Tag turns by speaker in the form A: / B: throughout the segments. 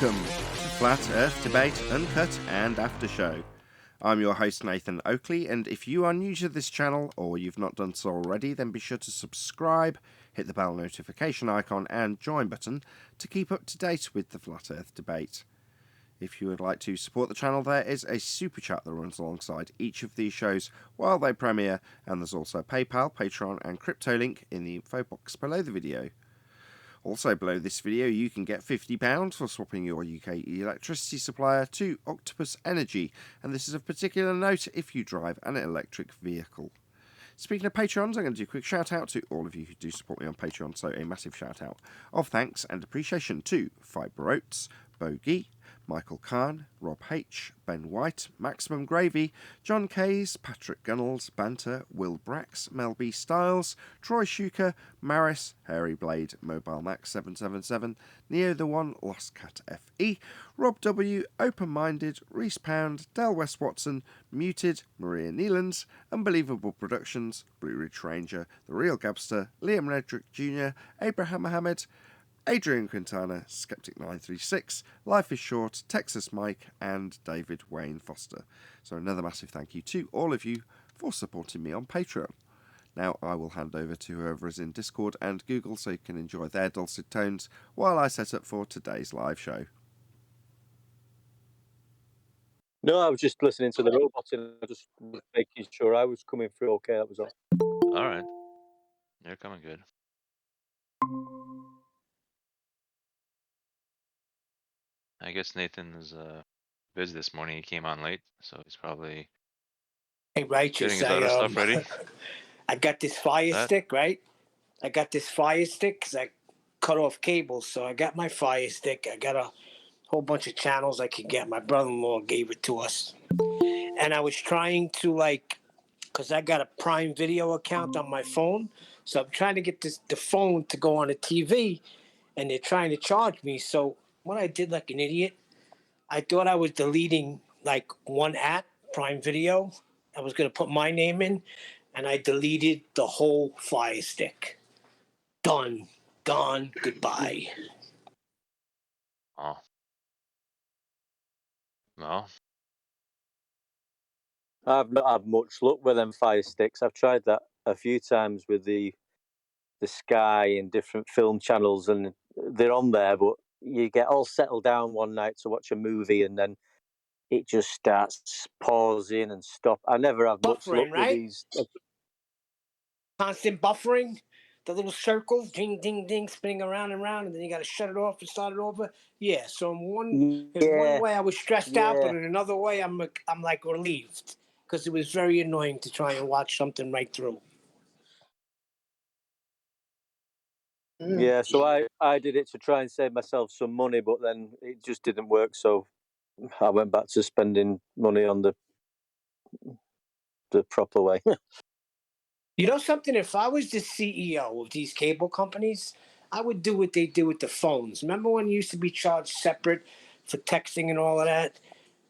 A: Welcome to Flat Earth Debate Uncut and After Show. I'm your host Nathan Oakley, and if you are new to this channel or you've not done so already, then be sure to subscribe, hit the bell notification icon and join button to keep up to date with the Flat Earth Debate. If you would like to support the channel, there is a super chat that runs alongside each of these shows while they premiere, and there's also PayPal, Patreon and crypto link in the info box below the video. Also below this video you can get £50 for swapping your UK electricity supplier to Octopus Energy, and this is of particular note if you drive an electric vehicle. Speaking of Patreons, I'm going to do a quick shout out to all of you who do support me on Patreon, so a massive shout out of thanks and appreciation to Fiber Oats, Bogey, Michael Kahn, Rob H, Ben White, Maximum Gravy, John Kays, Patrick Gunnels, Banter, Will Brax, Mel B Styles, Troy Shuker, Maris, Hairy Blade, Mobile Max 777, Neo the One, Lost Cat FE, Rob W, Open Minded, Reese Pound, Del West Watson, Muted, Maria Neelands, Unbelievable Productions, Blue Ridge Ranger, The Real Gabster, Liam Redrick Jr., Abraham Mohammed, Adrian Quintana, Skeptic936, Life is Short, Texas Mike, and David Wayne Foster. So another massive thank you to all of you for supporting me on Patreon. Now I will hand over to whoever is in Discord and Google so you can enjoy their dulcet tones while I set up for today's live show.
B: No, I was just listening to the robot and just making sure I was coming through okay, that was all.
C: Alright. You're coming good. I guess Nathan is busy this morning. He came on late, so he's probably
D: Hey, Righteous,
C: getting his other stuff ready.
D: I got this Fire Stick, right? I got this Fire Stick because I cut off cables, so I got my Fire Stick. I got a whole bunch of channels I could get. My brother-in-law gave it to us. And I was trying to, because I got a Prime Video account on my phone, so I'm trying to get the phone to go on the TV, and they're trying to charge me. So what I did like an idiot, I thought I was deleting one app, Prime Video. I was going to put my name in, and I deleted the whole Fire Stick. Done. Gone. Goodbye.
C: Oh. No.
B: I've not had much luck with them Fire Sticks. I've tried that a few times with the Sky and different film channels, and they're on there, but you get all settled down one night to watch a movie, and then it just starts pausing and stop. I never have much luck with these.
D: Constant buffering, the little circles, ding, ding, ding, spinning around and around, and then you got to shut it off and start it over. Yeah, so in one way I was stressed out, but in another way I'm like relieved because it was very annoying to try and watch something right through.
B: Yeah, so I did it to try and save myself some money, but then it just didn't work, so I went back to spending money on the proper way.
D: You know something? If I was the CEO of these cable companies, I would do what they do with the phones. Remember when you used to be charged separate for texting and all of that?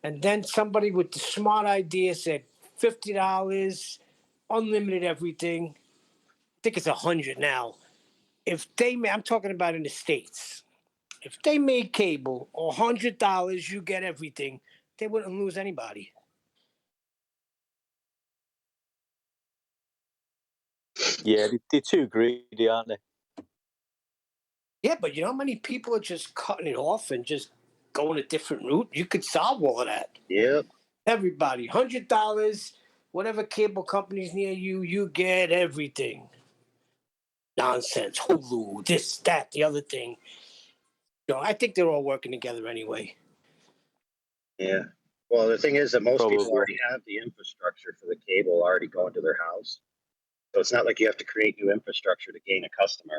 D: And then somebody with the smart idea said $50, unlimited everything. I think it's $100 now. I'm talking about in the States. If they made cable $100, you get everything, they wouldn't lose anybody.
B: Yeah, they're too greedy, aren't they?
D: Yeah, but you know how many people are just cutting it off and just going a different route? You could solve all of that.
E: Yep.
D: Everybody, $100, whatever cable company's near you, you get everything. Nonsense. Hulu, this, that, the other thing. You know, I think they're all working together anyway.
E: Yeah. Well, the thing is that most people already have the infrastructure for the cable already going to their house. So it's not like you have to create new infrastructure to gain a customer.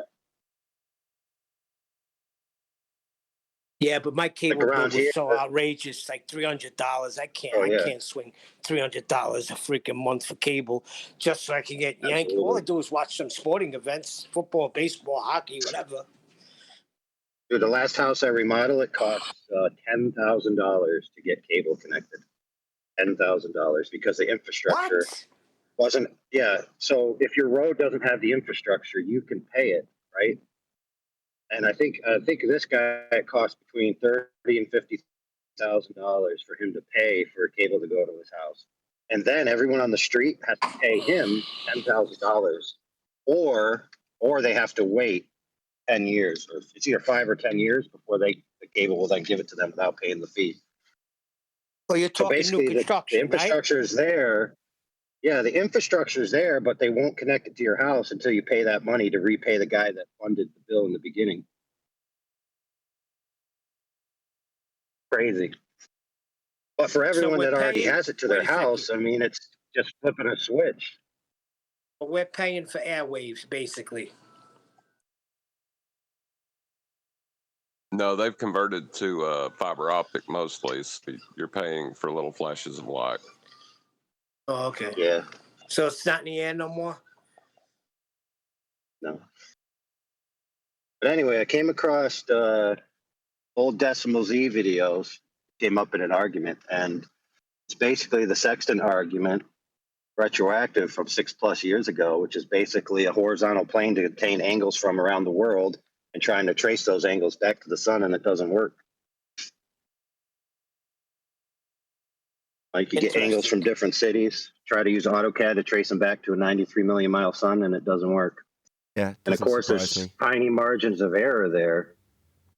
D: Yeah, but my cable bill was so outrageous, like $300. I can't swing $300 a freaking month for cable just so I can get Yankee. All I do is watch some sporting events, football, baseball, hockey, whatever.
E: Dude, the last house I remodeled, it cost $10,000 to get cable connected. $10,000 because the infrastructure wasn't. Yeah. So if your road doesn't have the infrastructure, you can pay it, right? And I think this guy cost between $30,000 and $50,000 for him to pay for a cable to go to his house, and then everyone on the street has to pay him $10,000, or they have to wait 10 years, or it's either 5 or 10 years before the cable will then give it to them without paying the fee.
D: Well, you're
E: So
D: talking
E: basically,
D: new construction,
E: the infrastructure is there. Yeah, the infrastructure is there, but they won't connect it to your house until you pay that money to repay the guy that funded the bill in the beginning. Crazy. But for everyone that already has it to their house, I mean, it's just flipping a switch.
D: But we're paying for airwaves, basically.
F: No, they've converted to fiber optic mostly. So you're paying for little flashes of light.
D: Oh, okay.
E: Yeah.
D: So it's not in the air no more?
E: No. But anyway, I came across old Decimal Z videos, came up in an argument, and it's basically the sextant argument, retroactive from 6+ years ago, which is basically a horizontal plane to obtain angles from around the world and trying to trace those angles back to the sun, and it doesn't work. Like you get angles from different cities, try to use AutoCAD to trace them back to a 93 million mile sun, and it doesn't work.
A: Yeah,
E: and of course, there's tiny margins of error there,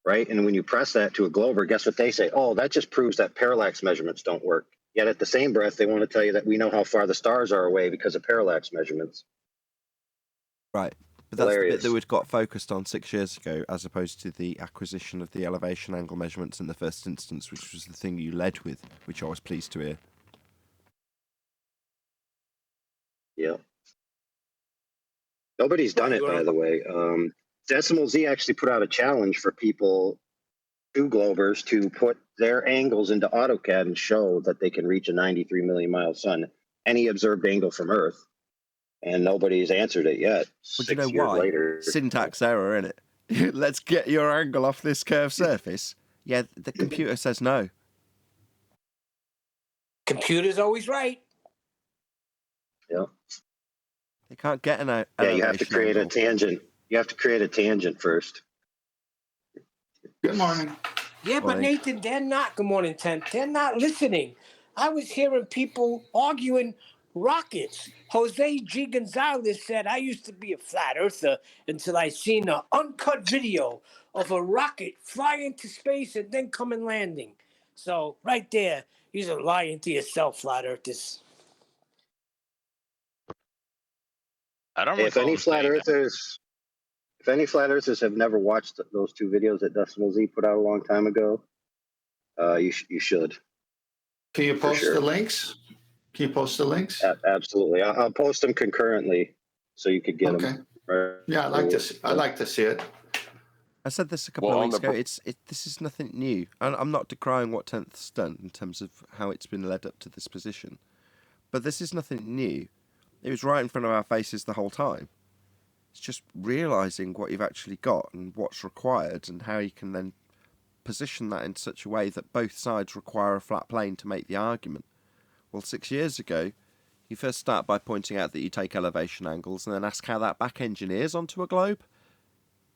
E: right? And when you press that to a glober, guess what they say? Oh, that just proves that parallax measurements don't work. Yet at the same breath, they want to tell you that we know how far the stars are away because of parallax measurements.
A: Right. But that's the bit that we'd got focused on 6 years ago, as opposed to the acquisition of the elevation angle measurements in the first instance, which was the thing you led with, which I was pleased to hear.
E: Yeah. Nobody's done it, by the way. Decimal Z actually put out a challenge for people, two Globers, to put their angles into AutoCAD and show that they can reach a 93 million mile sun, any observed angle from Earth. And nobody's answered it yet.
A: But you know why?
E: Later.
A: Syntax error, innit? Let's get your angle off this curved surface. Yeah, the computer says no.
D: Computer's always right.
E: Yeah.
A: They can't get an elevation
E: Yeah, you have to create
A: angle.
E: a tangent. You have to create a tangent first.
G: Good morning.
D: Yeah, but Nathan, they're not. Good morning, Ted. They're not listening. I was hearing people arguing rockets. Jose G. Gonzalez said, I used to be a flat earther until I seen an uncut video of a rocket fly into space and then come and landing. So right there, you're lying to yourself, flat earthers.
C: I don't
E: If any flat earthers have never watched those two videos that Decimal Z put out a long time ago, you should.
G: Can you post the links? Can you post the links?
E: Absolutely. I'll post them concurrently so you could get them. Right.
G: Yeah, I'd like to see it.
A: I said this a couple of weeks ago. This is nothing new. I'm not decrying what 10th's done in terms of how it's been led up to this position. But this is nothing new. It was right in front of our faces the whole time. It's just realising what you've actually got and what's required and how you can then position that in such a way that both sides require a flat plane to make the argument. Well, 6 years ago, you first start by pointing out that you take elevation angles and then ask how that back engineers onto a globe.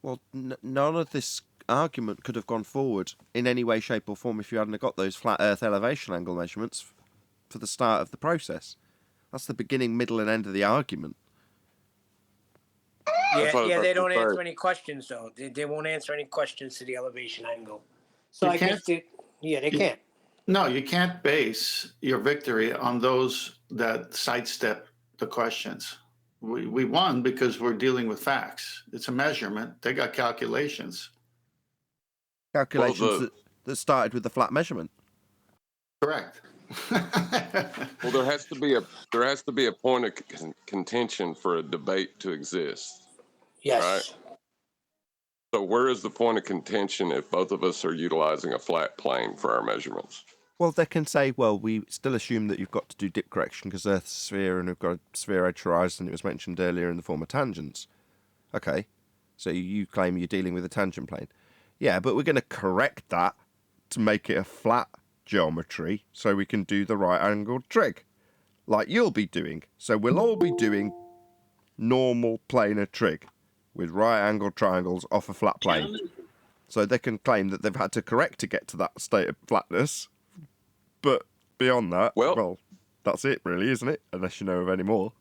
A: Well, none of this argument could have gone forward in any way, shape or form if you hadn't got those flat Earth elevation angle measurements for the start of the process. That's the beginning, middle and end of the argument.
D: Yeah, they don't answer any questions, though. They won't answer any questions to the elevation angle. So I guess they can't.
G: No, you can't base your victory on those that sidestep the questions. We won because we're dealing with facts. It's a measurement. They got calculations.
A: Calculations that started with the flat measurement.
G: Correct.
F: Well, there has to be a point of contention for a debate to exist.
D: Yes.
F: Right? So where is the point of contention if both of us are utilizing a flat plane for our measurements?
A: Well, they can say, well, we still assume that you've got to do dip correction because Earth's a sphere and we've got a sphere edge horizon. It was mentioned earlier in the form of tangents. Okay, so you claim you're dealing with a tangent plane. Yeah, but we're going to correct that to make it a flat geometry so we can do the right angled trig, like you'll be doing. So we'll all be doing normal planar trig. with right-angled triangles off a flat plane. So they can claim that they've had to correct to get to that state of flatness. But beyond that, well, that's it really, isn't it? Unless you know of any more.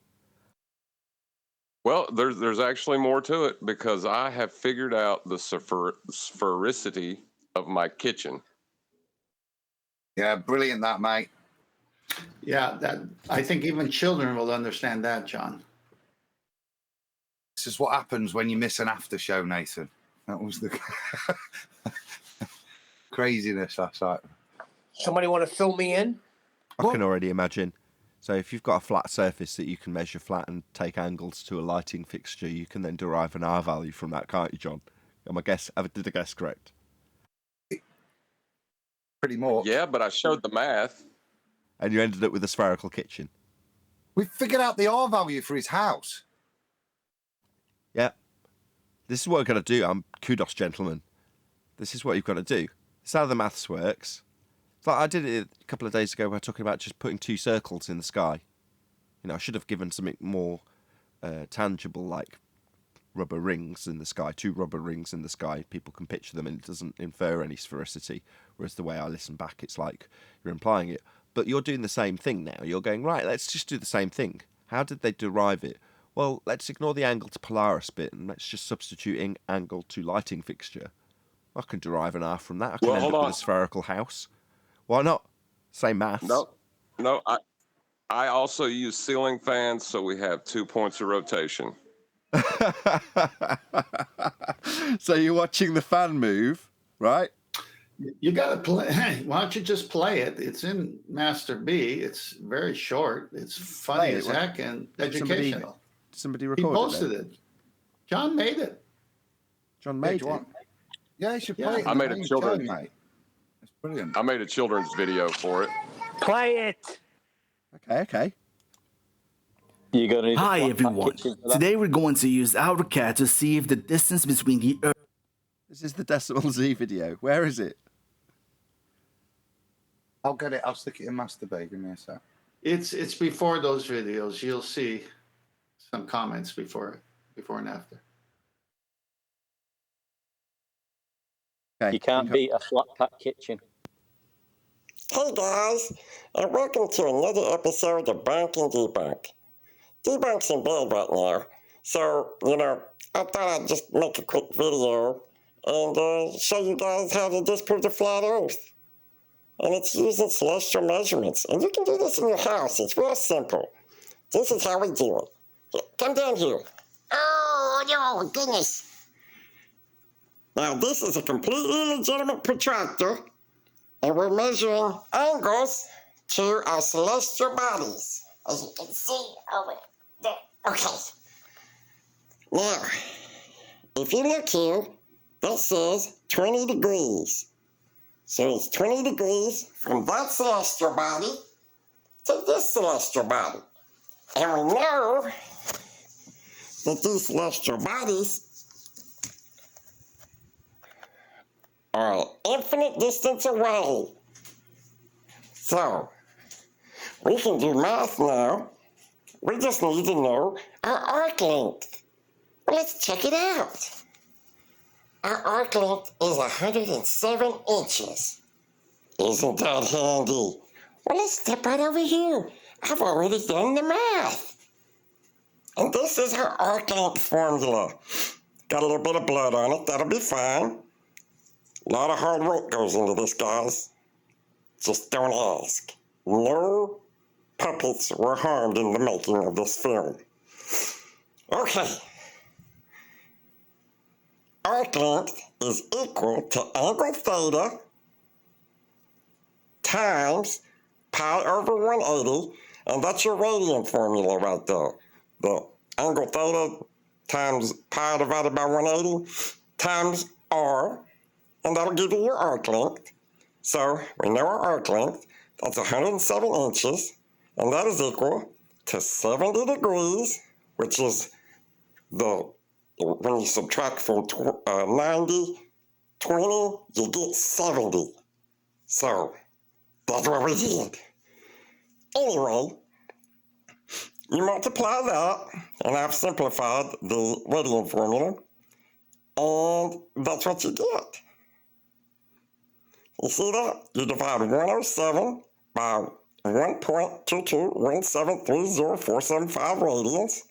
F: Well, there's actually more to it, because I have figured out the sphericity of my kitchen.
H: Yeah, brilliant that, mate.
G: Yeah, that I think even children will understand that, John.
H: This is what happens when you miss an after show, Nathan. That was the craziness last night.
D: Somebody want to fill me in?
A: I can already imagine. So if you've got a flat surface that you can measure flat and take angles to a lighting fixture, you can then derive an R value from that, can't you, John? Did the guess correct?
H: Pretty much.
F: Yeah, but I showed the math.
A: And you ended up with a spherical kitchen.
H: We figured out the R value for his house.
A: Yeah. This is what we're going to do. Kudos, gentlemen. This is what you've got to do. This is how the maths works. It's like I did it a couple of days ago. We were talking about just putting 2 circles in the sky. You know, I should have given something more tangible, like rubber rings in the sky. 2 rubber rings in the sky. People can picture them and it doesn't infer any sphericity. Whereas the way I listen back, it's like you're implying it. But you're doing the same thing now. You're going, right, let's just do the same thing. How did they derive it? Well, let's ignore the angle to Polaris bit and let's just substituting angle to lighting fixture. I can derive an R from that. I can end up with a spherical house. Why not? Same maths.
F: No, I also use ceiling fans, so we have 2 points of rotation.
A: So you're watching the fan move, right?
G: You got to play. Why don't you just play it? It's in Master B. It's very short. It's funny as heck and educational.
A: Somebody
G: He
A: recorded
G: posted it. John made it.
A: John made it.
H: Yeah, you should play it.
F: I made a children's.
H: Mate. It's brilliant.
F: I made a children's video for it.
D: Play it.
A: Okay.
B: You're gonna need
I: Hi everyone. Today we're going to use AutoCAD to see if the distance between the Earth.
A: This is the Decimal Z video. Where is it?
H: I'll get it. I'll stick it in Master B. Give me a sec.
G: It's before those videos. You'll see some comments before and after.
A: Okay.
B: You can't beat a flat pack kitchen.
J: Hey guys, and welcome to another episode of Bank and Debunk. Debunk's in bed right now, so, I thought I'd just make a quick video and show you guys how to disprove the flat Earth. And it's using celestial measurements. And you can do this in your house. It's real simple. This is how we do it. Here, come down here. Oh, no, goodness. Now, this is a completely legitimate protractor, and we're measuring angles to our celestial bodies, as you can see over there. Okay. Now, if you look here, that says 20 degrees. So it's 20 degrees from that celestial body to this celestial body. And we know that these celestial bodies are an infinite distance away. So, we can do math now. We just need to know our arc length. Well, let's check it out. Our arc length is 107 inches. Isn't that handy? Well, let's step right over here. I've already done the math. And this is our arc length formula. Got a little bit of blood on it. That'll be fine. A lot of hard work goes into this, guys. Just don't ask. No puppets were harmed in the making of this film. Okay. Arc length is equal to angle theta times pi over 180, and that's your radian formula right there. The angle theta times pi divided by 180 times r, and that'll give you your arc length. So we know our arc length. That's 107 inches, and that is equal to 70 degrees, which is when you subtract from 90, 20, you get 70. So that's what we did. Anyway, you multiply that, and I've simplified the radian formula. And that's what you get. You see that? You divide 107 by 1.221730475 radians,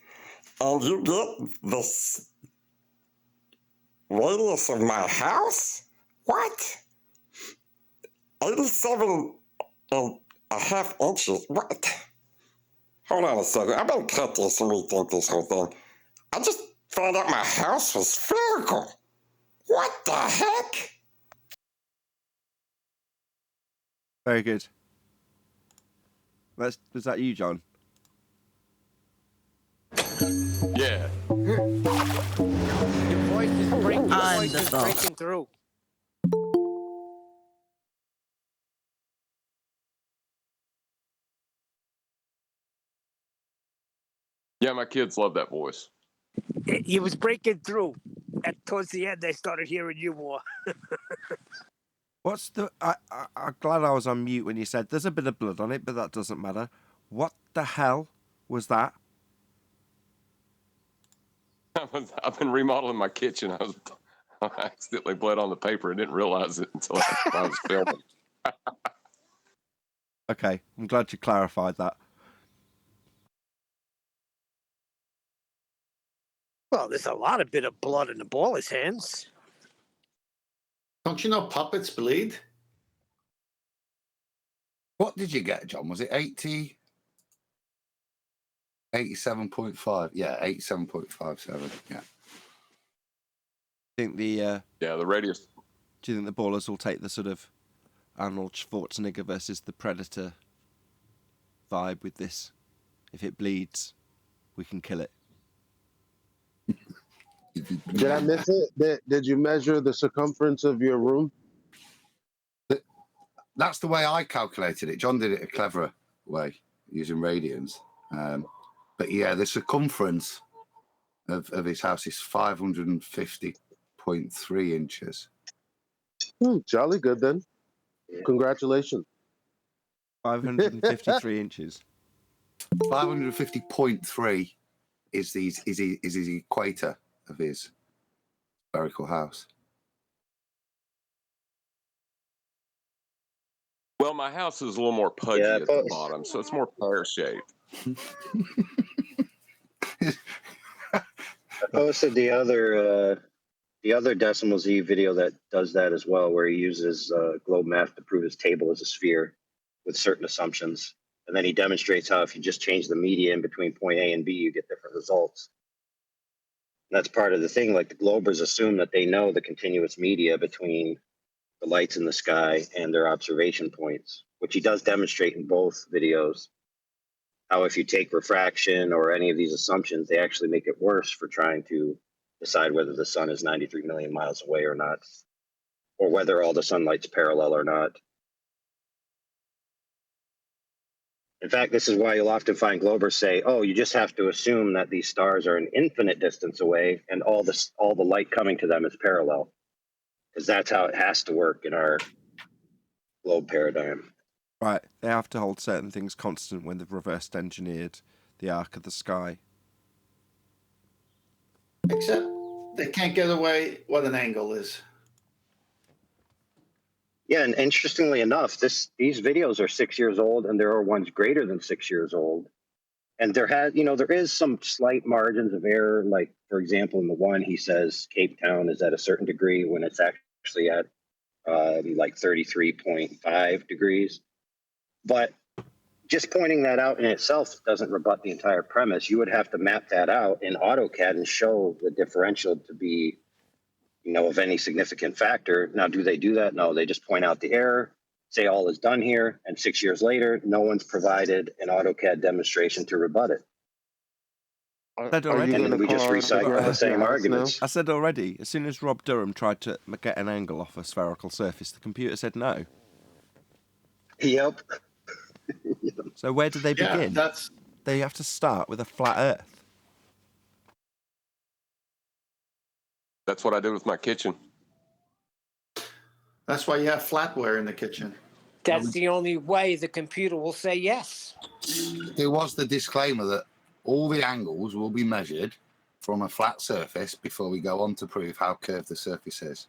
J: and you get the radius of my house? What? 87.5 inches? What? Hold on a second. I better cut this and rethink this whole thing. I just found out my house was spherical. What the heck?
A: Very good. Was that you, John?
F: Yeah.
D: Your voice is breaking through.
F: Yeah, my kids love that voice.
D: He was breaking through. Towards the end, I started hearing you more.
A: What's the... I'm glad I was on mute when you said there's a bit of blood on it, but that doesn't matter. What the hell was that?
F: I've been remodeling my kitchen. I accidentally bled on the paper and didn't realize it until I was filming.
A: Okay, I'm glad you clarified that.
D: Well, there's a lot of bit of blood in the baller's hands.
G: Don't you know puppets bleed?
H: What did you get, John? Was it 80? 87.5? Yeah, 87.57. Yeah.
A: Think the
F: yeah, the radius.
A: Do you think the ballers will take the sort of Arnold Schwarzenegger versus the Predator vibe with this? If it bleeds, we can kill it.
K: Did I miss it? Did you measure the circumference of your room?
H: That's the way I calculated it. John did it a cleverer way, using radians. But yeah, the circumference of his house is 550.3 inches.
K: Jolly good then. Congratulations.
A: 553 inches.
H: 550.3 is his equator of his spherical house.
F: Well, my house is a little more pudgy at the bottom, so it's more pear-shaped.
E: I posted the other Decimal Z video that does that as well, where he uses globe math to prove his table is a sphere with certain assumptions. And then he demonstrates how if you just change the median between point A and B, you get different results. And that's part of the thing. Like the Globers assume that they know the continuous media between the lights in the sky and their observation points, which he does demonstrate in both videos. How if you take refraction or any of these assumptions, they actually make it worse for trying to decide whether the sun is 93 million miles away or not, or whether all the sunlight's parallel or not. In fact, this is why you'll often find Globers say, oh, you just have to assume that these stars are an infinite distance away and all the light coming to them is parallel, because that's how it has to work in our globe paradigm.
A: Right, they have to hold certain things constant when they've reversed engineered the arc of the sky.
G: Except they can't get away what an angle is.
E: Yeah, and interestingly enough, these videos are 6 years old, and there are ones greater than 6 years old. And there is some slight margins of error. Like, for example, in the one, he says Cape Town is at a certain degree when it's actually at like 33.5 degrees. But just pointing that out in itself doesn't rebut the entire premise. You would have to map that out in AutoCAD and show the differential to be, of any significant factor. Now, do they do that? No, they just point out the error, say all is done here, and 6 years later, no one's provided an AutoCAD demonstration to rebut it.
A: I said already.
E: And then we just recycle the same arguments.
A: I said already, as soon as Rob Durham tried to get an angle off a spherical surface, the computer said no.
E: Yep.
A: So where do they begin? They have to start with a flat Earth.
F: That's what I did with my kitchen.
G: That's why you have flatware in the kitchen.
D: That's the only way the computer will say yes.
H: There was the disclaimer that all the angles will be measured from a flat surface before we go on to prove how curved the surface is?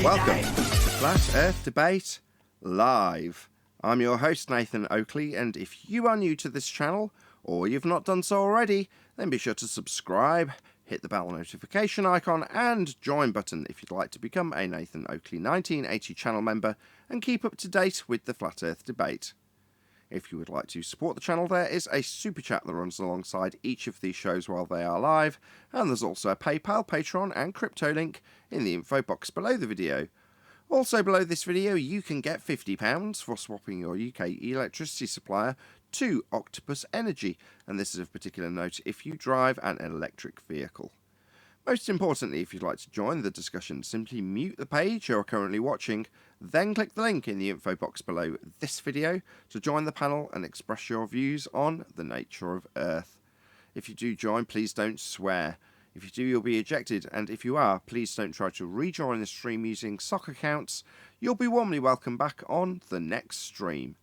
A: Welcome to Flat Earth Debate Live. I'm your host, Nathan Oakley, and if you are new to this channel, or you've not done so already, then be sure to subscribe, hit the bell notification icon, and join button if you'd like to become a Nathan Oakley 1980 channel member and keep up to date with the Flat Earth Debate. If you would like to support the channel, there is a super chat that runs alongside each of these shows while they are live, and there's also a PayPal, Patreon, and crypto link in the info box below the video. Also below this video, you can get £50 for swapping your UK electricity supplier to Octopus Energy, and this is of particular note if you drive an electric vehicle. Most importantly, if you'd like to join the discussion, simply mute the page you're currently watching, then click the link in the info box below this video to join the panel and express your views on the nature of Earth. If you do join, please don't swear. If you do, you'll be ejected, and if you are, please don't try to rejoin the stream using sock accounts. You'll be warmly welcome back on the next stream.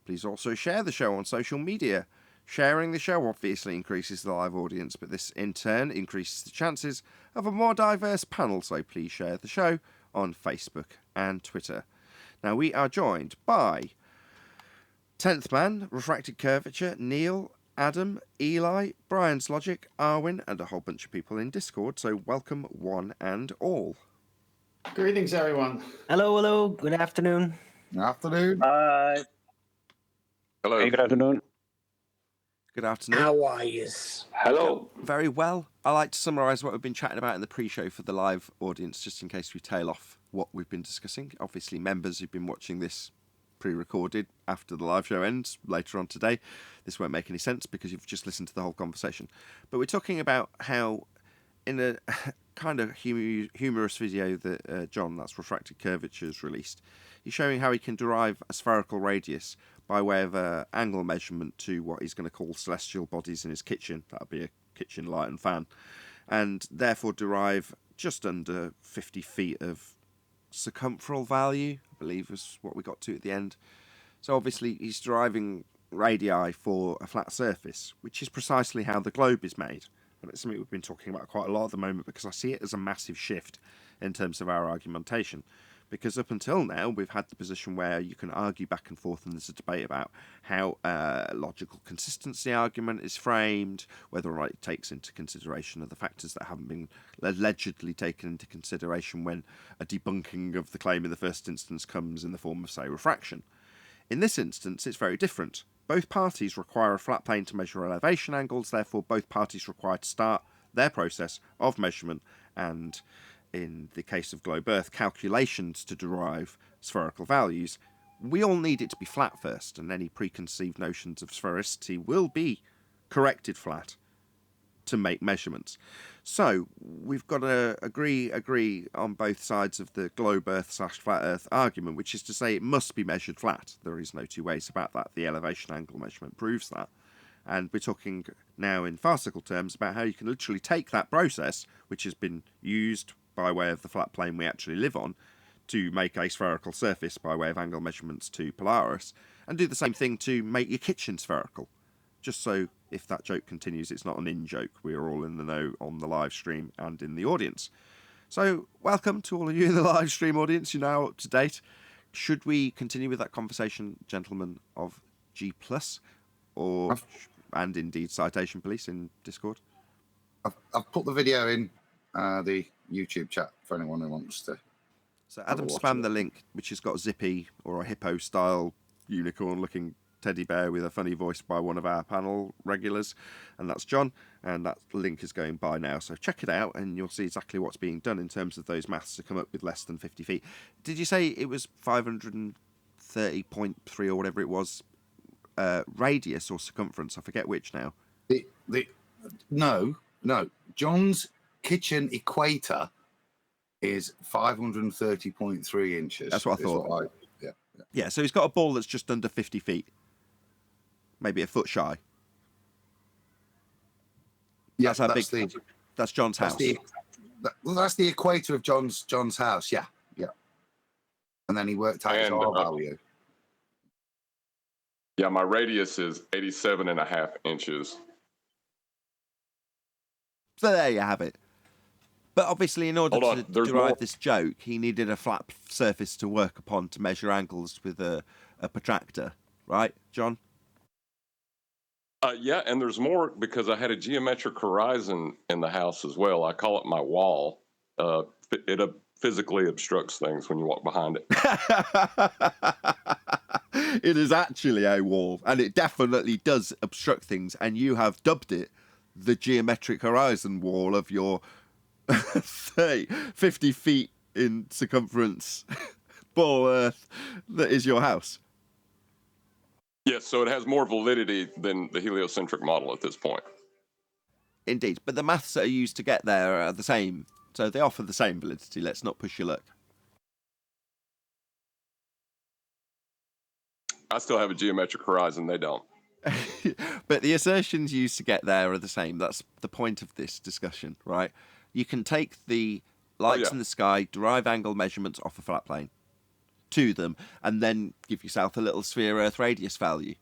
A: Please also share the show on social media. Sharing the show obviously increases the live audience, but this in turn increases the chances of a more diverse panel, so please share the show on Facebook and Twitter. Now we are joined by 10th Man, Refracted Curvature, Neil, Adam, Eli, Brian's Logic, Arwin, and a whole bunch of people in Discord, so welcome one and all.
G: Greetings, everyone.
L: Hello, hello. Good afternoon.
H: Good afternoon.
F: Hello.
M: Hey, good afternoon.
A: Good afternoon.
D: How are you?
M: Hello.
A: Very well. I like to summarise what we've been chatting about in the pre-show for the live audience, just in case we tail off what we've been discussing. Obviously, members who've been watching this pre-recorded after the live show ends later on today, this won't make any sense because you've just listened to the whole conversation. But we're talking about how, in a kind of humorous video that John, that's Refracted Curvature, has released, he's showing how he can derive a spherical radius by way of angle measurement to what he's going to call celestial bodies in his kitchen. That would be a kitchen light and fan. And therefore derive just under 50 feet of circumferential value, I believe is what we got to at the end. So obviously he's deriving radii for a flat surface, which is precisely how the globe is made. And it's something we've been talking about quite a lot at the moment because I see it as a massive shift in terms of our argumentation. Because up until now, we've had the position where you can argue back and forth, and there's a debate about how logical consistency argument is framed, whether or not it takes into consideration other factors that haven't been allegedly taken into consideration when a debunking of the claim in the first instance comes in the form of, say, refraction. In this instance, it's very different. Both parties require a flat plane to measure elevation angles, therefore both parties require to start their process of measurement and, in the case of globe Earth, calculations to derive spherical values. We all need it to be flat first, and any preconceived notions of sphericity will be corrected flat to make measurements. So we've got to agree on both sides of the globe Earth / flat Earth argument, which is to say it must be measured flat. There is no two ways about that. The elevation angle measurement proves that. And we're talking now in farcical terms about how you can literally take that process, which has been used by way of the flat plane we actually live on, to make a spherical surface by way of angle measurements to Polaris, and do the same thing to make your kitchen spherical. Just so, if that joke continues, it's not an in-joke. We're all in the know on the live stream and in the audience. So, welcome to all of you in the live stream audience. You're now up to date. Should we continue with that conversation, gentlemen of G+, or and indeed Citation Police in Discord?
H: I've put the video in the YouTube chat for anyone who wants to.
A: So Adam spammed the link, which has got Zippy or a hippo-style unicorn-looking teddy bear with a funny voice by one of our panel regulars, and that's John, and that link is going by now, so check it out and you'll see exactly what's being done in terms of those maths to come up with less than 50 feet. Did you say it was 530.3 or whatever it was, radius or circumference? I forget which now.
H: No. John's kitchen equator is 530.3 inches.
A: That's what I thought. Yeah, so he's got a ball that's just under 50 feet. Maybe a foot shy.
H: Yeah,
A: that's John's house.
H: That's the equator of John's house, yeah. And then he worked out his R value.
F: Yeah, my radius is 87.5 inches.
A: So there you have it. But obviously, in order to derive this joke, he needed a flat surface to work upon to measure angles with a protractor, right, John?
F: Yeah, and there's more because I had a geometric horizon in the house as well. I call it my wall. It physically obstructs things when you walk behind it.
A: It is actually a wall, and it definitely does obstruct things, and you have dubbed it the geometric horizon wall of your 50 feet in circumference ball earth that is your house.
F: Yes, so it has more validity than the heliocentric model at this point.
A: Indeed, but the maths that are used to get there are the same, so they offer the same validity. Let's not push your luck.
F: I still have a geometric horizon, they don't.
A: But the assertions used to get there are the same. That's the point of this discussion, right? You can take the lights in the sky, derive angle measurements off a flat plane to them, and then give yourself a little sphere Earth radius value.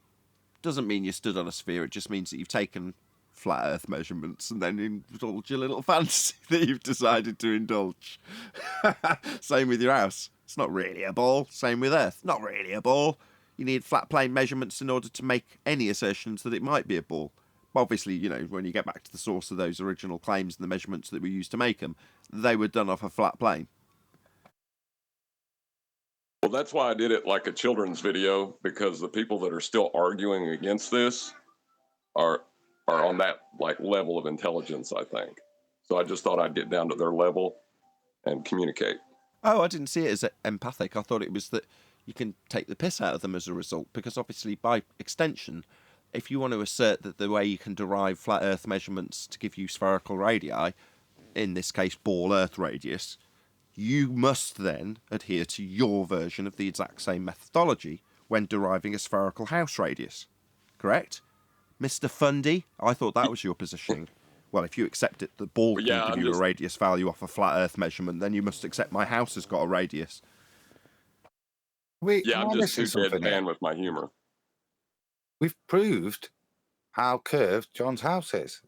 A: Doesn't mean you stood on a sphere, it just means that you've taken flat Earth measurements and then indulge your little fantasy that you've decided to indulge. Same with your house. It's not really a ball. Same with Earth. Not really a ball. You need flat plane measurements in order to make any assertions that it might be a ball. Obviously, you know, when you get back to the source of those original claims and the measurements that were used to make them, they were done off a flat plane.
F: Well, that's why I did it like a children's video, because the people that are still arguing against this are on that like level of intelligence, I think. So I just thought I'd get down to their level and communicate.
A: Oh, I didn't see it as empathic. I thought it was that you can take the piss out of them as a result, because obviously by extension, if you want to assert that the way you can derive flat Earth measurements to give you spherical radii, in this case ball Earth radius, you must then adhere to your version of the exact same methodology when deriving a spherical house radius. Correct? Mr. Fundy? I thought that was your positioning. Well, if you accept it, the ball can give you a radius value off a flat Earth measurement, then you must accept my house has got a radius.
F: I'm just too deadpan with my humor.
H: We've proved how curved John's house is.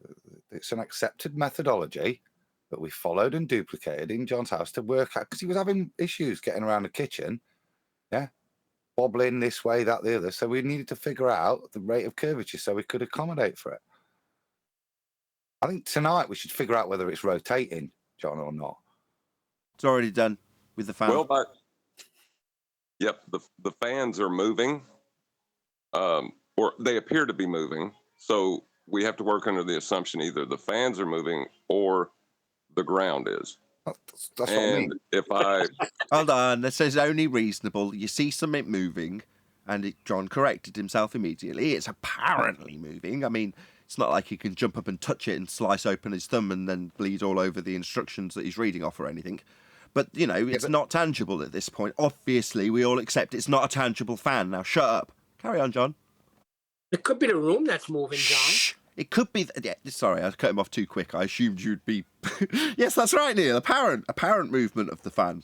H: It's an accepted methodology that we followed and duplicated in John's house to work out, because he was having issues getting around the kitchen, wobbling this way, that, the other. So we needed to figure out the rate of curvature so we could accommodate for it. I think tonight we should figure out whether it's rotating, John, or not.
A: It's already done with the fan.
F: Well, the fans are moving, or they appear to be moving. So we have to work under the assumption either the fans are moving or the ground is.
H: That's what I mean.
F: If I
A: hold on, this is only reasonable. You see something moving, and John corrected himself immediately. It's apparently moving. I mean, it's not like he can jump up and touch it and slice open his thumb and then bleed all over the instructions that he's reading off or anything. But, you know, it's not tangible at this point. Obviously, we all accept it's not a tangible fan. Now, shut up. Carry on, John.
D: It could be the room that's moving, John.
A: Shh. It could be... sorry, I cut him off too quick. I assumed you'd be... Yes, that's right, Neil. Apparent movement of the fan.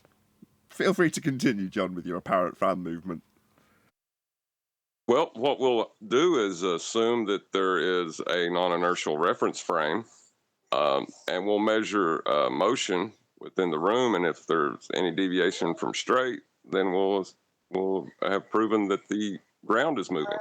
A: Feel free to continue, John, with your apparent fan movement.
F: Well, what we'll do is assume that there is a non-inertial reference frame, and we'll measure motion within the room, and if there's any deviation from straight, then we'll have proven that the ground is moving.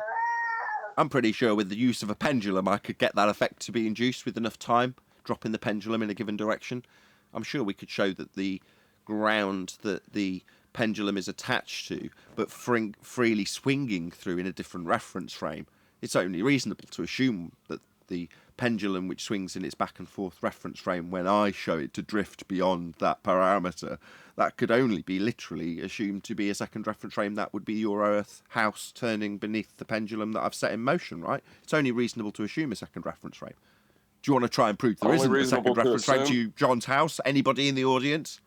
A: I'm pretty sure with the use of a pendulum, I could get that effect to be induced with enough time, dropping the pendulum in a given direction. I'm sure we could show that the ground that the pendulum is attached to, but freely swinging through in a different reference frame, it's only reasonable to assume that the pendulum which swings in its back and forth reference frame when I show it to drift beyond that parameter, that could only be literally assumed to be a second reference frame. That would be your Earth house turning beneath the pendulum that I've set in motion, right? It's only reasonable to assume a second reference frame. Do you want to try and prove there
F: Only
A: isn't a second
F: reasonable to
A: reference frame to
F: assume?
A: you, John's house? Anybody in the audience?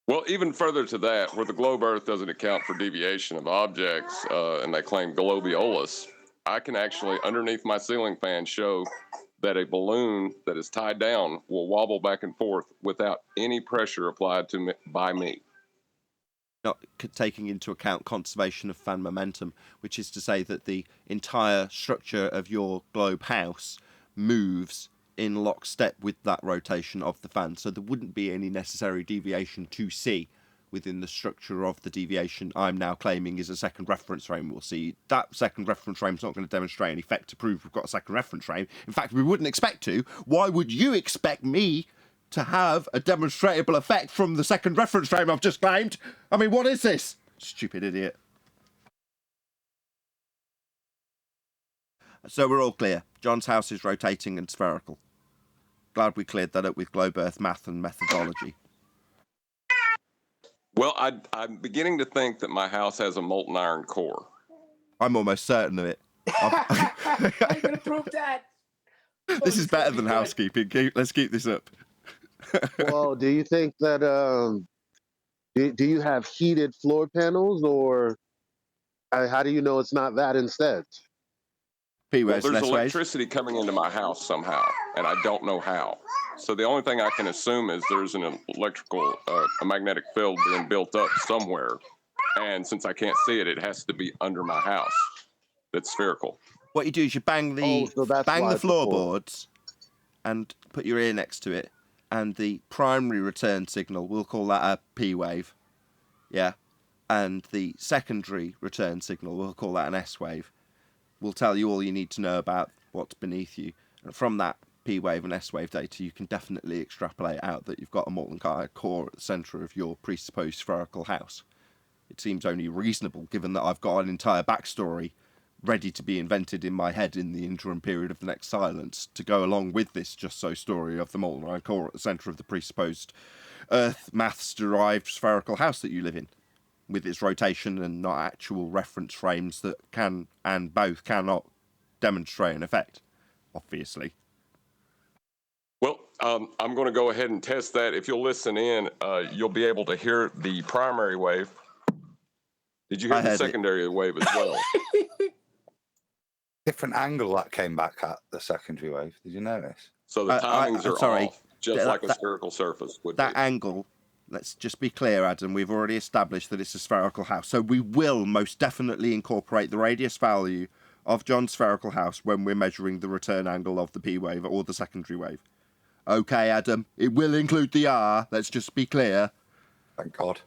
F: Well, even further to that, where the globe Earth doesn't account for deviation of objects, and they claim globulus, I can actually, underneath my ceiling fan, show that a balloon that is tied down will wobble back and forth without any pressure applied to me, by me.
A: Not taking into account conservation of fan momentum, which is to say that the entire structure of your globe house moves in lockstep with that rotation of the fan, so there wouldn't be any necessary deviation to see within the structure of the deviation I'm now claiming is a second reference frame. We'll see that second reference frame is not going to demonstrate an effect to prove we've got a second reference frame. In fact, we wouldn't expect to. Why would you expect me to have a demonstrable effect from the second reference frame I've just claimed? I mean, what is this? Stupid idiot. So we're all clear. John's house is rotating and spherical. Glad we cleared that up with globe Earth math and methodology.
F: Well, I'm beginning to think that my house has a molten iron core.
A: I'm almost certain of it.
D: I'm going to prove that.
A: This is better than housekeeping. Let's keep this up.
K: Well, do you think that do you have heated floor panels, or how do you know it's not that instead?
F: Well, there's electricity coming into my house somehow, and I don't know how. So the only thing I can assume is there's an electrical, a magnetic field being built up somewhere. And since I can't see it, it has to be under my house. That's spherical.
A: What you do is you bang the floorboards and put your ear next to it, and the primary return signal, we'll call that a P wave. Yeah. And the secondary return signal, we'll call that an S wave. Will tell you all you need to know about what's beneath you. And from that P wave and S wave data, you can definitely extrapolate out that you've got a molten core at the centre of your presupposed spherical house. It seems only reasonable, given that I've got an entire backstory ready to be invented in my head in the interim period of the next silence, to go along with this just so story of the molten iron core at the centre of the presupposed Earth maths-derived spherical house that you live in, with its rotation and not actual reference frames that can and both cannot demonstrate an effect, obviously.
F: Well, I'm going to go ahead and test that. If you'll listen in, you'll be able to hear the primary wave. Did you hear the secondary wave as well?
H: Different angle that came back at the secondary wave. Did you notice?
F: So the timings are off, just like a spherical surface would be.
A: That angle, let's just be clear, Adam, we've already established that it's a spherical house. So we will most definitely incorporate the radius value of John's spherical house when we're measuring the return angle of the P wave or the secondary wave. Okay, Adam, it will include the R. Let's just be clear.
H: Thank God.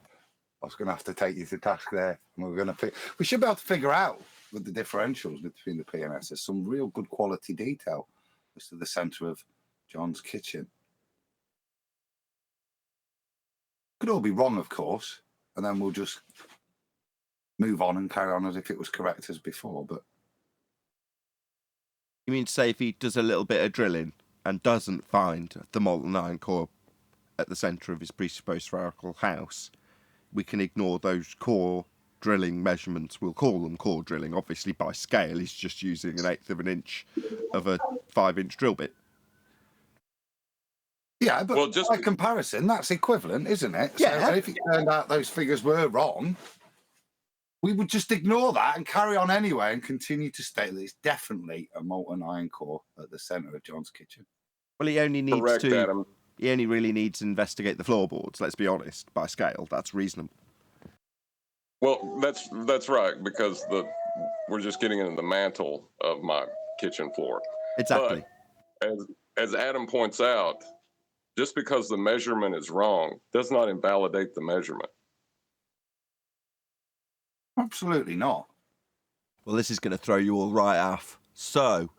H: I was going to have to take you to task there. We should be able to figure out with the differentials between the P and S. There's some real good quality detail as to the centre of John's kitchen. Could all be wrong, of course, and then we'll just move on and carry on as if it was correct as before. But
A: you mean to say if he does a little bit of drilling and doesn't find the molten iron core at the centre of his presupposed spherical house, we can ignore those core drilling measurements? We'll call them core drilling. Obviously, by scale, he's just using 1/8 of an inch of a 5-inch drill bit.
H: Yeah, but by comparison, that's equivalent, isn't it?
A: Yeah.
H: So if it turned out those figures were wrong, we would just ignore that and carry on anyway and continue to state that it's definitely a molten iron core at the centre of John's kitchen.
A: Well, he only needs
F: Correct, Adam.
A: He only really needs to investigate the floorboards, let's be honest. By scale, that's reasonable.
F: Well, that's right, because we're just getting into the mantle of my kitchen floor.
A: Exactly.
F: But as Adam points out, just because the measurement is wrong does not invalidate the measurement.
H: Absolutely not.
A: Well, this is going to throw you all right off. So,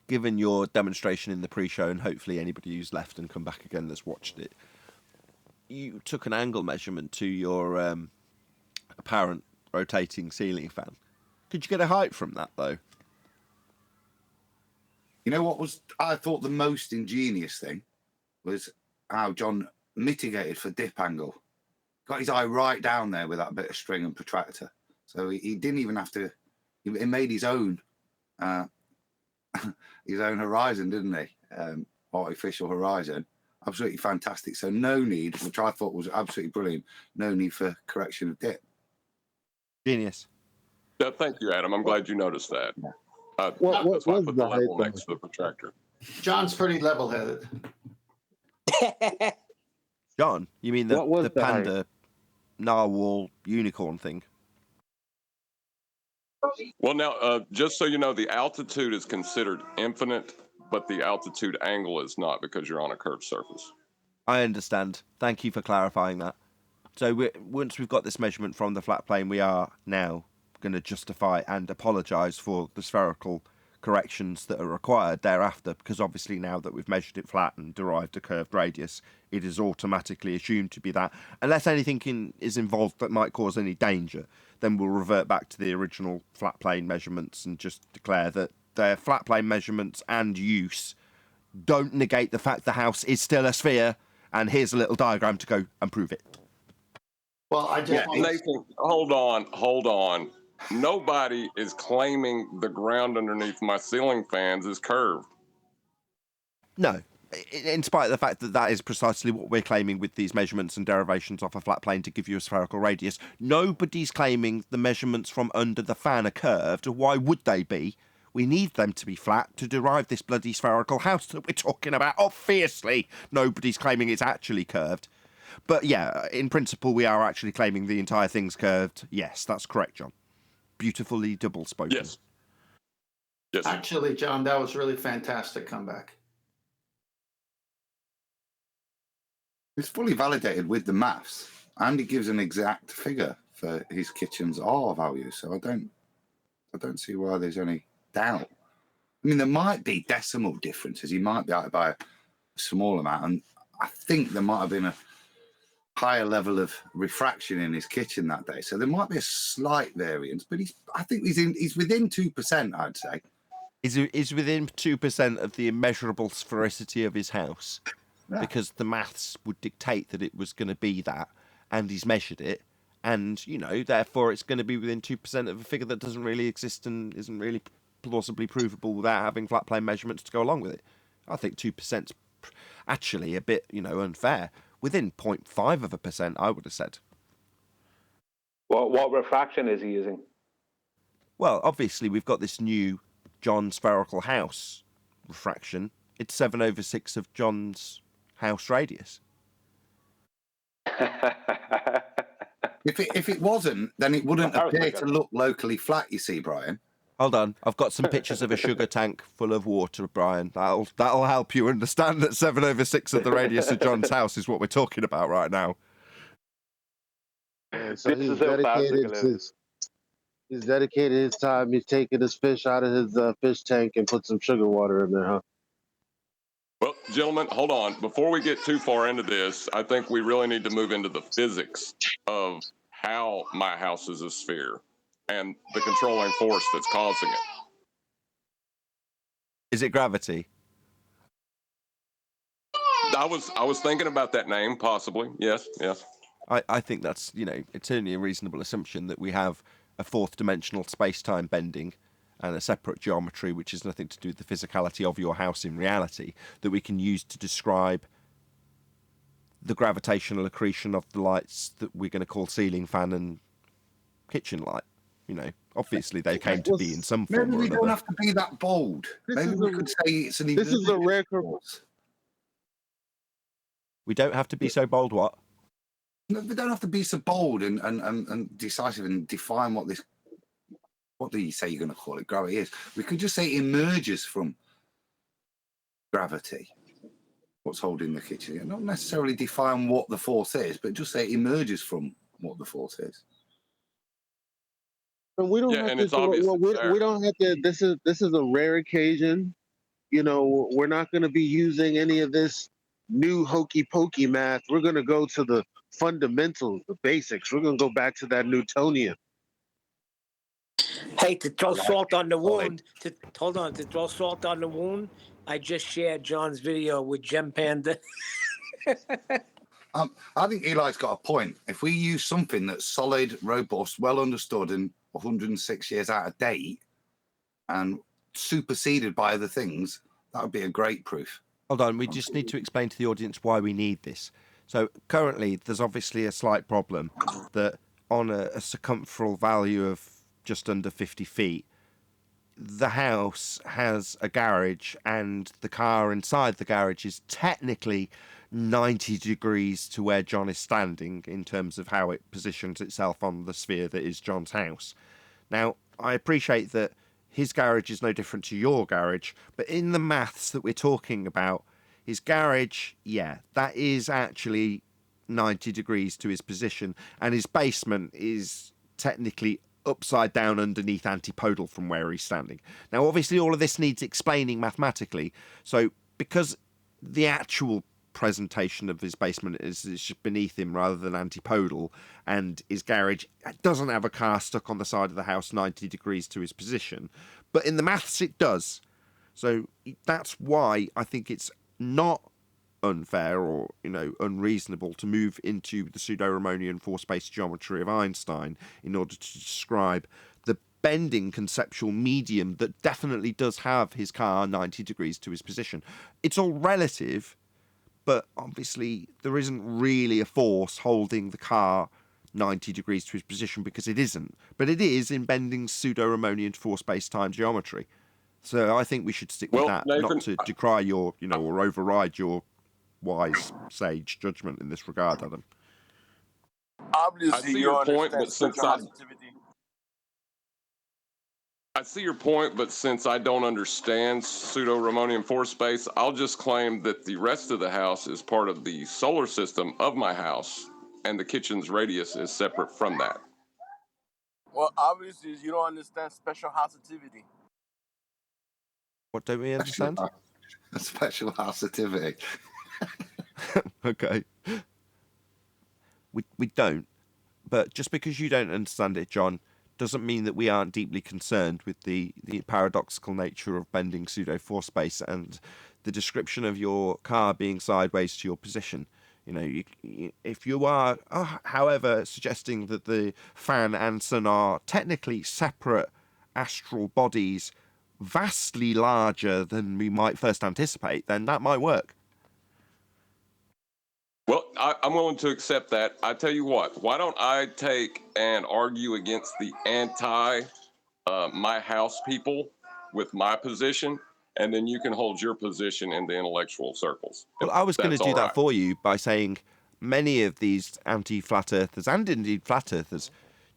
A: given your demonstration in the pre-show, and hopefully anybody who's left and come back again that's watched it, you took an angle measurement to your apparent rotating ceiling fan. Could you get a height from that, though?
H: You know what was, I thought, the most ingenious thing was how John mitigated for dip angle. Got his eye right down there with that bit of string and protractor. So he didn't even have to, he made his own horizon, didn't he? Artificial horizon. Absolutely fantastic. So no need, which I thought was absolutely brilliant, no need for correction of dip.
A: Genius.
F: Yeah, thank you, Adam. I'm glad you noticed that. That's why I put the level next to the protractor.
G: John's pretty level-headed.
A: John, you mean the panda narwhal unicorn thing?
F: Well, now, just so you know, the altitude is considered infinite, but the altitude angle is not because you're on a curved surface.
A: I understand. Thank you for clarifying that. So once we've got this measurement from the flat plane, we are now going to justify and apologise for the spherical corrections that are required thereafter, because obviously now that we've measured it flat and derived a curved radius, it is automatically assumed to be that. Unless anything is involved that might cause any danger, then we'll revert back to the original flat plane measurements and just declare that their flat plane measurements and use don't negate the fact the house is still a sphere, and here's a little diagram to go and prove it.
G: Well, I just
F: Nathan, hold on. Nobody is claiming the ground underneath my ceiling fans is curved.
A: No, in spite of the fact that that is precisely what we're claiming with these measurements and derivations off a flat plane to give you a spherical radius. Nobody's claiming the measurements from under the fan are curved. Why would they be? We need them to be flat to derive this bloody spherical house that we're talking about. Obviously, nobody's claiming it's actually curved. But yeah, in principle, we are actually claiming the entire thing's curved. Yes, that's correct, John. Beautifully double spoken.
F: Yes. Yes.
G: Actually, John, that was really fantastic comeback.
H: It's fully validated with the maths, and it gives an exact figure for his kitchen's R value. So I don't see why there's any doubt. I mean, there might be decimal differences. He might be out by a small amount, and I think there might have been a higher level of refraction in his kitchen that day, so there might be a slight variance. But I think he's within 2%. I'd say
A: is within 2% of the immeasurable sphericity of his house, because the maths would dictate that it was going to be that, and he's measured it, and therefore it's going to be within 2% of a figure that doesn't really exist and isn't really plausibly provable without having flat plane measurements to go along with it. I think 2%'s actually a bit unfair. Within 0.5%, I would have said.
M: What refraction is he using?
A: Well, obviously, we've got this new John spherical house refraction. It's 7/6 of John's house radius.
H: If it wasn't, then it wouldn't appear to look locally flat, you see, Brian.
A: Hold on, I've got some pictures of a sugar tank full of water, Brian. That'll help you understand that 7/6 of the radius of John's house is what we're talking about right now.
K: So he's dedicated his time. He's taking his fish out of his fish tank and put some sugar water in there, huh?
F: Well, gentlemen, hold on. Before we get too far into this, I think we really need to move into the physics of how my house is a sphere and the controlling force that's causing it.
A: Is it gravity?
F: I was thinking about that name, possibly. Yes.
A: I think that's, it's certainly a reasonable assumption that we have a fourth dimensional space-time bending and a separate geometry, which has nothing to do with the physicality of your house in reality, that we can use to describe the gravitational accretion of the lights that we're going to call ceiling fan and kitchen light. Obviously they came to be in some form.
H: Maybe we don't have to be that bold. Maybe we could say it's an.
K: This is a rare course.
A: We don't have to be so bold. What?
H: No, we don't have to be so bold and decisive and define what this. What do you say you're going to call it? Gravity is. We could just say it emerges from gravity. What's holding the kitchen? Not necessarily define what the force is, but just say it emerges from what the force is.
K: And we don't have to. We don't have to. This is a rare occasion. We're not going to be using any of this new hokey pokey math. We're gonna go to the fundamentals, the basics. We're gonna go back to that Newtonian.
D: Hey, to throw salt on the wound, to throw salt on the wound, I just shared John's video with Gem Panda.
H: I think Eli's got a point. If we use something that's solid, robust, well understood, and 106 years out of date, and superseded by other things, that would be a great proof.
A: Hold on, we just need to explain to the audience why we need this. So currently, there's obviously a slight problem that on a circumferential value of just under 50 feet, the house has a garage and the car inside the garage is technically 90 degrees to where John is standing in terms of how it positions itself on the sphere that is John's house. Now, I appreciate that his garage is no different to your garage, but in the maths that we're talking about, his garage, yeah, that is actually 90 degrees to his position, and his basement is technically upside down underneath antipodal from where he's standing. Now, obviously, all of this needs explaining mathematically, so because the actual presentation of his basement is just beneath him rather than antipodal, and his garage doesn't have a car stuck on the side of the house 90 degrees to his position, but in the maths it does. So that's why I think it's not unfair or unreasonable to move into the pseudo-Riemannian four-space geometry of Einstein in order to describe the bending conceptual medium that definitely does have his car 90 degrees to his position. It's all relative, but obviously there isn't really a force holding the car 90 degrees to his position because it isn't. But it is in bending pseudo-Riemannian four-space-time geometry. So I think we should stick with that,
F: Nathan,
A: not to decry your, or override your wise sage judgment in this regard, Adam.
N: Obviously,
F: I see your point, but I see your point, but since I don't understand pseudo-Riemannian force space, I'll just claim that the rest of the house is part of the solar system of my house, and the kitchen's radius is separate from that.
N: Well, obviously, you don't understand special housativity.
A: What don't we understand?
H: A special housativity.
A: Okay. We don't. But just because you don't understand it, John, doesn't mean that we aren't deeply concerned with the paradoxical nature of bending pseudo-force space and the description of your car being sideways to your position. If you are, however, suggesting that the fan and sun are technically separate astral bodies vastly larger than we might first anticipate, then that might work.
F: Well, I'm willing to accept that. I tell you what, why don't I take and argue against the my house people with my position, and then you can hold your position in the intellectual circles.
A: Well, I was going to do that for you by saying many of these anti-flat earthers, and indeed flat earthers,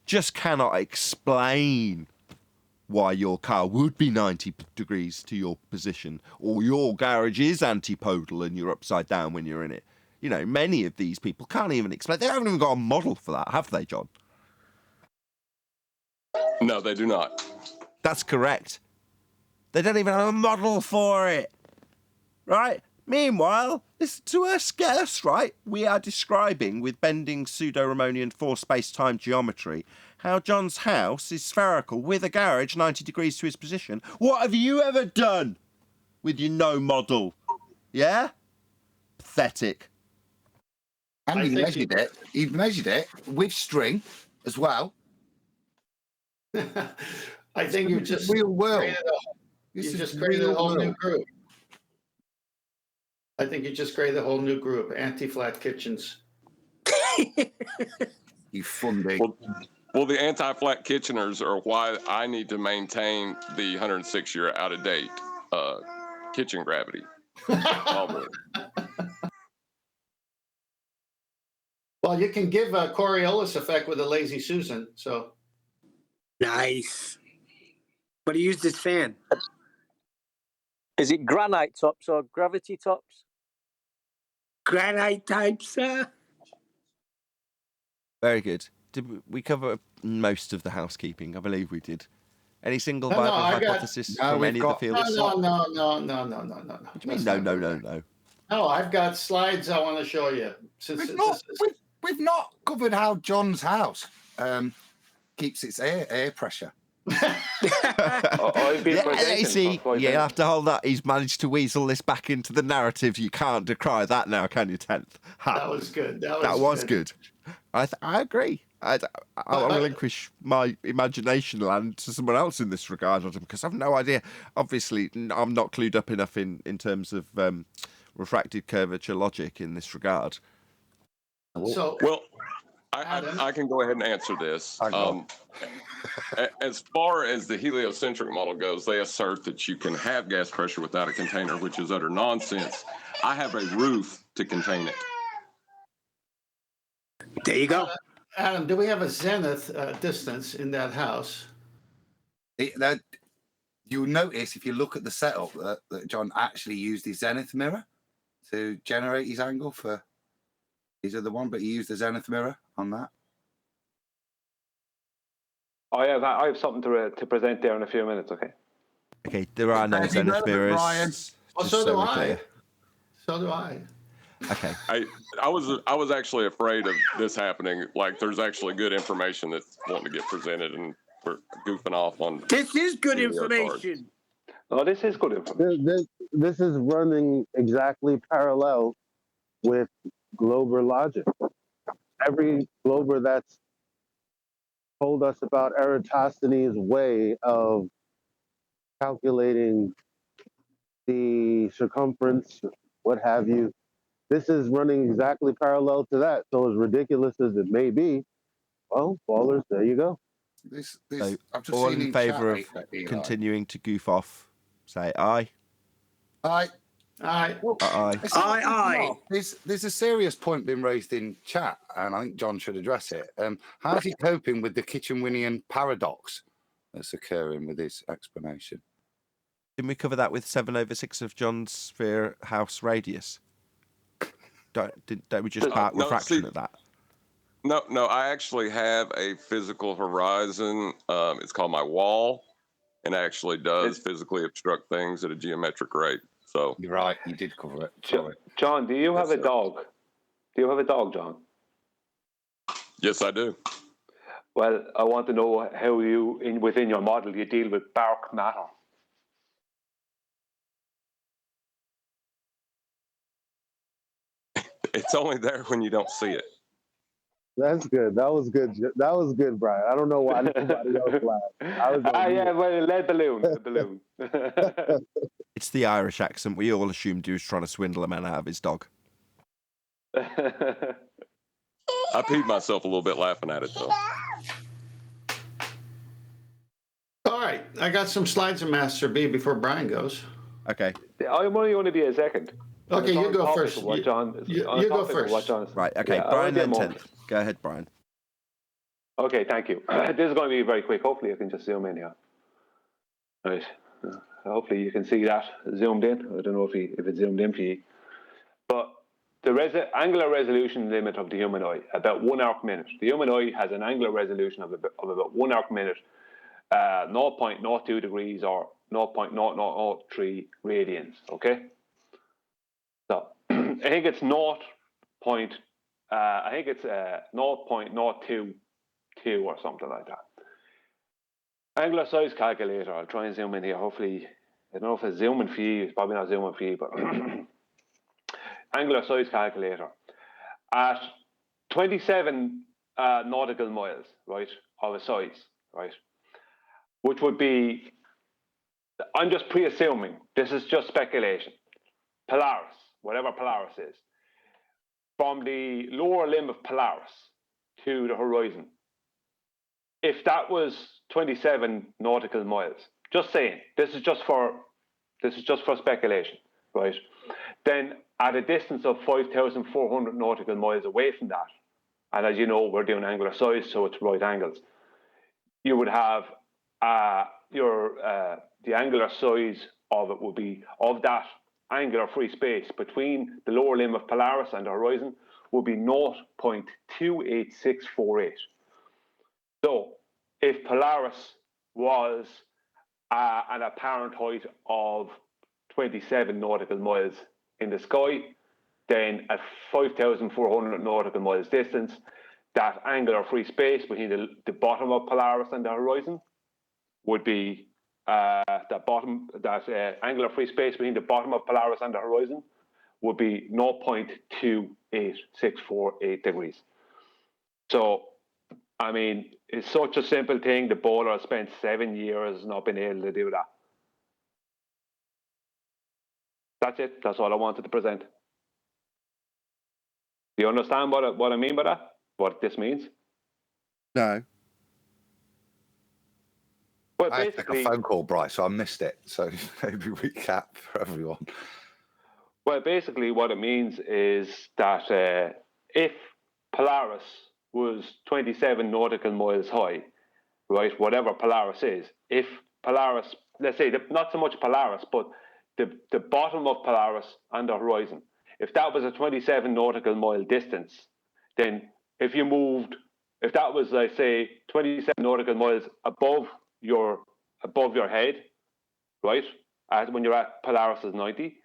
A: just cannot explain why your car would be 90 degrees to your position, or your garage is antipodal and you're upside down when you're in it. Many of these people can't even explain. They haven't even got a model for that, have they, John?
F: No, they do not.
A: That's correct. They don't even have a model for it. Right? Meanwhile, listen to us, get us, right? We are describing, with bending pseudo-Riemannian four-space-time geometry, how John's house is spherical with a garage 90 degrees to his position. What have you ever done with your no model? Yeah? Pathetic.
H: And he measured it. He measured it with string as well.
G: I think you just
H: real world.
G: created a whole new group. I think you just created a whole new group, anti-flat kitchens.
H: You fundy.
F: Well, the anti-flat kitcheners are why I need to maintain the 106-year out-of-date kitchen gravity.
G: Well, you can give a Coriolis effect with a lazy Susan. So
D: nice. But he used his fan.
B: Is it granite tops or gravity tops?
D: Granite types.
A: Very good. Did we cover most of the housekeeping? I believe we did. Any single viable hypothesis from any of the fields?
G: No.
A: What do you mean, no?
G: No, I've got slides I want to show you. Since
H: We've not covered how John's house keeps its air pressure.
M: I've been
A: You see, you have to hold that. He's managed to weasel this back into the narrative. You can't decry that now, can you, 10th?
G: That was good.
A: That was good. I agree. I'll relinquish my imagination land to someone else in this regard, because I've no idea. Obviously, I'm not clued up enough in terms of refracted curvature logic in this regard.
G: So,
F: well, I can go ahead and answer this. As far as the heliocentric model goes, they assert that you can have gas pressure without a container, which is utter nonsense. I have a roof to contain it.
D: There you go.
G: Adam, do we have a zenith distance in that house?
H: You'll notice if you look at the setup that John actually used his zenith mirror to generate his angle for his other one, but he used the zenith mirror on that.
M: I have something to present there in a few minutes.
A: Okay, there are no zenith mirrors.
G: Brian. Oh, so do I. So do I.
A: Okay.
F: I was actually afraid of this happening. Like, there's actually good information that's wanting to get presented, and we're goofing off on.
D: This is good information.
M: Oh, this is good information.
K: This is running exactly parallel with Glober logic. Every Glober that's told us about Eratosthenes' way of calculating the circumference, what have you. This is running exactly parallel to that. So as ridiculous as it may be, well, ballers, there you go.
A: So all in favour of continuing to goof off, say aye.
H: Aye.
G: Aye.
A: Aye.
D: Aye.
H: There's a serious point being raised in chat, and I think John should address it. How's he coping with the Kitchenwinian paradox that's occurring with his explanation?
A: Didn't we cover that with 7/6 of John's sphere house radius? Don't we just part refraction at that?
F: No, I actually have a physical horizon. It's called my wall, and actually does physically obstruct things at a geometric rate. So
H: you're right, you did cover it. Sorry.
M: John, do you have a dog? Do you have a dog, John?
F: Yes, I do.
M: Well, I want to know how you, within your model, you deal with bark matter.
F: It's only there when you don't see it.
K: That's good. That was good. That was good, Brian. I don't know why nobody else laughed.
M: Well, lead balloon. The balloon.
A: It's the Irish accent. We all assumed he was trying to swindle a man out of his dog.
F: I peed myself a little bit laughing at it, though.
G: All right, I got some slides of Master B before Brian goes.
A: Okay.
M: I'm only going to be a second.
G: Okay, you go first. You go first.
A: Right, okay,
M: Yeah,
A: Brian then 10th. Go ahead, Brian.
M: Okay, thank you. This is going to be very quick. Hopefully I can just zoom in here. Right. Hopefully you can see that zoomed in. I don't know if it's zoomed in for you. But the angular resolution limit of the human eye, about 1 arc minute. The human eye has an angular resolution of about 1 arc minute, 0.02 degrees or 0.0003 radians, okay? So I think it's 0.02 or something like that. Angular size calculator. I'll try and zoom in here. Hopefully, I don't know if it's zooming for you. It's probably not zooming for you, but angular size calculator at 27 nautical miles, right, of a size, right, which would be. I'm just pre-assuming. This is just speculation. Polaris, whatever Polaris is, from the lower limb of Polaris to the horizon. If that was 27 nautical miles, just saying, this is just for speculation, right? Then at a distance of 5,400 nautical miles away from that, and as you know, we're doing angular size, so it's right angles. You would have the angular size of it would be of that angular free space between the lower limb of Polaris and the horizon would be 0.28648. So if Polaris was an apparent height of 27 nautical miles in the sky, then at 5,400 nautical miles distance, that angular free space between the bottom of Polaris and the horizon would be angular free space between the bottom of Polaris and the horizon would be 0.28648 degrees. So, I mean, it's such a simple thing. The bowler spent 7 years not being able to do that. That's it. That's all I wanted to present. Do you understand what I mean by that? What this means?
A: No.
M: Well,
H: I had to take a phone call, Bryce, so I missed it. So maybe recap for everyone.
M: Well, basically what it means is that if Polaris was 27 nautical miles high, right, whatever Polaris is, if Polaris, let's say, not so much Polaris, but the bottom of Polaris and the horizon, if that was a 27 nautical mile distance, then if that was, like, say, 27 nautical miles above your head, right, when you're at Polaris is 90,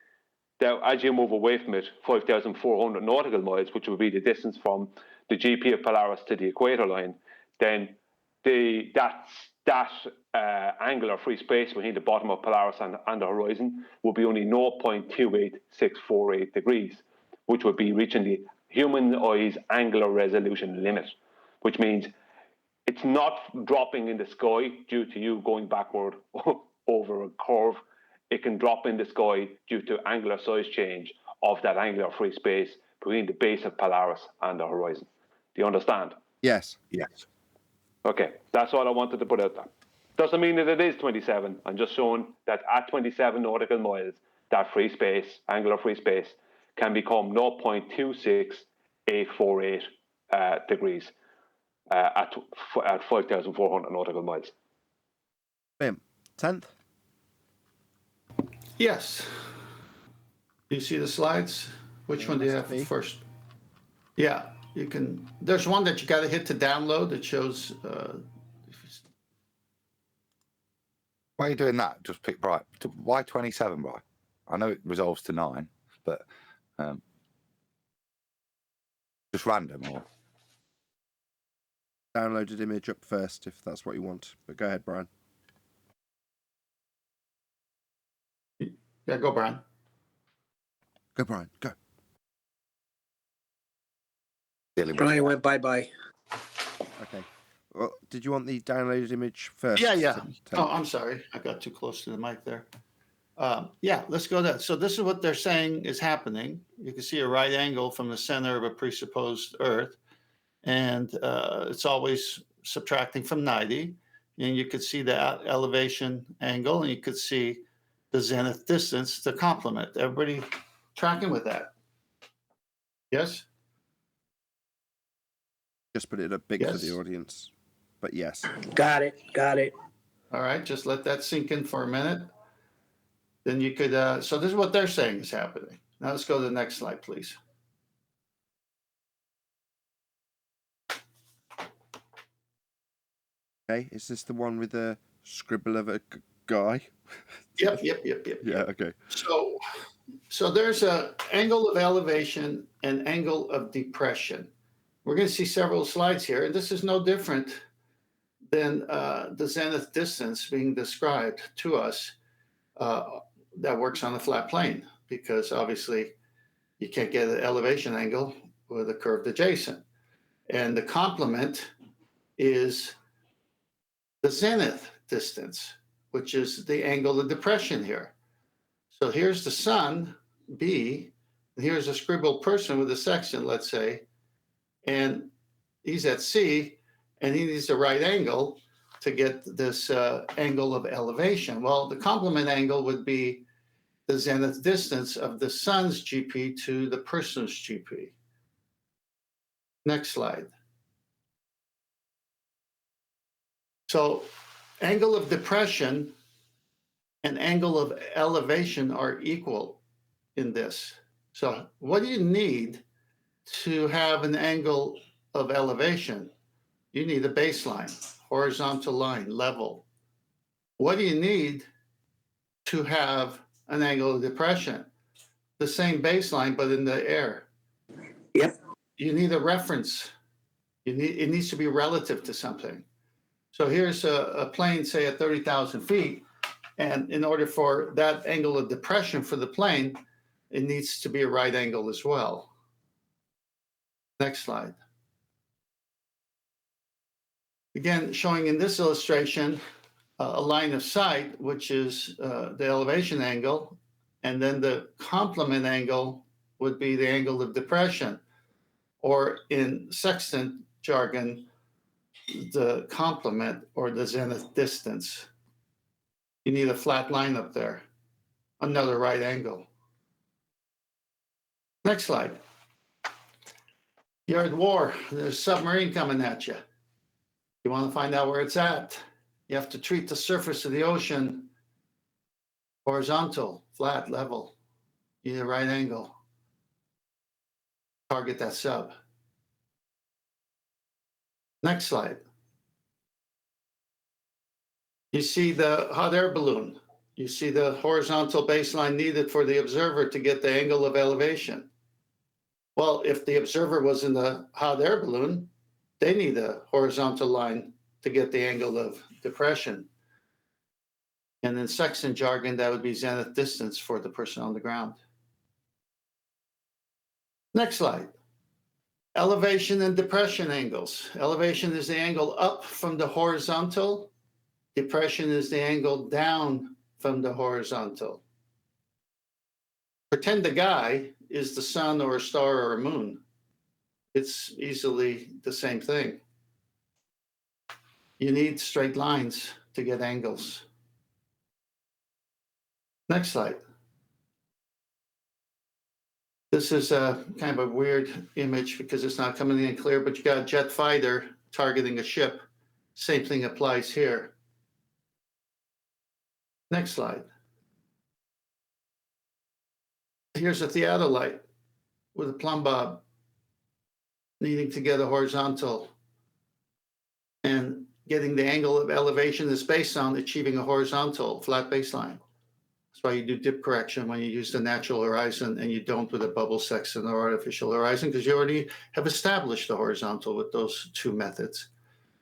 M: now, as you move away from it, 5,400 nautical miles, which would be the distance from the GP of Polaris to the equator line, then that angular free space between the bottom of Polaris and the horizon will be only 0.28648 degrees, which would be reaching the human eye's angular resolution limit, which means it's not dropping in the sky due to you going backward over a curve. It can drop in the sky due to angular size change of that angular free space between the base of Polaris and the horizon. Do you understand?
A: Yes.
H: Yes.
M: Okay, that's all I wanted to put out there. Doesn't mean that it is 27. I'm just showing that at 27 nautical miles, that free space, angular free space, can become 0.26848 degrees at 5,400 nautical miles.
A: Bim, 10th?
G: Yes. Do you see the slides? Which one do you have first? Yeah, you can. There's one that you got to hit to download that shows.
H: Why are you doing that? Just pick Bright. Why 27, Bright? I know it resolves to 9, but just random or
A: Downloaded image up first if that's what you want. But go ahead, Brian.
G: Yeah, go, Brian.
A: Go, Brian. Go.
D: Brian went bye-bye.
A: Okay. Well, did you want the downloaded image first?
G: Yeah. Oh, I'm sorry. I got too close to the mic there. Yeah, let's go there. So this is what they're saying is happening. You can see a right angle from the center of a presupposed Earth, and it's always subtracting from 90. And you could see the elevation angle, and you could see the zenith distance to complement. Everybody tracking with that? Yes?
A: Just put it up big for the audience. But yes.
D: Got it.
G: All right, just let that sink in for a minute. Then you could, so this is what they're saying is happening. Now let's go to the next slide, please.
A: Okay, is this the one with the scribble of a guy?
G: Yep.
A: Yeah, okay.
G: So there's an angle of elevation and angle of depression. We're going to see several slides here, and this is no different than the zenith distance being described to us that works on a flat plane, because obviously you can't get an elevation angle with a curved adjacent. And the complement is the zenith distance, which is the angle of depression here. So here's the sun, B, and here's a scribbled person with a section, let's say, and he's at C, and he needs the right angle to get this angle of elevation. Well, the complement angle would be the zenith distance of the sun's GP to the person's GP. Next slide. So angle of depression and angle of elevation are equal in this. So what do you need to have an angle of elevation? You need a baseline, horizontal line, level. What do you need to have an angle of depression? the same baseline, but in the air.
D: Yep.
G: You need a reference. It needs to be relative to something. So here's a plane, say at 30,000 feet. And in order for that angle of depression for the plane, it needs to be a right angle as well. Next slide. Again, showing in this illustration a line of sight, which is the elevation angle, and then the complement angle would be the angle of depression, or in sextant jargon, the complement or the zenith distance. You need a flat line up there, another right angle. Next slide. You're at war. There's a submarine coming at you. You want to find out where it's at. You have to treat the surface of the ocean horizontal, flat, level. You need a right angle. Target that sub. Next slide. You see the hot air balloon. You see the horizontal baseline needed for the observer to get the angle of elevation. Well, if the observer was in the hot air balloon, they need a horizontal line to get the angle of depression. And in sextant jargon, that would be zenith distance for the person on the ground. Next slide. Elevation and depression angles. Elevation is the angle up from the horizontal. Depression is the angle down from the horizontal. Pretend the guy is the sun or a star or a moon. It's easily the same thing. You need straight lines to get angles. Next slide. This is a kind of a weird image because it's not coming in clear, but you got a jet fighter targeting a ship. Same thing applies here. Next slide. Here's a theodolite with a plumb bob needing to get a horizontal, and getting the angle of elevation is based on achieving a horizontal flat baseline. That's why you do dip correction when you use the natural horizon and you don't with a bubble sextant or artificial horizon, because you already have established the horizontal with those two methods.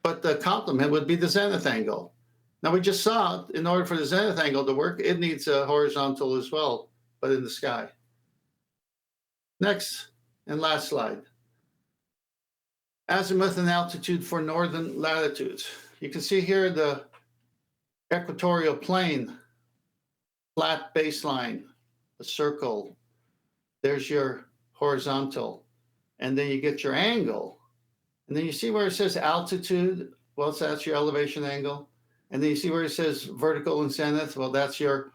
G: But the complement would be the zenith angle. Now we just saw, in order for the zenith angle to work, it needs a horizontal as well, but in the sky. Next and last slide. Azimuth and altitude for northern latitudes. You can see here the equatorial plane, flat baseline, a circle. There's your horizontal. And then you get your angle. And then you see where it says altitude. Well, that's your elevation angle. And then you see where it says vertical and zenith. Well, that's your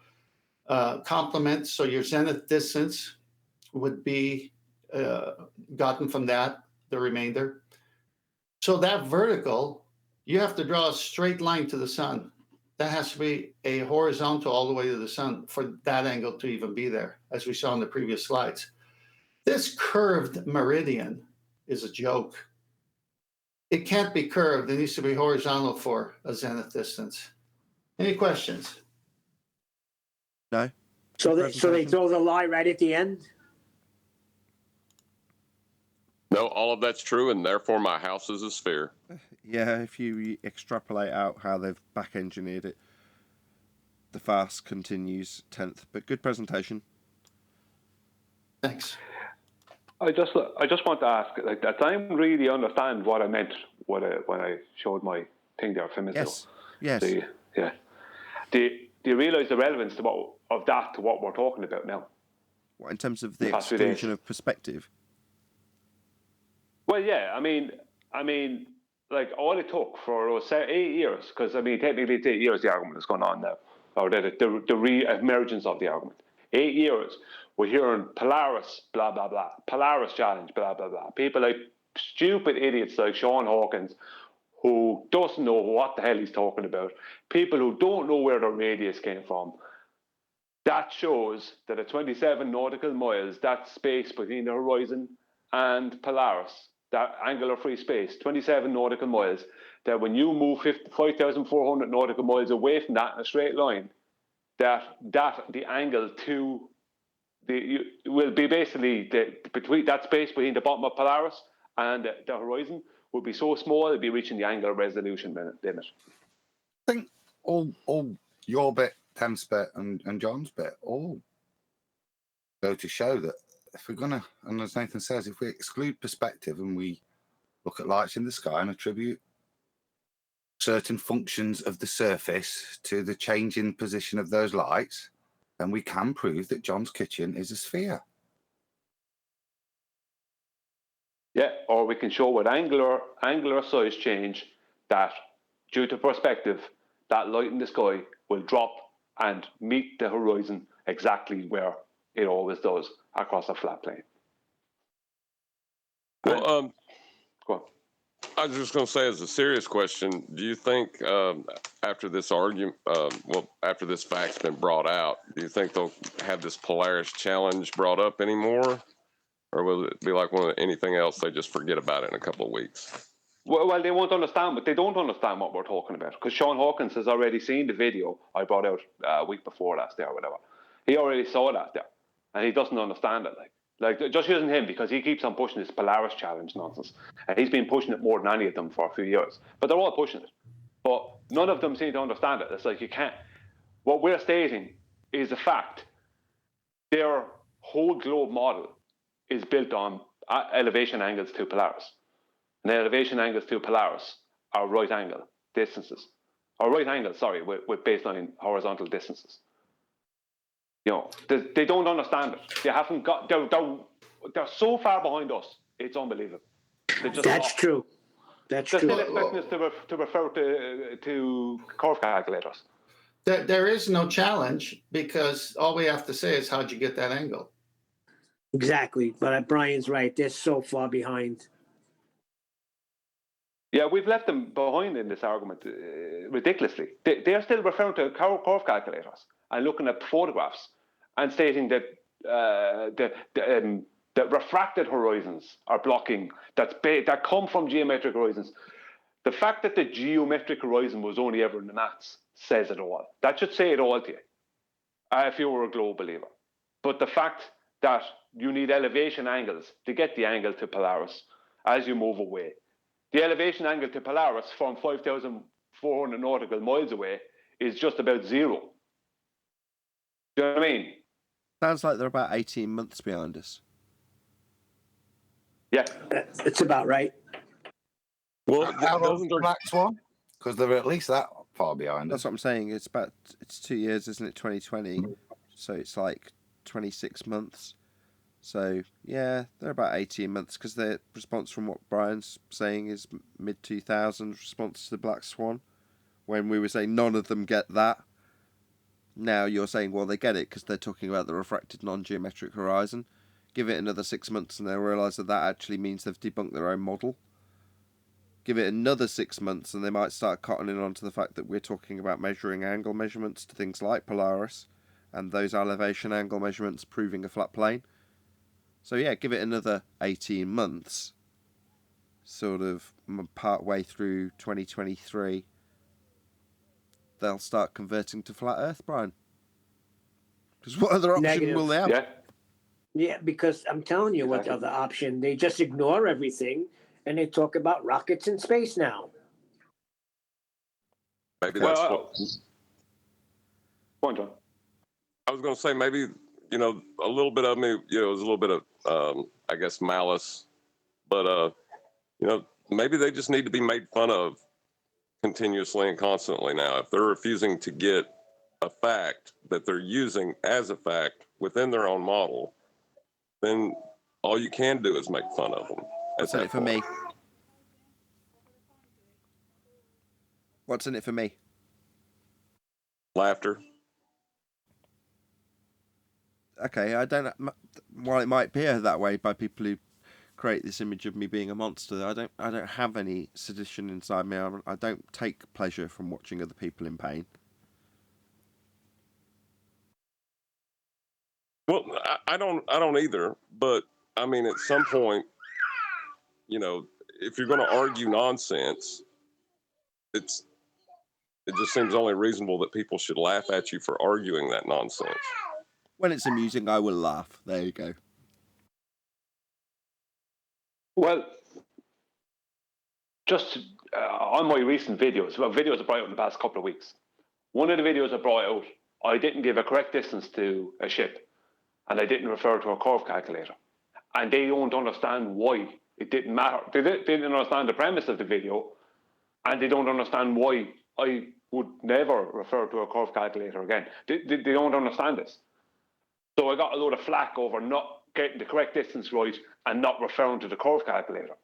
G: complement. So your zenith distance would be gotten from that, the remainder. So that vertical, you have to draw a straight line to the sun. That has to be a horizontal all the way to the sun for that angle to even be there, as we saw in the previous slides. This curved meridian is a joke. It can't be curved. It needs to be horizontal for a zenith distance. Any questions?
A: No.
D: So they throw the lie right at the end?
F: No, all of that's true, and therefore my house is a sphere.
A: Yeah, if you extrapolate out how they've back-engineered it, the farce continues 10th. But good presentation.
G: Thanks.
M: I just want to ask, like, that I don't really understand what I meant when I showed my thing there a few minutes ago.
A: Yes.
M: Do you realise the relevance of that to what we're talking about now?
A: What, in terms of the exclusion of perspective?
M: Well, yeah, I mean, like, all it took for 8 years, because, I mean, technically it's 8 years the argument is going on now, or the re-emergence of the argument. 8 years, we're hearing Polaris, blah, blah, blah, Polaris challenge, blah, blah, blah. People like stupid idiots like Sean Hawkins, who doesn't know what the hell he's talking about, people who don't know where the radius came from. That shows that at 27 nautical miles, that space between the horizon and Polaris, that angular free space, 27 nautical miles, that when you move 5,400 nautical miles away from that in a straight line, that the angle to will be basically between that space between the bottom of Polaris and the horizon will be so small it'll be reaching the angular resolution limit.
H: I think all your bit, Tem's bit, and John's bit all go to show that if we're gonna, and as Nathan says, if we exclude perspective and we look at lights in the sky and attribute certain functions of the surface to the change in position of those lights, then we can prove that John's kitchen is a sphere.
M: Yeah, or we can show with angular size change that due to perspective, that light in the sky will drop and meet the horizon exactly where it always does across a flat plane.
F: Well,
M: go on.
F: I was just going to say, as a serious question, do you think after this argument, after this fact's been brought out, do you think they'll have this Polaris challenge brought up anymore? Or will it be like anything else, they just forget about it in a couple of weeks?
M: Well, they won't understand, but they don't understand what we're talking about because Sean Hawkins has already seen the video I brought out a week before last day or whatever. He already saw that there, and he doesn't understand it. Like just using him because he keeps on pushing this Polaris challenge nonsense, and he's been pushing it more than any of them for a few years. But they're all pushing it, but none of them seem to understand it. It's like you can't. What we're stating is a fact. Their whole globe model is built on elevation angles to Polaris. And elevation angles to Polaris are right angle distances. Or right angle, sorry, with baseline horizontal distances. You know, they don't understand it. They haven't got, they're so far behind us, it's unbelievable.
D: That's true. That's
M: they're
D: true.
M: Still expecting us to refer to curve calculators.
G: There is no challenge because all we have to say is how'd you get that angle?
D: Exactly, but Brian's right. They're so far behind.
M: Yeah, we've left them behind in this argument ridiculously. They are still referring to curve calculators and looking at photographs and stating that that refracted horizons are blocking that come from geometric horizons. The fact that the geometric horizon was only ever in the maths says it all. That should say it all to you if you were a globe believer. But the fact that you need elevation angles to get the angle to Polaris as you move away. The elevation angle to Polaris from 5,400 nautical miles away is just about zero. Do you know what I mean?
A: Sounds like they're about 18 months behind us.
M: Yeah.
D: It's about right.
H: Well, how long's the Black Swan? Because they're at least that far behind us.
A: That's what I'm saying. It's 2 years, isn't it? 2020. So it's like 26 months. So, yeah, they're about 18 months because their response from what Brian's saying is mid-2000s response to the Black Swan. When we were saying none of them get that. Now you're saying, well, they get it because they're talking about the refracted non-geometric horizon. Give it another 6 months and they'll realise that actually means they've debunked their own model. Give it another 6 months and they might start cottoning on to the fact that we're talking about measuring angle measurements to things like Polaris and those elevation angle measurements proving a flat plane. So yeah, give it another 18 months, sort of part way through 2023, they'll start converting to flat Earth, Brian. Because what other option will they have?
D: Yeah, because I'm telling you what other option. They just ignore everything and they talk about rockets in space now.
F: Maybe that's what...
M: Go on, John.
F: I was going to say maybe, a little bit of me, it was a little bit of, I guess, malice. But, maybe they just need to be made fun of continuously and constantly now. If they're refusing to get a fact that they're using as a fact within their own model, then all you can do is make fun of them.
A: What's in it for me? What's in it for me?
F: Laughter.
A: Okay, I don't. While it might appear that way by people who create this image of me being a monster, I don't have any sedition inside me. I don't take pleasure from watching other people in pain.
F: Well, I don't either. But I mean, at some point, if you're going to argue nonsense, it just seems only reasonable that people should laugh at you for arguing that nonsense.
A: When it's amusing, I will laugh. There you go.
M: Well, just on my recent videos, videos I brought out in the past couple of weeks. One of the videos I brought out, I didn't give a correct distance to a ship, and I didn't refer to a curve calculator. And they don't understand why it didn't matter. They didn't understand the premise of the video, and they don't understand why I would never refer to a curve calculator again. They don't understand this. So I got a load of flack over not getting the correct distance right and not referring to the curve calculator.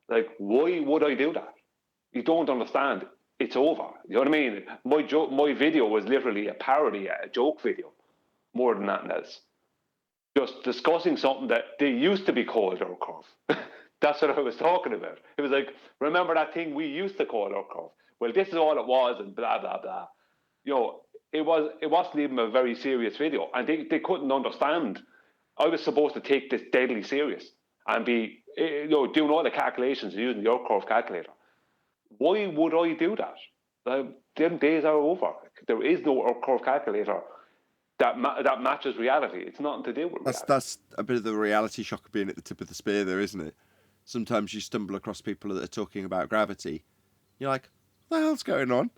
M: Like, why would I do that? You don't understand. It's over. You know what I mean? My video was literally a parody, a joke video, more than nothing else. Just discussing something that they used to be called our curve. That's what I was talking about. It was like, remember that thing we used to call our curve? Well, this is all it was, and blah, blah, blah. You know, it wasn't even a very serious video, and they couldn't understand. I was supposed to take this deadly serious and be, doing all the calculations using your curve calculator. Why would I do that? Them days are over. There is no curve calculator that matches reality. It's nothing to do with reality.
A: That's a bit of the reality shock of being at the tip of the spear there, isn't it? Sometimes you stumble across people that are talking about gravity. You're like, what the hell's going on?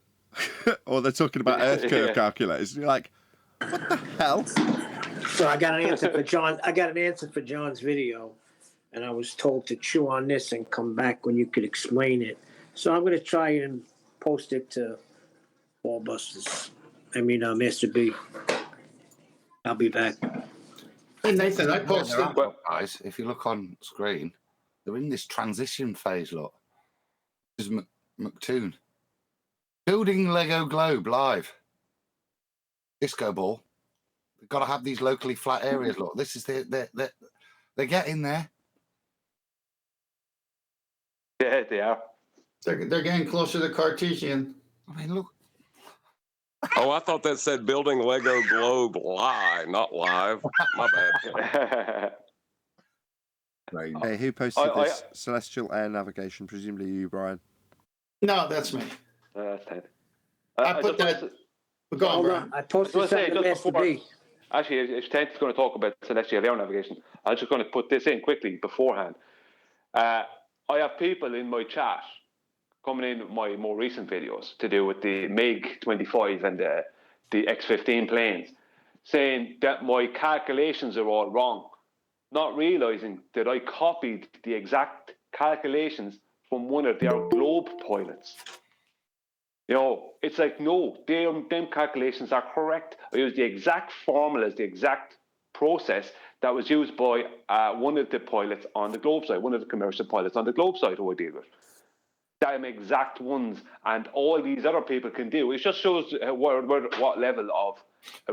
A: Or they're talking about Earth curve calculators. And you're like, what the hell?
D: So I got an answer for John. I got an answer for John's video, and I was told to chew on this and come back when you could explain it. So I'm going to try and post it to Mr. B. I'll be back.
G: Hey, Nathan, I posted...
H: Guys, if you look on screen, they're in this transition phase, look. This is McToon. Building Lego Globe live. Disco ball. They've got to have these locally flat areas, look. This is they're getting there.
M: Yeah, they are.
G: They're getting closer to Cartesian.
H: I mean, look.
F: Oh, I thought that said building Lego Globe live, not live. My bad.
H: Right.
A: Hey, who posted this? Celestial Air Navigation, presumably you, Brian.
G: No, that's me.
M: That's Ted.
G: I put that. Go on, Brian.
D: I posted something to Mr. B.
M: Actually, if Ted is going to talk about celestial air navigation, I'm just going to put this in quickly beforehand. I have people in my chat coming in with my more recent videos to do with the MiG-25 and the X-15 planes, saying that my calculations are all wrong, not realising that I copied the exact calculations from one of their Globe pilots. You know, it's like, no, them calculations are correct. I used the exact formulas, the exact process that was used by one of the pilots on the Globe side, one of the commercial pilots on the Globe side who I deal with. Them exact ones, and all these other people can do. It just shows what level of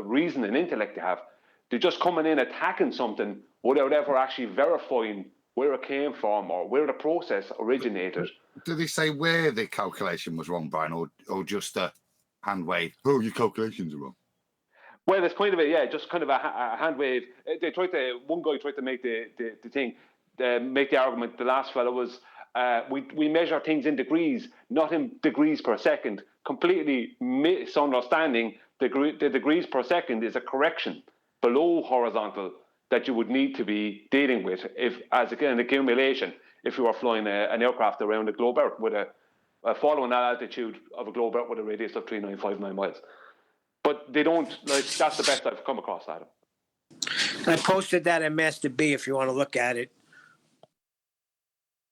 M: reason and intellect they have. They're just coming in attacking something without ever actually verifying where it came from or where the process originated.
H: Do they say where the calculation was wrong, Brian, or just a hand wave? Oh, your calculations are wrong.
M: Well, it's kind of just kind of a hand wave. One guy tried to make make the argument. The last fellow was, we measure things in degrees, not in degrees per second. Completely misunderstanding the degrees per second is a correction below horizontal that you would need to be dealing with as an accumulation if you were flying an aircraft around the globe Earth with following that altitude of a globe Earth with a radius of 3,959 miles. But they don't, that's the best I've come across, Adam.
D: I posted that in Master B if you want to look at it.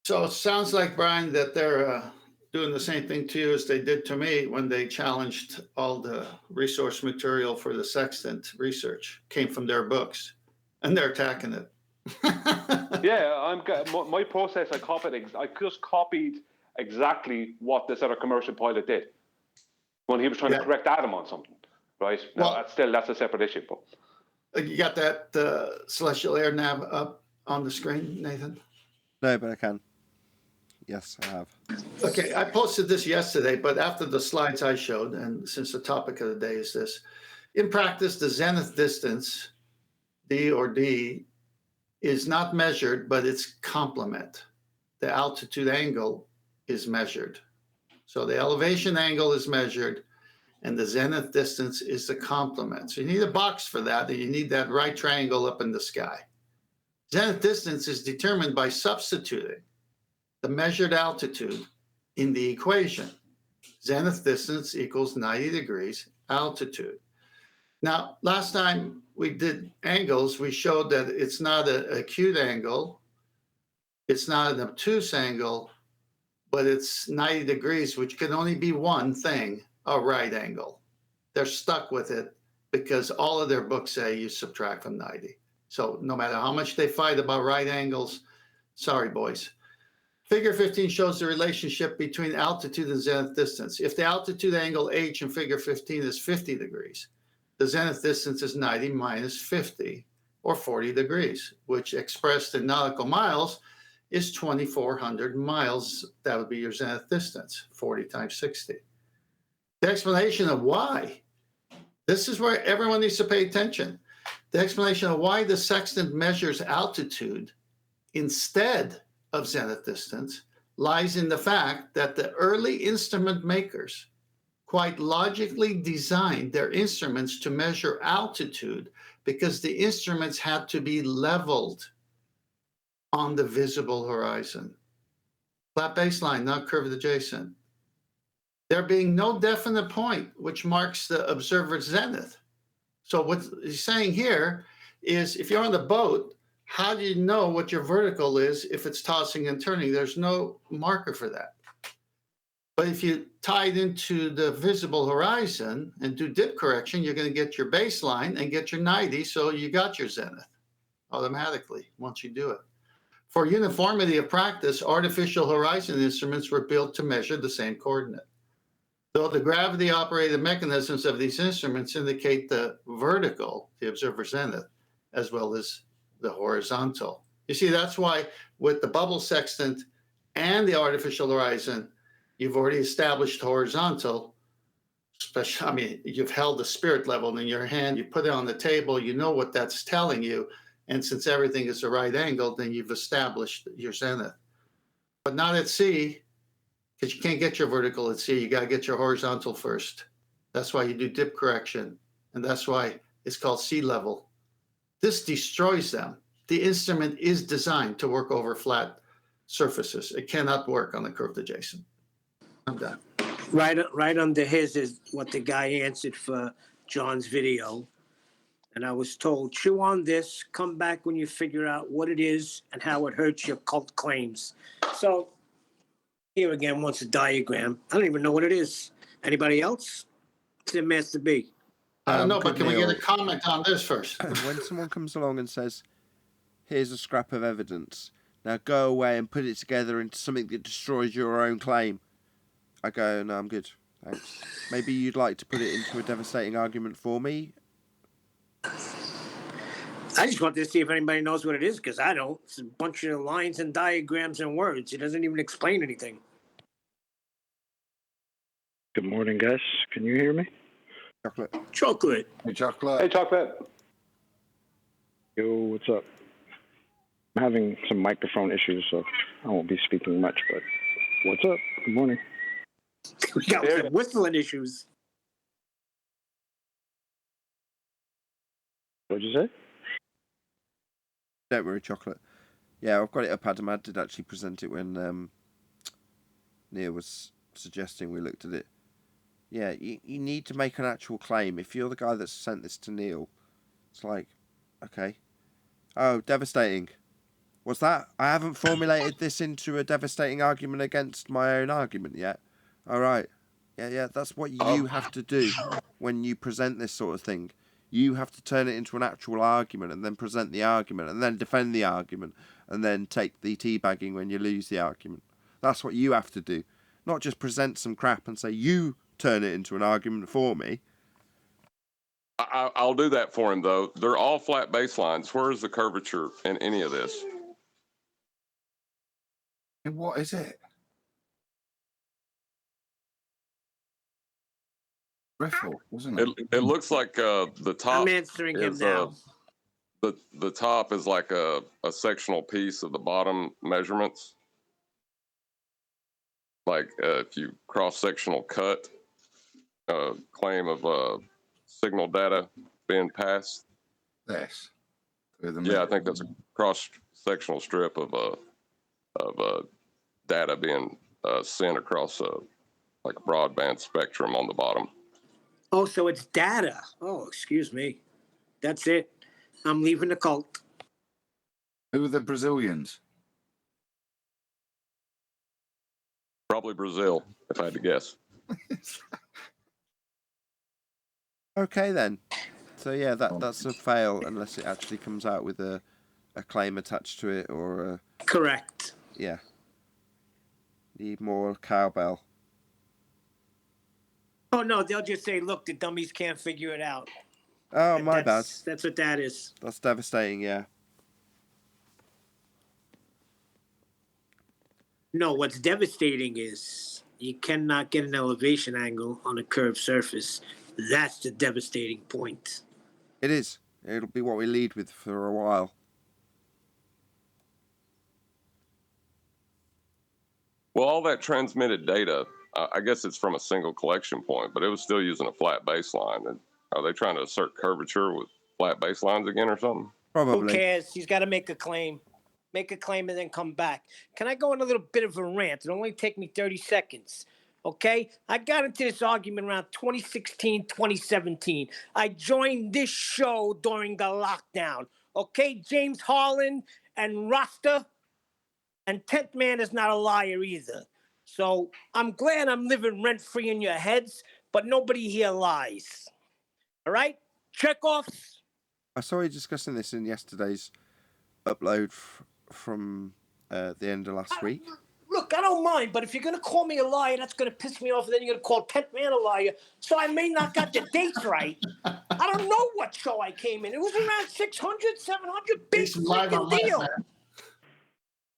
G: So it sounds like, Brian, that they're doing the same thing to you as they did to me when they challenged all the resource material for the sextant research came from their books, and they're attacking it.
M: Yeah, my process. I just copied exactly what this other commercial pilot did when he was trying to correct Adam on something. Right? Now, that's a separate issue. But
G: you got that celestial air nav up on the screen, Nathan?
A: No, but I can. Yes, I have.
G: Okay, I posted this yesterday, but after the slides I showed, and since the topic of the day is this, in practice, the zenith distance, D or D, is not measured, but it's complement. The altitude angle is measured. So the elevation angle is measured, and the zenith distance is the complement. So you need a box for that, and you need that right triangle up in the sky. Zenith distance is determined by substituting the measured altitude in the equation. Zenith distance equals 90 degrees altitude. Now, last time we did angles, we showed that it's not an acute angle, it's not an obtuse angle, but it's 90 degrees, which can only be one thing, a right angle. They're stuck with it because all of their books say you subtract from 90. So no matter how much they fight about right angles, sorry, boys. Figure 15 shows the relationship between altitude and zenith distance. If the altitude angle h in figure 15 is 50 degrees, the zenith distance is 90 minus 50, or 40 degrees, which expressed in nautical miles is 2,400 miles. That would be your zenith distance, 40 times 60. The explanation of why, this is where everyone needs to pay attention. The explanation of why the sextant measures altitude instead of zenith distance lies in the fact that the early instrument makers quite logically designed their instruments to measure altitude because the instruments had to be leveled on the visible horizon. Flat baseline, not curved adjacent. There being no definite point which marks the observer's zenith. So what he's saying here is if you're on the boat, how do you know what your vertical is if it's tossing and turning? There's no marker for that. But if you tie it into the visible horizon and do dip correction, you're going to get your baseline and get your 90, so you got your zenith automatically once you do it. For uniformity of practice, artificial horizon instruments were built to measure the same coordinate. Though the gravity-operated mechanisms of these instruments indicate the vertical, the observer's zenith, as well as the horizontal. You see, that's why with the bubble sextant and the artificial horizon, you've already established horizontal. Especially, I mean, you've held the spirit level in your hand, you put it on the table, you know what that's telling you. And since everything is a right angle, then you've established your zenith. But not at sea, because you can't get your vertical at sea. You got to get your horizontal first. That's why you do dip correction. And that's why it's called sea level. This destroys them. The instrument is designed to work over flat surfaces. It cannot work on the curved adjacent. I'm done.
D: Right under his is what the guy answered for John's video. And I was told, chew on this, come back when you figure out what it is and how it hurts your cult claims. So here again, wants a diagram. I don't even know what it is. Anybody else? It's a Master B.
G: I don't know, but can we get a comment on this first?
A: When someone comes along and says, here's a scrap of evidence, now go away and put it together into something that destroys your own claim, I go, no, I'm good, thanks. Maybe you'd like to put it into a devastating argument for me?
D: I just wanted to see if anybody knows what it is, because I don't. It's a bunch of lines and diagrams and words. It doesn't even explain anything.
O: Good morning, guys. Can you hear me?
A: Chocolate.
D: Chocolate.
H: Hey, Chocolate.
M: Hey, Chocolate.
O: Yo, what's up? I'm having some microphone issues, so I won't be speaking much, but what's up? Good morning.
D: We got some whistling issues.
O: What'd you say?
A: Don't worry, Chocolate. Yeah, I've got it up, Adam. I did actually present it when Neil was suggesting we looked at it. Yeah, you need to make an actual claim. If you're the guy that sent this to Neil, it's like, okay. Oh, devastating. What's that? I haven't formulated this into a devastating argument against my own argument yet. All right. Yeah, that's what you have to do when you present this sort of thing. You have to turn it into an actual argument and then present the argument and then defend the argument and then take the teabagging when you lose the argument. That's what you have to do. Not just present some crap and say, you turn it into an argument for me.
F: I'll do that for him, though. They're all flat baselines. Where is the curvature in any of this?
H: And what is it? Riffle, wasn't it?
F: It looks like the top.
D: I'm answering him now.
F: The top is like a sectional piece of the bottom measurements. Like if you cross-sectional cut claim of signal data being passed.
H: This.
F: Yeah, I think that's a cross-sectional strip of data being sent across like a broadband spectrum on the bottom.
D: Oh, so it's data. Oh, excuse me. That's it. I'm leaving the cult.
H: Who are the Brazilians?
F: Probably Brazil, if I had to guess.
A: Okay then. So yeah, that's a fail unless it actually comes out with a claim attached to it or a...
D: Correct.
A: Yeah. Need more cowbell.
D: Oh no, they'll just say, "Look, the dummies can't figure it out."
A: Oh, my bad.
D: That's what that is.
A: That's devastating, yeah.
D: No, what's devastating is you cannot get an elevation angle on a curved surface. That's the devastating point.
A: It is. It'll be what we lead with for a while.
F: Well, all that transmitted data, I guess it's from a single collection point, but it was still using a flat baseline. And are they trying to assert curvature with flat baselines again or something?
A: Probably.
D: Who cares? He's got to make a claim. Make a claim and then come back. Can I go on a little bit of a rant? It'll only take me 30 seconds. Okay? I got into this argument around 2016, 2017. I joined this show during the lockdown. Okay? James Harlan and Rasta. And 10th Man is not a liar either. So I'm glad I'm living rent-free in your heads, but nobody here lies. All right? Check-offs.
A: I saw you discussing this in yesterday's upload from the end of last week.
D: Look, I don't mind, but if you're going to call me a liar, that's going to piss me off, and then you're going to call 10th Man a liar, so I may not got the dates right. I don't know what show I came in. It was around 600, 700, big freaking deal.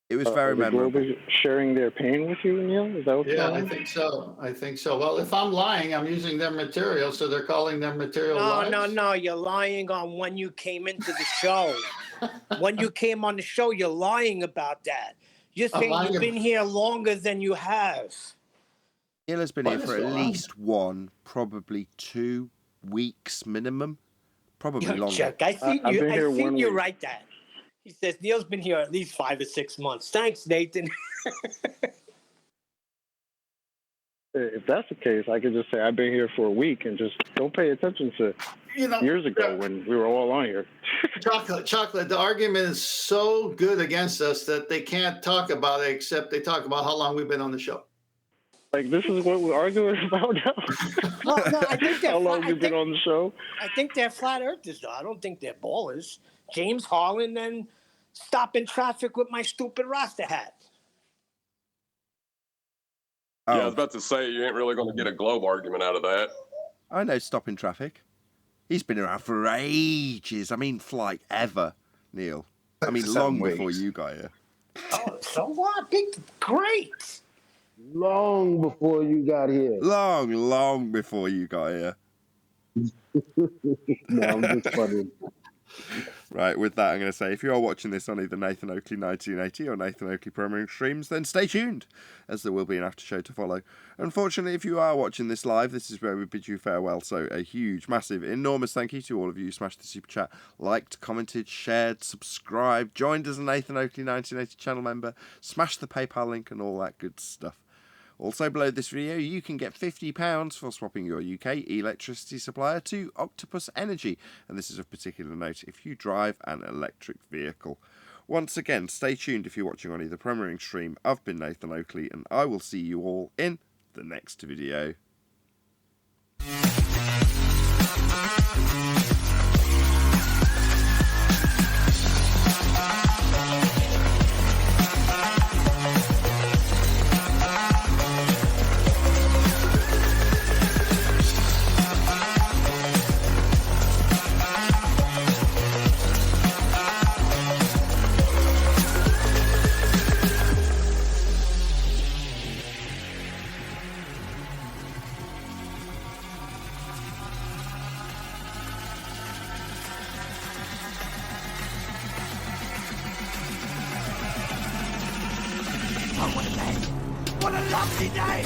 A: It was very memorable.
O: Global sharing their pain with you, Neil? Is that what's
G: Yeah,
O: going on?
G: I think so. I think so. Well, if I'm lying, I'm using their material, so they're calling their material lies.
D: No. You're lying on when you came into the show. When you came on the show, you're lying about that. You're saying you've been here longer than you have.
A: Neil has been here for at least 1, probably 2 weeks minimum. Probably longer.
D: Chuck, I seen you write that. He says Neil's been here at least 5 or 6 months. Thanks, Nathan.
O: If that's the case, I could just say I've been here for a week and just don't pay attention to years ago when we were all on here.
G: Chocolate, the argument is so good against us that they can't talk about it except they talk about how long we've been on the show.
O: Like, this is what we're arguing about now?
D: No, I think
O: how long you've been on the show?
D: I think they're flat earthers, though. I don't think they're ballers. James Harlan and stopping traffic with my stupid Rasta hat.
F: Yeah, I was about to say, you ain't really going to get a globe argument out of that.
A: I know stopping traffic. He's been around for ages. I mean, like ever, Neil. I mean, long before you got here.
D: Oh, so what? Great.
K: Long before you got here.
A: Long before you got here.
K: No, I'm just funny.
A: Right, with that, I'm going to say, if you are watching this on either Nathan Oakley 1980 or Nathan Oakley Premiering Streams, then stay tuned, as there will be an after show to follow. Unfortunately, if you are watching this live, this is where we bid you farewell. So a huge, massive, enormous thank you to all of you who smashed the super chat, liked, commented, shared, subscribed, joined as a Nathan Oakley 1980 channel member, smashed the PayPal link and all that good stuff. Also below this video, you can get £50 for swapping your UK electricity supplier to Octopus Energy. And this is of particular note if you drive an electric vehicle. Once again, stay tuned if you're watching on either Premiering Stream. I've been Nathan Oakley, and I will see you all in the next video.
D: What a lovely day!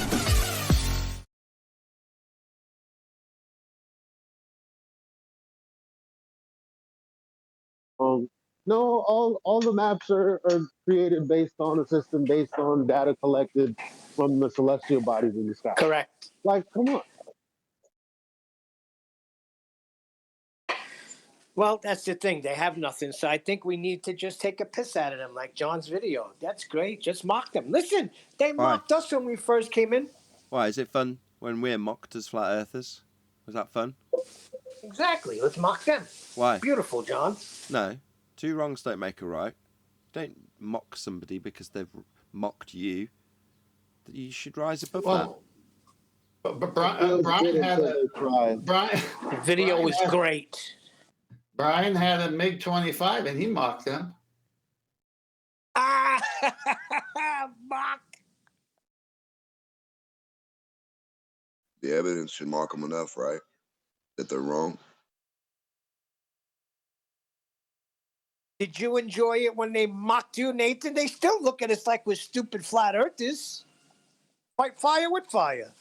K: No, all the maps are created based on a system based on data collected from the celestial bodies in the sky.
D: Correct.
K: Like, come on.
D: Well, that's the thing. They have nothing. So I think we need to just take a piss out of them, like John's video. That's great. Just mock them. Listen, they mocked us when we first came in.
A: Why? Is it fun when we're mocked as flat earthers? Was that fun?
D: Exactly. Let's mock them.
A: Why?
D: Beautiful, John.
A: No. Two wrongs don't make a right. Don't mock somebody because they've mocked you. You should rise above that.
G: But Brian had a Brian.
D: The video was great.
G: Brian had a MiG-25 and he mocked them.
D: Ah, mock.
P: The evidence should mock them enough, right? That they're wrong.
D: Did you enjoy it when they mocked you, Nathan? They still look at us like we're stupid flat earthers. Fight fire with fire.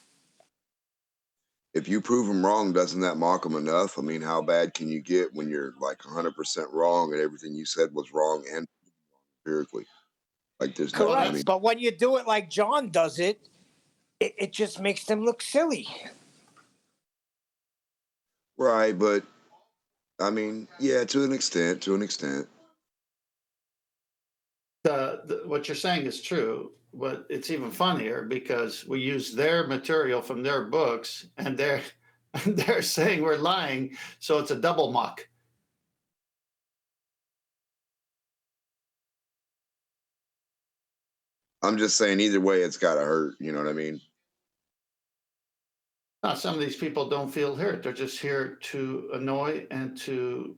P: If you prove them wrong, doesn't that mock them enough? I mean, how bad can you get when you're like 100% wrong and everything you said was wrong and empirically? Like there's
D: Correct.
P: no, I mean,
D: But when you do it like John does it, it just makes them look silly.
P: right, but I mean, yeah, to an extent.
G: What you're saying is true, but it's even funnier because we use their material from their books, and they're saying we're lying, so it's a double mock.
P: I'm just saying either way, it's got to hurt. You know what I mean?
G: Now, some of these people don't feel hurt. They're just here to annoy and to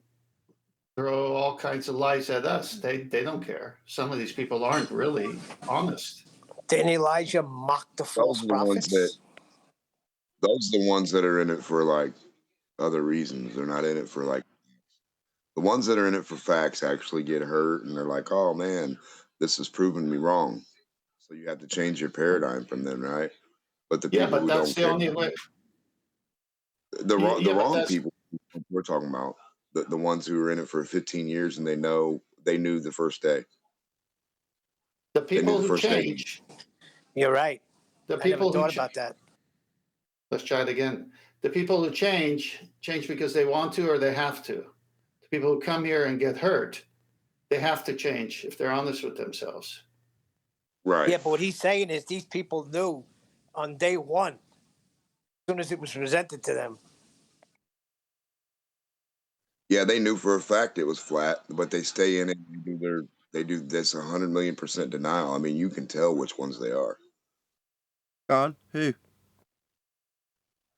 G: throw all kinds of lies at us. They don't care. Some of these people aren't really honest.
D: Didn't Elijah mock the false prophets?
P: Those are the ones that are in it for like other reasons. They're not in it for like the ones that are in it for facts actually get hurt and they're like, oh man, this has proven me wrong. So you have to change your paradigm from them, right? But the people who
G: that's
P: don't
G: the
P: care,
G: only way.
P: the wrong people we're talking about, the ones who are in it for 15 years and they knew the first day.
G: The people who change.
D: You're right.
G: The
D: I never
G: people
D: thought
G: who
D: about that.
G: Let's try it again. The people who change because they want to or they have to. The people who come here and get hurt, they have to change if they're honest with themselves.
P: Right.
D: Yeah, but what he's saying is these people knew on day one, as soon as it was presented to them.
P: Yeah, they knew for a fact it was flat, but they stay in it. They do this 100 million% denial. I mean, you can tell which ones they are.
A: Gone? Who?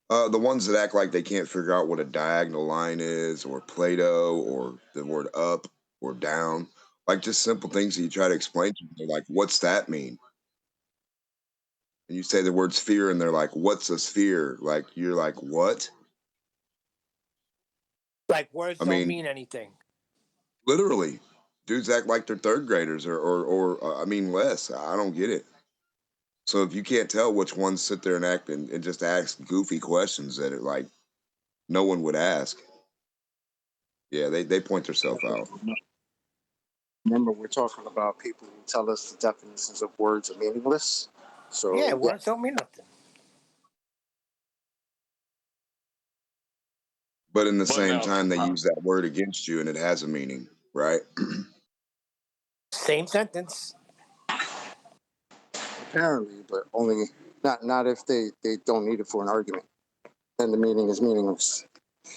P: The ones that act like they can't figure out what a diagonal line is, or Plato, or the word up or down, like just simple things that you try to explain to them. They're like, "What's that mean?" And you say the word sphere, and they're like, "What's a sphere?" Like you're like, "What?"
D: Like words don't mean anything.
P: Literally, dudes act like they're third graders, or I mean less. I don't get it. So if you can't tell which ones sit there and act and just ask goofy questions that it like no one would ask, yeah, they point themselves out.
O: Remember, we're talking about people who tell us the definitions of words are meaningless. So
D: yeah, words don't mean nothing.
P: But in the same time, they use that word against you, and it has a meaning, right?
D: Same sentence.
O: Apparently, but only not if they don't need it for an argument. Then the meaning is meaningless.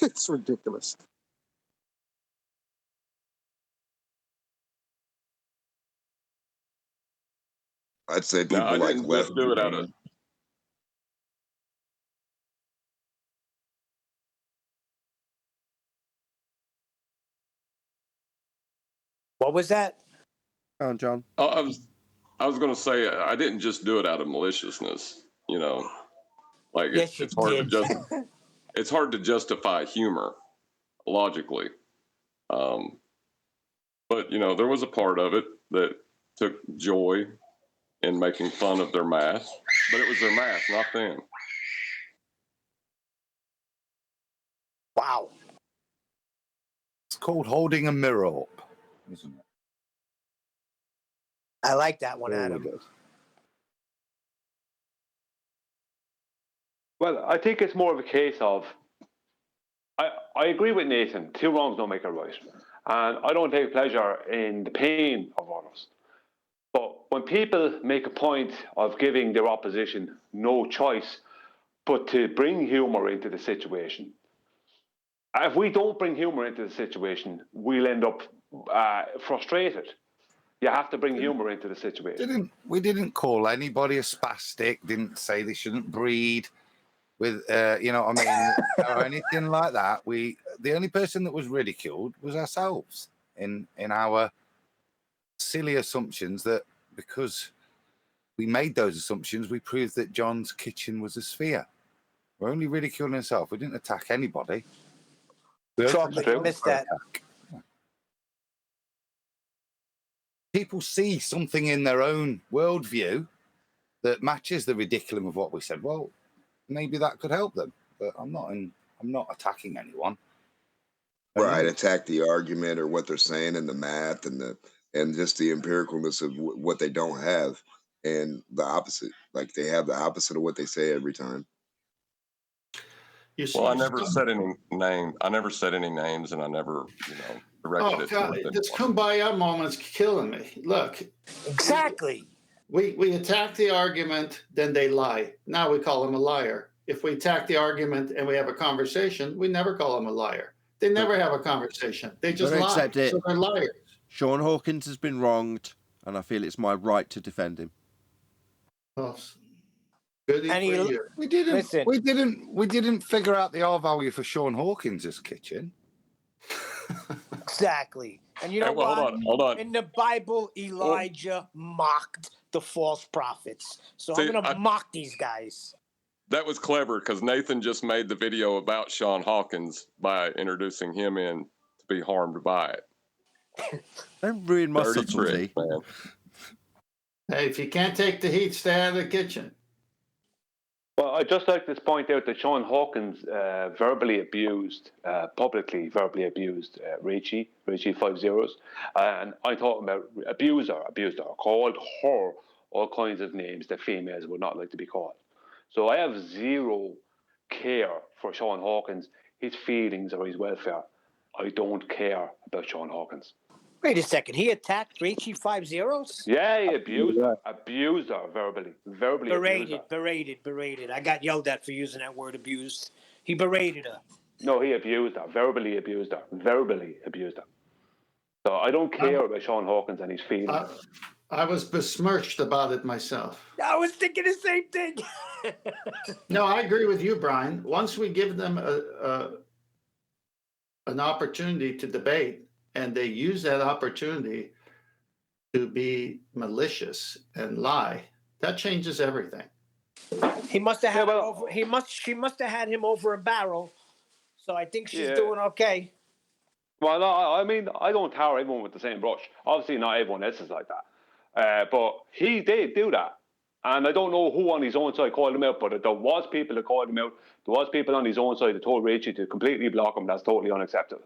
O: It's ridiculous.
P: I'd say people
F: I
P: like
F: didn't
P: left.
F: just do it out of.
D: What was that?
A: Oh, John.
F: I was going to say I didn't just do it out of maliciousness. You know, like
D: yes,
F: it's hard to just it's hard to justify humor logically. But you know, there was a part of it that took joy in making fun of their math, but it was their math, not them.
D: Wow.
H: It's called holding a mirror up. isn't it?
D: I like that one,
H: Really
D: Adam.
H: good.
M: Well, I think it's more of a case of I agree with Nathan. 2 wrongs don't make a right, and I don't take pleasure in the pain of others. But when people make a point of giving their opposition no choice but to bring humor into the situation, if we don't bring humor into the situation, we'll end up frustrated. You have to bring humor into the situation.
H: We didn't call anybody a spastic. Didn't say they shouldn't breed with, you know what I mean, or anything like that. The only person that was ridiculed was ourselves in our silly assumptions that because we made those assumptions, we proved that John's kitchen was a sphere. We're only ridiculing ourselves. We didn't attack anybody.
D: Chocolate, you missed that.
H: People see something in their own worldview that matches the ridiculum of what we said. Well, maybe that could help them. But I'm not attacking anyone.
P: Right, attack the argument or what they're saying and the math and just the empiricalness of what they don't have, and the opposite. Like they have the opposite of what they say every time.
F: Well, I never said any name. I never said any names, and I never, directed it.
G: God, this kumbaya moment's killing me. Look,
D: exactly.
G: We attack the argument, then they lie. Now we call them a liar. If we attack the argument and we have a conversation, we never call them a liar. They never have a conversation. They just lie.
A: Accept it.
G: So they're liars.
A: Sean Hawkins has been wronged, and I feel it's my right to defend him.
G: Well, good for you.
H: We didn't figure out the R value for Sean Hawkins' kitchen.
D: Exactly. And you know what?
F: Hold on.
D: In the Bible, Elijah mocked the false prophets. So I'm going to mock these guys.
F: That was clever because Nathan just made the video about Sean Hawkins by introducing him in to be harmed by it.
A: Don't ruin my
F: Dirty
A: subtlety.
F: trick, man.
G: Hey, if you can't take the heat, stay out of the kitchen.
M: Well, I'd just like to point out that Sean Hawkins publicly verbally abused Rachie 50, and I'm talking about abused her, called her all kinds of names that females would not like to be called. So I have zero care for Sean Hawkins, his feelings or his welfare. I don't care about Sean Hawkins.
D: Wait a second. He attacked Rachie 50?
M: Yeah, he abused her verbally.
D: Berated. I got yelled at for using that word abused. He berated her.
M: No, he abused her. Verbally abused her. So I don't care about Sean Hawkins and his feelings.
G: I was besmirched about it myself.
D: I was thinking the same thing.
G: No, I agree with you, Brian. Once we give them an opportunity to debate, and they use that opportunity to be malicious and lie, that changes everything.
D: He must have had she must have had him over a barrel. So I think she's doing okay.
M: Well, no, I mean, I don't tar everyone with the same brush. Obviously, not everyone else is like that. But he did do that. And I don't know who on his own side called him out, but there was people that called him out. There was people on his own side that told Rachie to completely block him. That's totally unacceptable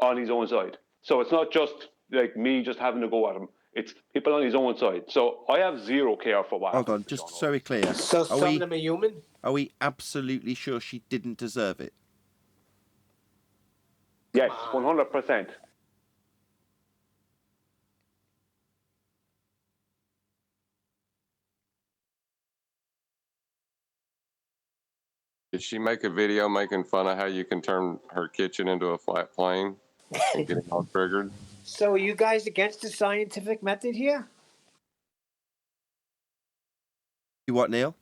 M: on his own side. So it's not just like me just having to go at him. It's people on his own side. So I have zero care for what
A: Hold on, just so we're clear.
D: So some of them are human?
A: Are we absolutely sure she didn't deserve it?
M: Yes, 100%.
F: Did she make a video making fun of how you can turn her kitchen into a flat plane and get all triggered?
D: So are you guys against the scientific method here?
A: You what, Neil?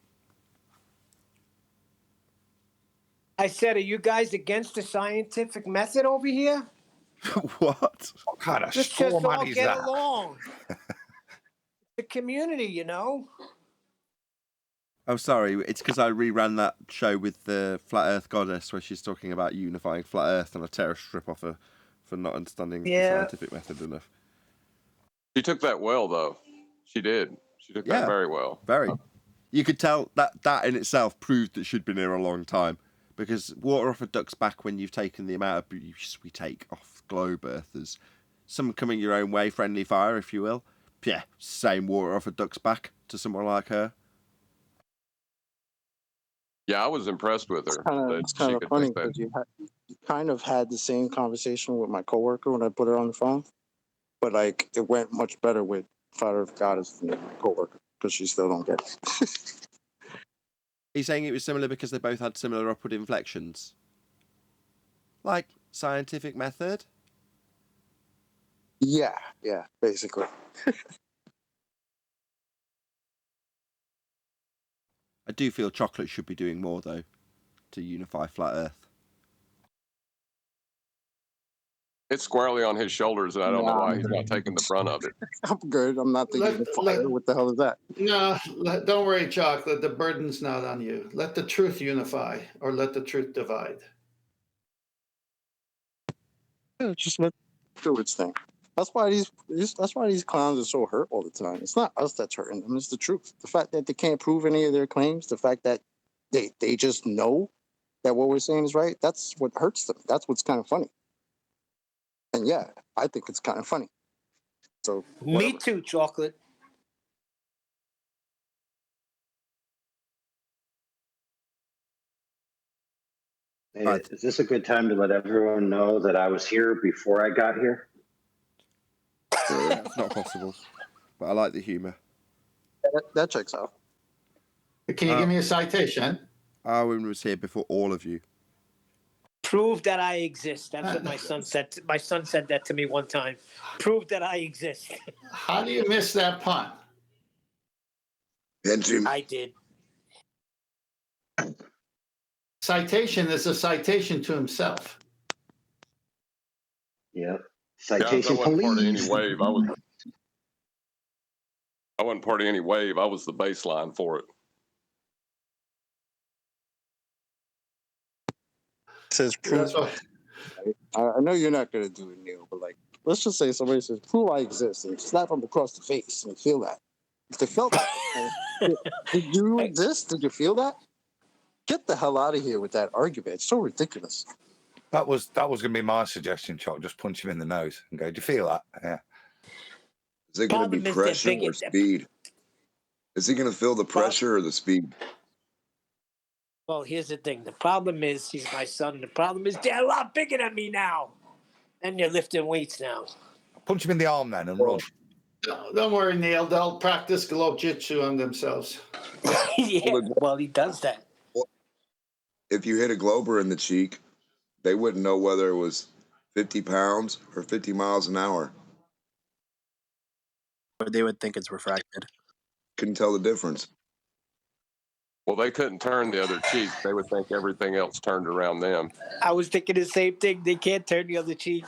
D: I said, are you guys against the scientific method over here?
A: What?
H: What kind of
D: Just all get along. The community, you know.
A: Oh, sorry. It's because I reran that show with the Flat Earth Goddess where she's talking about unifying Flat Earth and a terrorist strip off her for not understanding the scientific method enough.
F: She took that well, though. She did. She took that very well.
A: Very. You could tell that in itself proved that she'd been here a long time. Because water off a duck's back when you've taken the amount of abuse we take off globe earthers some coming your own way, friendly fire, if you will. Yeah, same water off a duck's back to someone like her.
F: Yeah, I was impressed with her.
O: It's kind of funny because you kind of had the same conversation with my coworker when I put her on the phone, but like it went much better with Father of Goddess than my coworker because she still don't get it.
A: He's saying it was similar because they both had similar upward inflections, like scientific method.
O: Yeah, basically.
A: I do feel chocolate should be doing more though to unify flat Earth.
F: It's squarely on his shoulders, and I don't know why he's not taking the brunt of it.
O: I'm good. I'm not thinking of fire. What the hell is that?
G: No, don't worry, Chocolate. The burden's not on you. Let the truth unify, or let the truth divide.
O: Yeah, just let it do its thing. That's why these clowns are so hurt all the time. It's not us that's hurting them. It's the truth. The fact that they can't prove any of their claims. The fact that they just know that what we're saying is right. That's what hurts them. That's what's kind of funny. And yeah, I think it's kind of funny. So
D: me too, Chocolate.
E: Hey, is this a good time to let everyone know that I was here before I got here?
A: It's not possible, but I like the humour.
O: That checks out.
G: Can you give me a citation?
A: Arwen was here before all of you.
D: Prove that I exist. That's what my son said. My son said that to me one time. Prove that I exist.
G: How do you miss that pun?
D: I did.
G: Citation is a citation to himself.
E: Yep.
F: Citation police. I wasn't part of any wave. I wasn't part of any wave. I was the baseline for it.
O: Says prove. I know you're not gonna do it, Neil, but like, let's just say somebody says, "Prove I exist," and you slap them across the face and you feel that. If they felt that, did you exist? Did you feel that? Get the hell out of here with that argument. It's so ridiculous.
H: That was going to be my suggestion, Chuck. Just punch him in the nose and go, "Do you feel that?" Yeah.
P: Is it going to be pressure or speed? Is he going to feel the pressure or the speed?
D: Well, here's the thing. The problem is he's my son. The problem is they're a lot bigger than me now. And you're lifting weights now.
H: Punch him in the arm then and run.
G: Don't worry, Neil. They'll practice globe jitsu on themselves.
D: Yeah, well, he does that.
P: If you hit a glober in the cheek, they wouldn't know whether it was 50 pounds or 50 miles an hour.
Q: Or they would think it's refracted.
P: Couldn't tell the difference.
F: Well, they couldn't turn the other cheek. They would think everything else turned around them.
D: I was thinking the same thing. They can't turn the other cheek.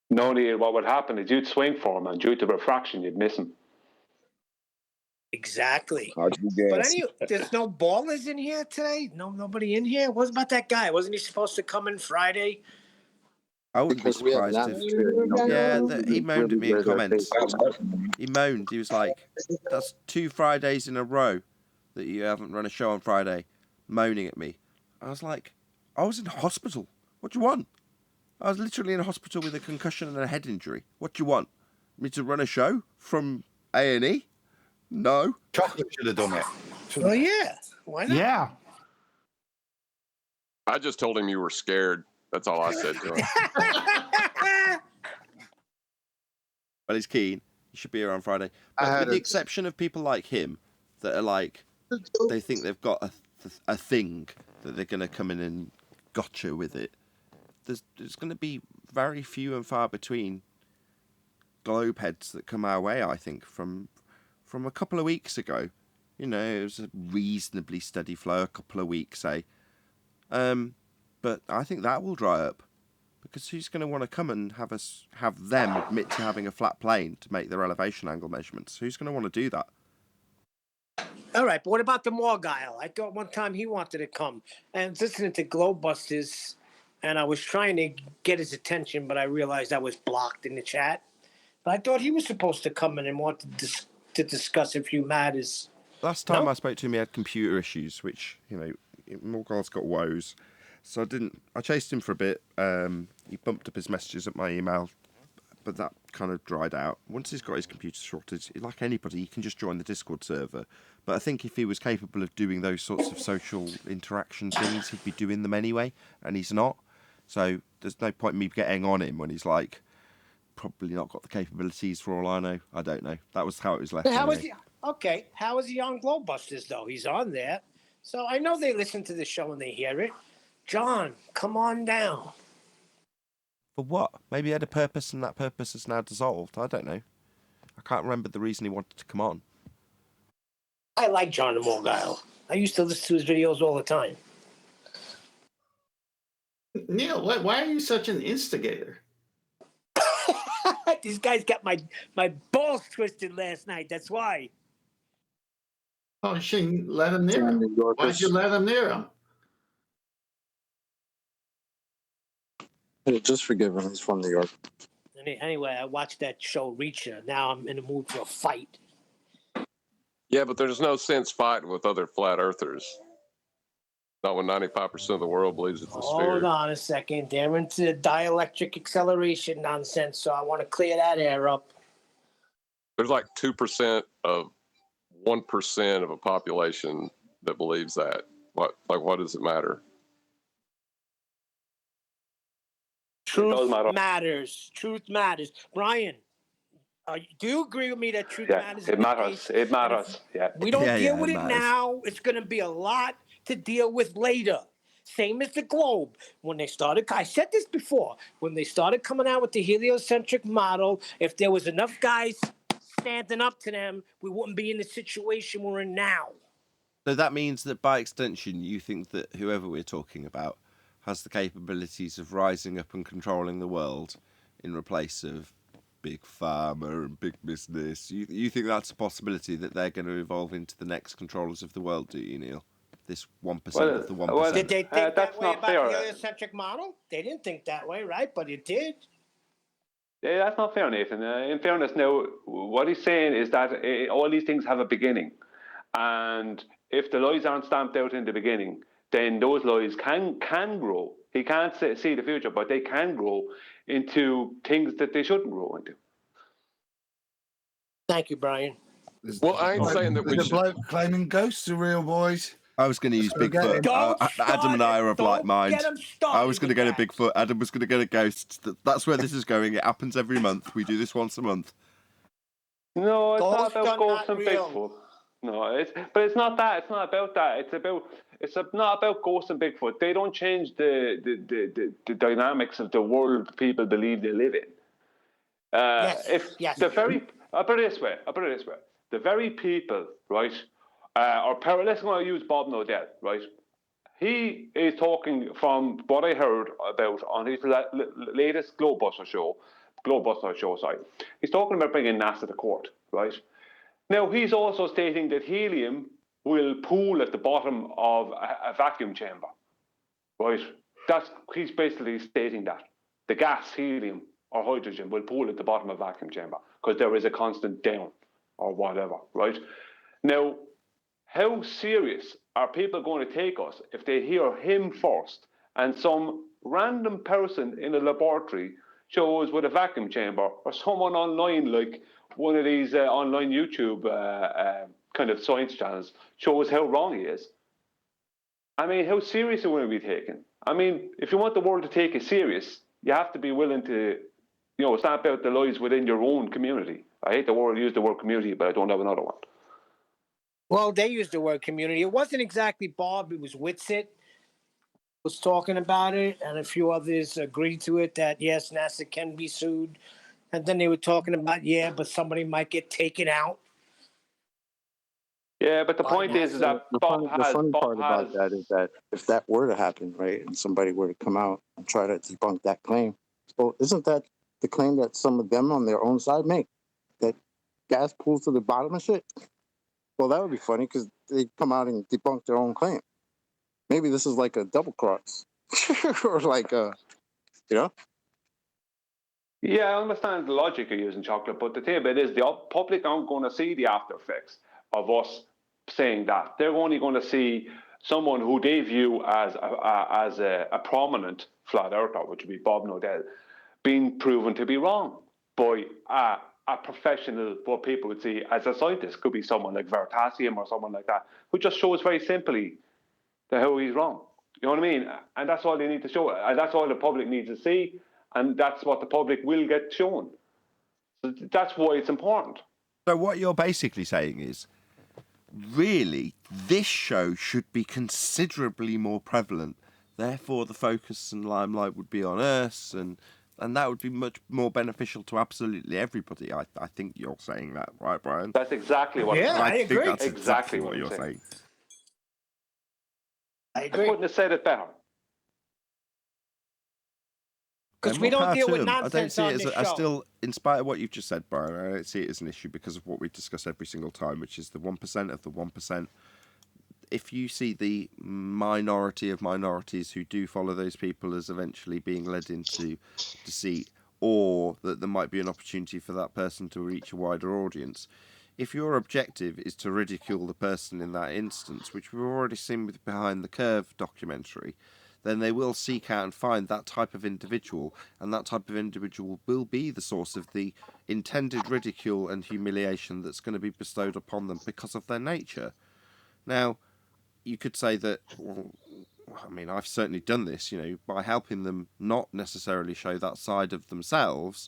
M: No, Neil, what would happen is you'd swing for him, and due to refraction, you'd miss him.
D: Exactly.
P: How'd you guess?
D: But anyway, there's no ballers in here today? Nobody in here? What about that guy? Wasn't he supposed to come in Friday?
A: I wouldn't be surprised if... Yeah, he moaned at me in comments. He moaned. He was like, that's 2 Fridays in a row that you haven't run a show on Friday, moaning at me. I was like, I was in hospital. What do you want? I was literally in a hospital with a concussion and a head injury. What do you want? Me to run a show from A&E? No.
H: Chocolate should have done it.
D: Oh, yeah. Why not?
I: Yeah.
F: I just told him you were scared. That's all I said to him.
A: Well, he's keen. He should be here on Friday. But with the exception of people like him that are like, they think they've got a thing that they're going to come in and gotcha with it. There's going to be very few and far between globe heads that come our way, I think, from a couple of weeks ago. You know, it was a reasonably steady flow, a couple of weeks, say. But I think that will dry up. Because who's going to want to come and have them admit to having a flat plane to make their elevation angle measurements? Who's going to want to do that?
D: All right, but what about the Morgile? I thought one time he wanted to come. And I was listening to Globebusters, and I was trying to get his attention, but I realized I was blocked in the chat. But I thought he was supposed to come in and want to discuss a few matters.
A: Last time I spoke to him, he had computer issues, which, you know, Morgile's got woes. So I chased him for a bit. He bumped up his messages at my email but that kind of dried out. Once he's got his computer sorted, like anybody, he can just join the Discord server. But I think if he was capable of doing those sorts of social interaction things, he'd be doing them anyway, and he's not. So there's no point in me getting on him when he's like probably not got the capabilities for all I know. I don't know. That was how it was left.
D: How
A: anyway.
D: is he? Okay, how is he on Glowbusters though? He's on there, so I know they listen to the show and they hear it. John, come on down.
A: For what? Maybe he had a purpose and that purpose is now dissolved. I don't know. I can't remember the reason he wanted to come on.
D: I like John the Morgile. I used to listen to his videos all the time.
G: Neil, why are you such an instigator?
D: These guys got my balls twisted last night. That's why.
G: Oh, you shouldn't let him near him. Why'd you let him near him?
O: Hey, just forgive him. He's from New York.
D: Anyway, I watched that show, Reacher. Now I'm in the mood for a fight.
F: Yeah, but there's no sense fighting with other flat earthers. Not when 95% of the world believes it's a sphere.
D: Hold on a second. They're into dielectric acceleration nonsense, so I want to clear that air up.
F: There's like 2% of 1% of a population that believes that. What does it matter?
D: Truth matters. Truth matters. Brian, do you agree with me that truth matters?
M: It matters. It matters. Yeah.
D: We don't deal with it now. It's going to be a lot to deal with later. Same as the globe. When they started, I said this before, when they started coming out with the heliocentric model, if there was enough guys standing up to them, we wouldn't be in the situation we're in now.
A: So that means that by extension, you think that whoever we're talking about has the capabilities of rising up and controlling the world in replace of big pharma and big business. You think that's a possibility that they're going to evolve into the next controllers of the world, do you, Neil? This 1% of the 1%.
D: Did they think that way about the heliocentric model? They didn't think that way, right? But it did.
M: Yeah, that's not fair, Nathan. In fairness, now, what he's saying is that all these things have a beginning. And if the lies aren't stamped out in the beginning, then those lies can grow. He can't see the future, but they can grow into things that they shouldn't grow into.
D: Thank you, Brian.
F: Well, I ain't saying that we
H: the
F: should.
H: bloke claiming ghosts are real, boys.
A: I was going to use Bigfoot. Adam and I are of like mind. I was going to go to Bigfoot. Adam was going to go to ghosts. That's where this is going. It happens every month. We do this once a month.
M: No, it's not about ghosts and Bigfoot. No, but it's not that. It's not about that. It's not about ghosts and Bigfoot. They don't change the dynamics of the world people believe they live in.
D: Yes.
M: I'll put it this way. The very people, right? Let's go and use Bob Nodell, right? He is talking from what I heard about on his latest Globebuster show, sorry. He's talking about bringing NASA to court, right? Now, he's also stating that helium will pool at the bottom of a vacuum chamber, right? He's basically stating that. The gas, helium, or hydrogen will pool at the bottom of a vacuum chamber because there is a constant down or whatever, right? Now, how serious are people going to take us if they hear him first and some random person in a laboratory shows with a vacuum chamber, or someone online like one of these online YouTube kind of science channels shows how wrong he is? I mean, how serious are we going to be taken? I mean, if you want the world to take it serious, you have to be willing to, stamp out the lies within your own community. I hate to use the word community, but I don't have another one.
D: Well, they used the word community. It wasn't exactly Bob. It was Witsit was talking about it, and a few others agreed to it that, yes, NASA can be sued. And then they were talking about, but somebody might get taken out.
M: Yeah, but the point is that
O: the funny part about that is that if that were to happen, right, and somebody were to come out and try to debunk that claim, well, isn't that the claim that some of them on their own side make? That gas pools to the bottom of shit? Well, that would be funny because they come out and debunk their own claim. Maybe this is like a double cross, or like a,
M: Yeah, I understand the logic of using chocolate, but the thing about it is the public aren't going to see the after effects of us saying that. They're only going to see someone who they view as a prominent flat earther, which would be Bob Nodell, being proven to be wrong. by a professional, what people would see as a scientist. Could be someone like Veritasium or someone like that, who just shows very simply that how he's wrong. You know what I mean? And that's all they need to show. And that's all the public needs to see. And that's what the public will get shown. So that's why it's important.
A: So what you're basically saying is, really, this show should be considerably more prevalent. Therefore, the focus and limelight would be on us, and that would be much more beneficial to absolutely everybody. I think you're saying that, right, Brian?
M: That's exactly what.
D: Yeah, I
A: think
D: agree.
A: that's exactly what you're saying.
D: I agree.
M: I couldn't have said it better.
D: Because we don't deal with
A: I don't
D: nonsense
A: see
D: on
A: it
D: this
A: as
D: show.
A: I still, in spite of what you've just said, Brian, I don't see it as an issue because of what we discuss every single time, which is the 1% of the 1%. If you see the minority of minorities who do follow those people as eventually being led into deceit, or that there might be an opportunity for that person to reach a wider audience, if your objective is to ridicule the person in that instance, which we've already seen with the Behind the Curve documentary, then they will seek out and find that type of individual, and that type of individual will be the source of the intended ridicule and humiliation that's going to be bestowed upon them because of their nature. Now, you could say that, well, I mean, I've certainly done this, by helping them not necessarily show that side of themselves,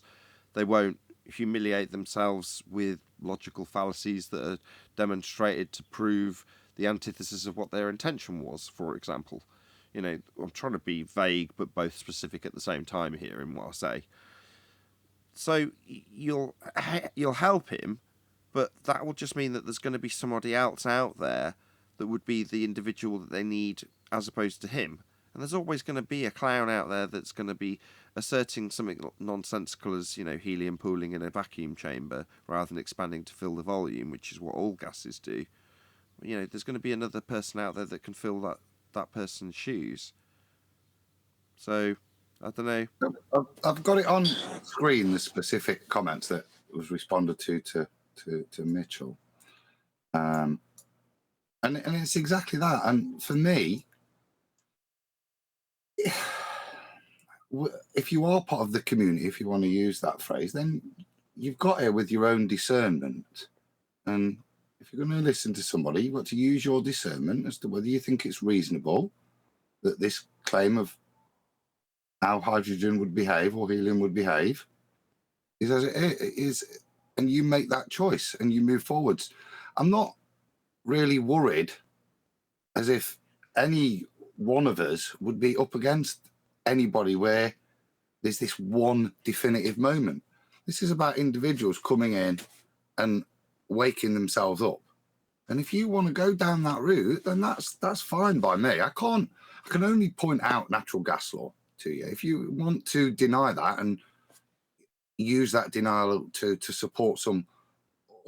A: they won't humiliate themselves with logical fallacies that are demonstrated to prove the antithesis of what their intention was, for example. I'm trying to be vague but both specific at the same time here in what I say. So you'll help him, but that will just mean that there's going to be somebody else out there that would be the individual that they need as opposed to him. And there's always going to be a clown out there that's going to be asserting something nonsensical as, helium pooling in a vacuum chamber rather than expanding to fill the volume, which is what all gases do. There's going to be another person out there that can fill that person's shoes. So, I don't know.
H: I've got it on screen, the specific comments that was responded to Mitchell. And it's exactly that. And for me, if you are part of the community, if you want to use that phrase, then you've got it with your own discernment. And if you're going to listen to somebody, you've got to use your discernment as to whether you think it's reasonable that this claim of how hydrogen would behave or helium would behave is as it is, and you make that choice and you move forwards. I'm not really worried as if any one of us would be up against anybody where there's this one definitive moment. This is about individuals coming in and waking themselves up. And if you want to go down that route, then that's fine by me. I can only point out natural gas law to you. If you want to deny that and use that denial to support some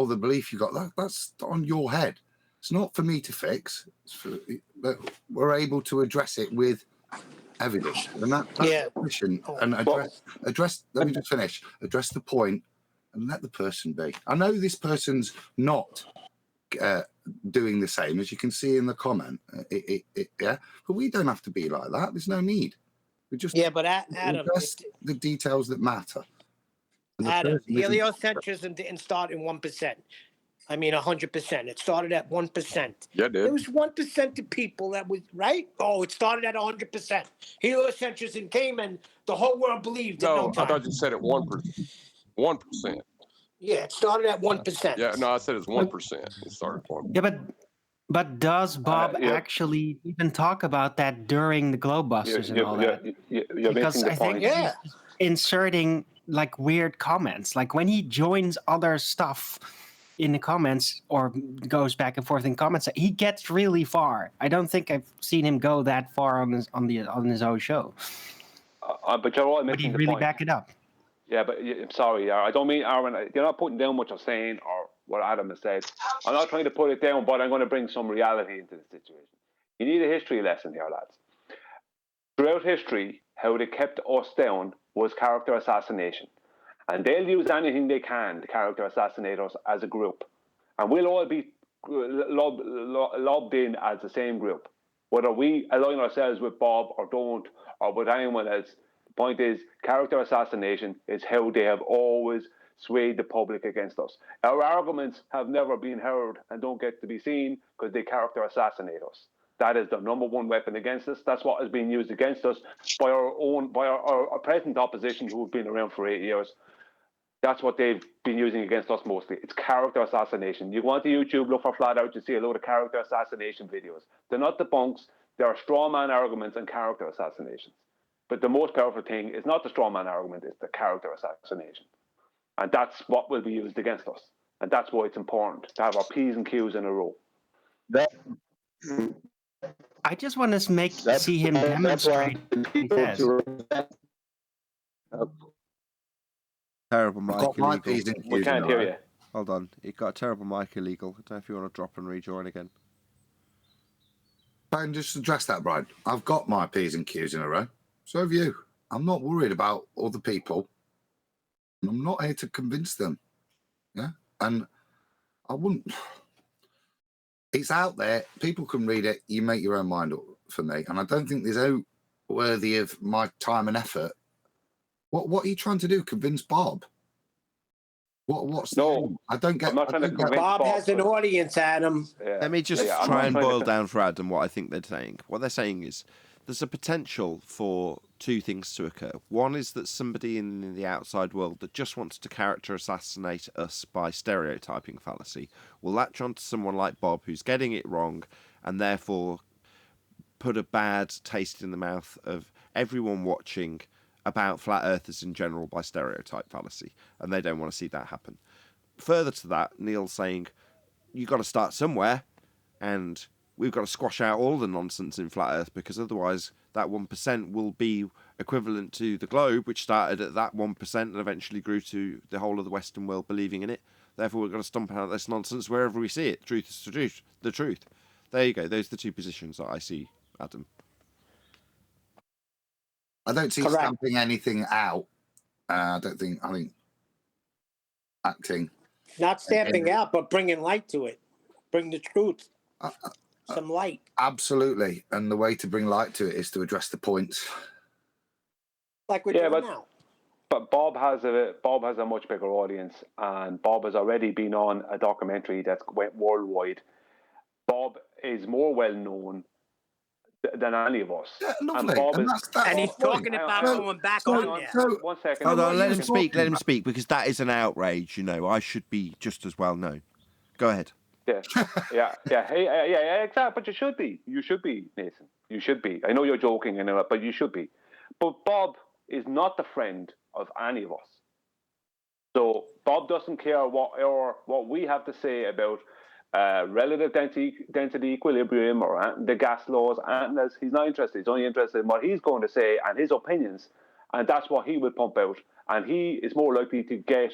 H: other belief you got, that's on your head. It's not for me to fix. But we're able to address it with evidence, and that's the mission. And address. Let me just finish. Address the point, and let the person be. I know this person's not doing the same, as you can see in the comment. But we don't have to be like that. There's no need. We just
D: but Adam,
H: address the details that matter.
D: Adam, heliocentrism didn't start in 1%. I mean, 100%. It started at 1%.
F: Yeah, it did.
D: There was 1% of people that was right. Oh, it started at 100%. Heliocentrism came and the whole world believed.
F: No, I thought you said it 1%. 1%.
D: Yeah, it started at 1%.
F: Yeah, no, I said it's 1%. It started 1%.
L: Yeah, but does Bob actually even talk about that during the Globebusters and all that?
M: You're
L: because
M: missing the
L: I
M: point.
L: think he's inserting like weird comments, like when he joins other stuff in the comments or goes back and forth in comments, he gets really far. I don't think I've seen him go that far on his own show.
M: But you're all missing the
L: really
M: point.
L: back it up.
M: Yeah, but I'm sorry, I don't mean, Aaron, you're not putting down what you're saying or what Adam has said. I'm not trying to put it down, but I'm going to bring some reality into the situation. You need a history lesson here, lads. Throughout history, how they kept us down was character assassination. And they'll use anything they can to character assassinate us as a group. And we'll all be lobbed in as the same group. Whether we align ourselves with Bob or don't, or with anyone else, point is, character assassination is how they have always swayed the public against us. Our arguments have never been heard and don't get to be seen because they character assassinate us. That is the #1 weapon against us. That's what has been used against us by our present opposition who have been around for 8 years. That's what they've been using against us mostly. It's character assassination. You go onto YouTube, look for Flat Out, you see a load of character assassination videos. They're not debunks. There are straw man arguments and character assassinations. But the most powerful thing is not the straw man argument, it's the character assassination. And that's what will be used against us. And that's why it's important to have our P's and Q's in a row.
L: I just want to see him demonstrate what he says.
A: Terrible mic illegal.
M: We can't hear you.
A: Hold on. It got a terrible mic illegal. I don't know if you want to drop and rejoin again.
H: I can just address that, Brian. I've got my P's and Q's in a row. So have you. I'm not worried about other people. I'm not here to convince them. Yeah? And I wouldn't... It's out there. People can read it. You make your own mind up for me. And I don't think there's no worthy of my time and effort. What are you trying to do? Convince Bob? What's
M: no?
H: I don't get.
M: I'm not trying to convince
D: Bob has an audience, Adam.
M: Yeah.
A: Let me just try and boil down for Adam what I think they're saying. What they're saying is there's a potential for two things to occur. One is that somebody in the outside world that just wants to character assassinate us by stereotyping fallacy will latch on to someone like Bob who's getting it wrong and therefore put a bad taste in the mouth of everyone watching about flat earthers in general by stereotype fallacy, and they don't want to see that happen. Further to that, Neil's saying you've got to start somewhere, and we've got to squash out all the nonsense in flat earth, because otherwise that 1% will be equivalent to the globe, which started at that 1% and eventually grew to the whole of the Western world believing in it. Therefore, we've got to stomp out this nonsense wherever we see it. Truth is the truth. There you go. Those are the two positions that I see, Adam.
H: I don't see stamping anything out. I think acting.
D: Not stamping out, but bringing light to it. Bring the truth. Some light.
H: Absolutely. And the way to bring light to it is to address the points.
D: Like we're doing now.
M: But Bob has a much bigger audience, and Bob has already been on a documentary that went worldwide. Bob is more well known than any of us.
H: Yeah, lovely.
M: And Bob
D: and he's talking about going back on there.
M: 1 second.
A: Hold on, let him speak, because that is an outrage, you know. I should be just as well known. Go ahead.
M: Yeah. Hey, exactly. But you should be, Nathan. You should be. I know you're joking, but you should be. But Bob is not the friend of any of us. So Bob doesn't care what we have to say about relative density equilibrium or the gas laws. And he's not interested. He's only interested in what he's going to say and his opinions, and that's what he will pump out. And he is more likely to get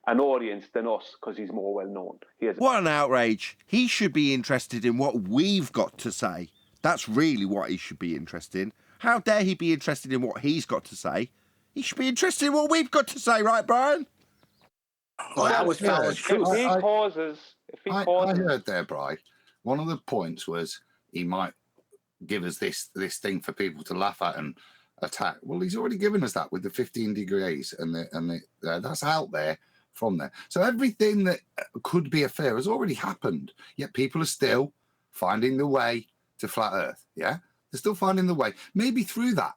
M: an audience than us because he's more well known.
A: What an outrage! He should be interested in what we've got to say. That's really what he should be interested in. How dare he be interested in what he's got to say? He should be interested in what we've got to say, right, Brian?
D: Well, that was Fowler's truth.
M: If he pauses...
H: I heard there, Bri. One of the points was he might give us this thing for people to laugh at and attack. Well, he's already given us that with the 15 degrees, and that's out there from there. So everything that could be a fear has already happened. Yet people are still finding the way to flat Earth. Yeah, they're still finding the way. Maybe through that.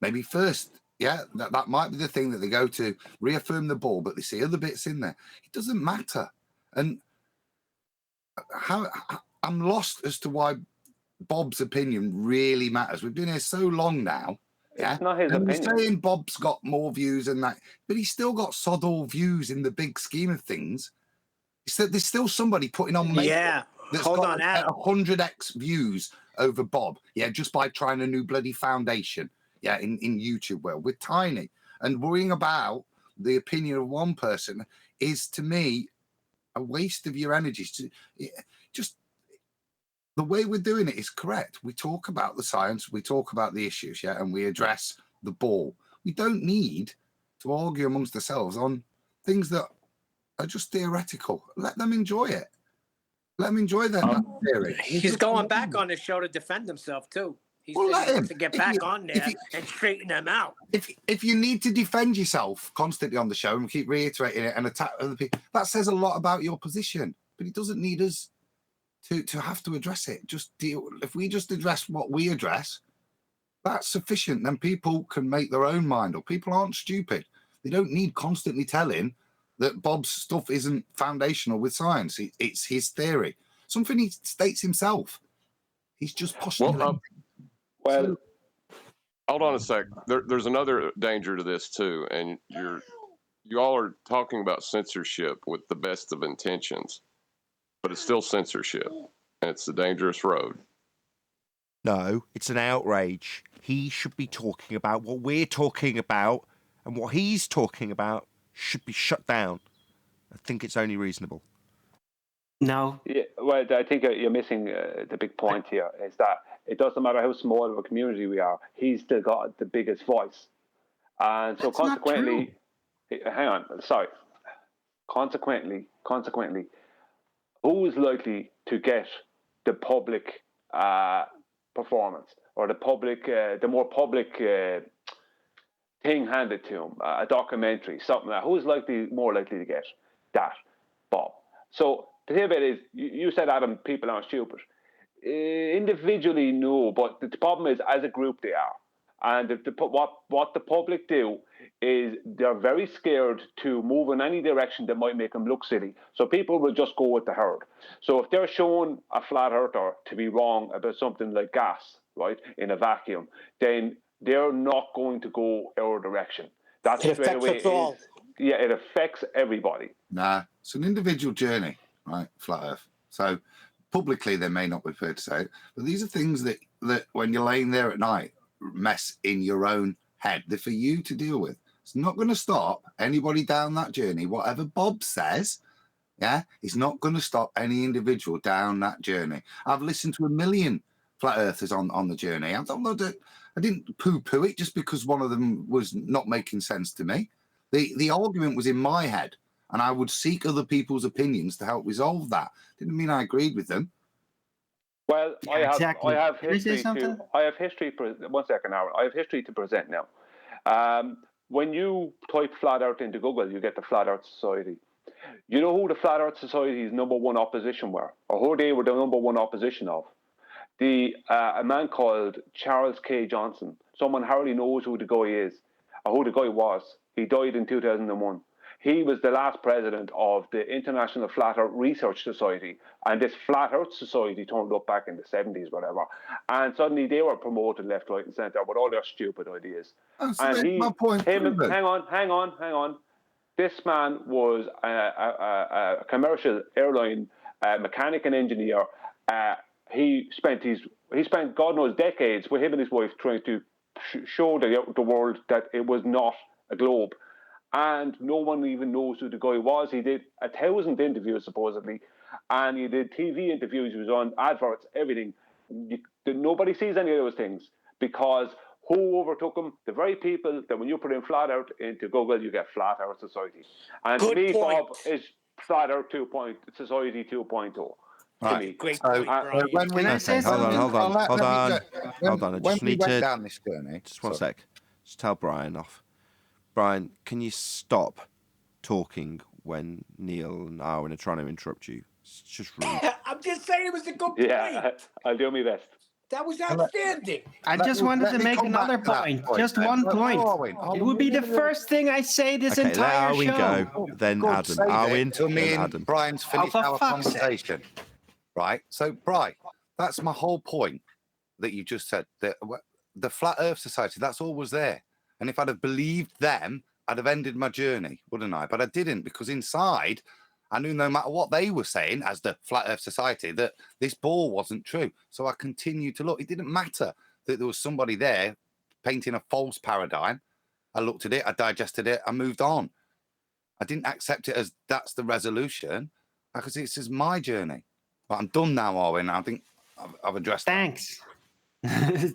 H: Maybe first. Yeah, that might be the thing that they go to reaffirm the ball, but they see other bits in there. It doesn't matter. And I'm lost as to why Bob's opinion really matters. We've been here so long now. Yeah,
M: it's not his
H: and
M: opinion.
H: We're saying Bob's got more views than that, but he's still got sod all views in the big scheme of things. There's still somebody putting on makeup that's
D: hold
H: got
D: on, Adam.
H: 100x views over Bob. Yeah, just by trying a new bloody foundation. Yeah, in YouTube world, we're tiny, and worrying about the opinion of one person is, to me, a waste of your energies. Just the way we're doing it is correct. We talk about the science, we talk about the issues, yeah, and we address the ball. We don't need to argue amongst ourselves on things that are just theoretical. Let them enjoy it. Let them enjoy that theory.
D: He's going back on the show to defend himself too. He
H: Well,
D: said
H: let
D: he wants
H: him.
D: to get
H: If
D: back
H: you-
D: on
H: if
D: there
H: you-
D: and straighten them out.
H: If you need to defend yourself constantly on the show and keep reiterating it and attack other people, that says a lot about your position. But it doesn't need us to have to address it. Just deal. If we just address what we address, that's sufficient. Then people can make their own mind up. People aren't stupid. They don't need constantly telling that Bob's stuff isn't foundational with science. It's his theory. Something he states himself. He's just postulating.
F: Well, hold on a sec. There's another danger to this too, and you all are talking about censorship with the best of intentions, but it's still censorship, and it's a dangerous road.
A: No, it's an outrage. He should be talking about what we're talking about, and what he's talking about should be shut down. I think it's only reasonable.
L: No.
M: Yeah, well, I think you're missing the big point here is that it doesn't matter how small of a community we are, he's still got the biggest voice. And so consequently, hang on, sorry. Consequently, who is likely to get the public performance or the more public thing handed to him, a documentary, something like that? Who's more likely to get that, Bob? So the thing about it is, you said, Adam, people aren't stupid. Individually, no, but the problem is, as a group, they are. And what the public do is they're very scared to move in any direction that might make them look silly. So people will just go with the herd. So if they're showing a flat earther to be wrong about something like gas, right, in a vacuum, then they're not going to go our direction. That's
D: It
F: straight
D: affects
F: away.
D: us all.
F: Yeah, it affects everybody.
H: Nah, it's an individual journey, right? Flat Earth. So publicly, they may not be prepared to say it, but these are things that when you're laying there at night, mess in your own head. They're for you to deal with. It's not going to stop anybody down that journey. Whatever Bob says, yeah, it's not going to stop any individual down that journey. I've listened to 1 million flat earthers on the journey. I didn't poo-poo it just because one of them was not making sense to me. The argument was in my head, and I would seek other people's opinions to help resolve that. Didn't mean I agreed with them.
M: Well,
L: Yeah, exactly.
M: I have
L: Can I say
M: history
L: something?
M: I have history. 1 second, Aaron. I have history to present now. When you type Flat Earth into Google, you get the Flat Earth Society. You know who the Flat Earth Society's #1 opposition were, or who they were the #1 opposition of? A man called Charles K. Johnson. Someone hardly knows who the guy is, or who the guy was. He died in 2001. He was the last president of the International Flat Earth Research Society, and this Flat Earth Society turned up back in the 70s, whatever. And suddenly they were promoted left, right, and centre with all their stupid ideas. And
H: my point.
M: hang on. This man was a commercial airline mechanic and engineer. He spent God knows decades with him and his wife trying to show the world that it was not a globe. And no one even knows who the guy was. He did 1,000 interviews, supposedly, and he did TV interviews. He was on adverts, everything. Nobody sees any of those things because who overtook him? The very people that when you put in Flat Earth into Google, you get Flat Earth Society. And to me, Bob is Flat Earth Society 2.0.
H: Right.
D: Great
H: So,
D: point, Brian.
H: when we
L: Can I say something?
A: Hold on. I
H: When
A: just
H: we
A: need
H: went
A: to
H: down this journey,
A: just one sec. Just tell Brian off. Brian, can you stop talking when Neil and Arwen are trying to interrupt you? It's just rude.
D: I'm just saying it was a good point.
M: Yeah, I'll do my best.
D: That was outstanding.
L: I just wanted to make another point. Just one point. It would be the first thing I say this
A: Okay, let
L: entire
A: Arwen
L: show.
A: go, then
H: God,
A: Adam.
H: save it
A: Arwen,
H: till me
A: then
H: and
A: Adam.
H: Brian's finished
L: for
H: our
L: fuck's sake.
H: conversation. Right? So, Brian, that's my whole point that you just said. The Flat Earth Society, that's all was there. And if I'd have believed them, I'd have ended my journey, wouldn't I? But I didn't, because inside, I knew no matter what they were saying as the Flat Earth Society, that this ball wasn't true. So I continued to look. It didn't matter that there was somebody there painting a false paradigm. I looked at it, I digested it, I moved on. I didn't accept it as that's the resolution, because it's just my journey. But I'm done now, Arwen. I think I've addressed
L: Thanks.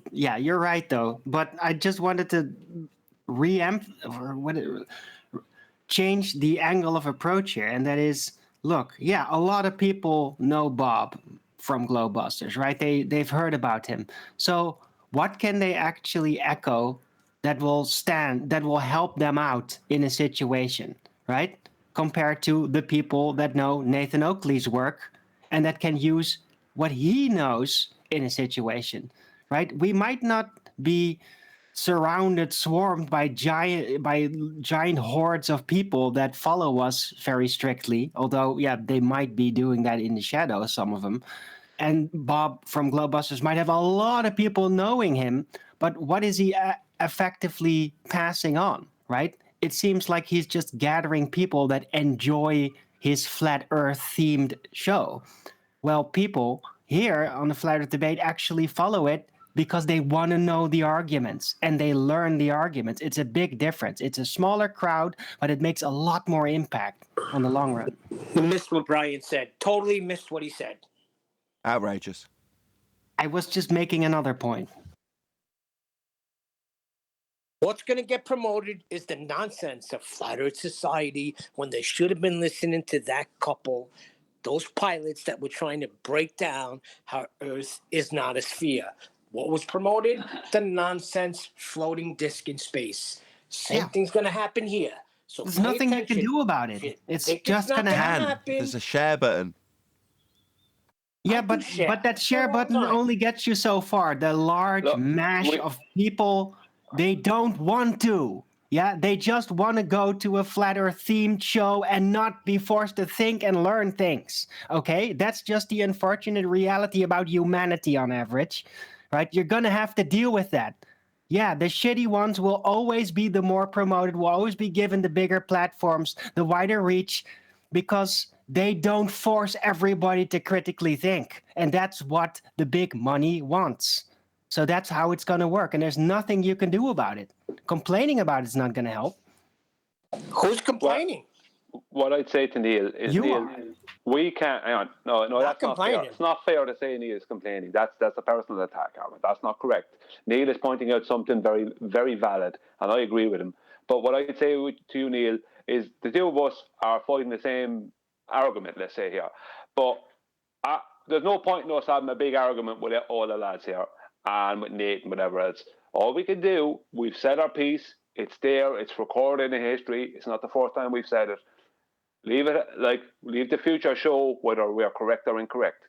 L: Yeah, you're right, though. But I just wanted to change the angle of approach here, and that is, look, yeah, a lot of people know Bob from Glowbusters, right? They've heard about him. So what can they actually echo that will help them out in a situation, right? Compared to the people that know Nathan Oakley's work and that can use what he knows in a situation, right? We might not be swarmed by giant hordes of people that follow us very strictly, although yeah, they might be doing that in the shadows, some of them. And Bob from Globusters might have a lot of people knowing him, but what is he effectively passing on, right? It seems like he's just gathering people that enjoy his flat earth themed show. Well, people here on the Flat Earth Debate actually follow it because they want to know the arguments and they learn the arguments. It's a big difference. It's a smaller crowd, but it makes a lot more impact on the long run.
D: You missed what Brian said. Totally missed what he said.
A: Outrageous.
L: I was just making another point.
D: What's going to get promoted is the nonsense of Flat Earth Society when they should have been listening to that couple, those pilots that were trying to break down how Earth is not a sphere. What was promoted? The nonsense floating disk in space. Same thing's going to happen here. So
L: there's nothing you can do about it. It's just going to happen.
A: There's a share button.
L: Yeah, but that share button only gets you so far. The large mash of people, they don't want to. Yeah, they just want to go to a Flat Earth themed show and not be forced to think and learn things. Okay, that's just the unfortunate reality about humanity on average, right? You're going to have to deal with that. Yeah, the shitty ones will always be the more promoted, will always be given the bigger platforms, the wider reach, because they don't force everybody to critically think. And that's what the big money wants. So that's how it's going to work. And there's nothing you can do about it. Complaining about it's not going to help.
D: Who's complaining?
M: What I'd say to Neil is, Neil, we can't. Hang on. No, that's not fair. It's not fair to say Neil is complaining. That's a personal attack, Aaron. That's not correct. Neil is pointing out something very, very valid, and I agree with him. But what I'd say to you, Neil, is the two of us are fighting the same argument, let's say here. But there's no point in us having a big argument with all the lads here and with Nate and whatever else. All we can do, we've said our piece. It's there. It's recorded in history. It's not the first time we've said it. Leave the future show whether we are correct or incorrect.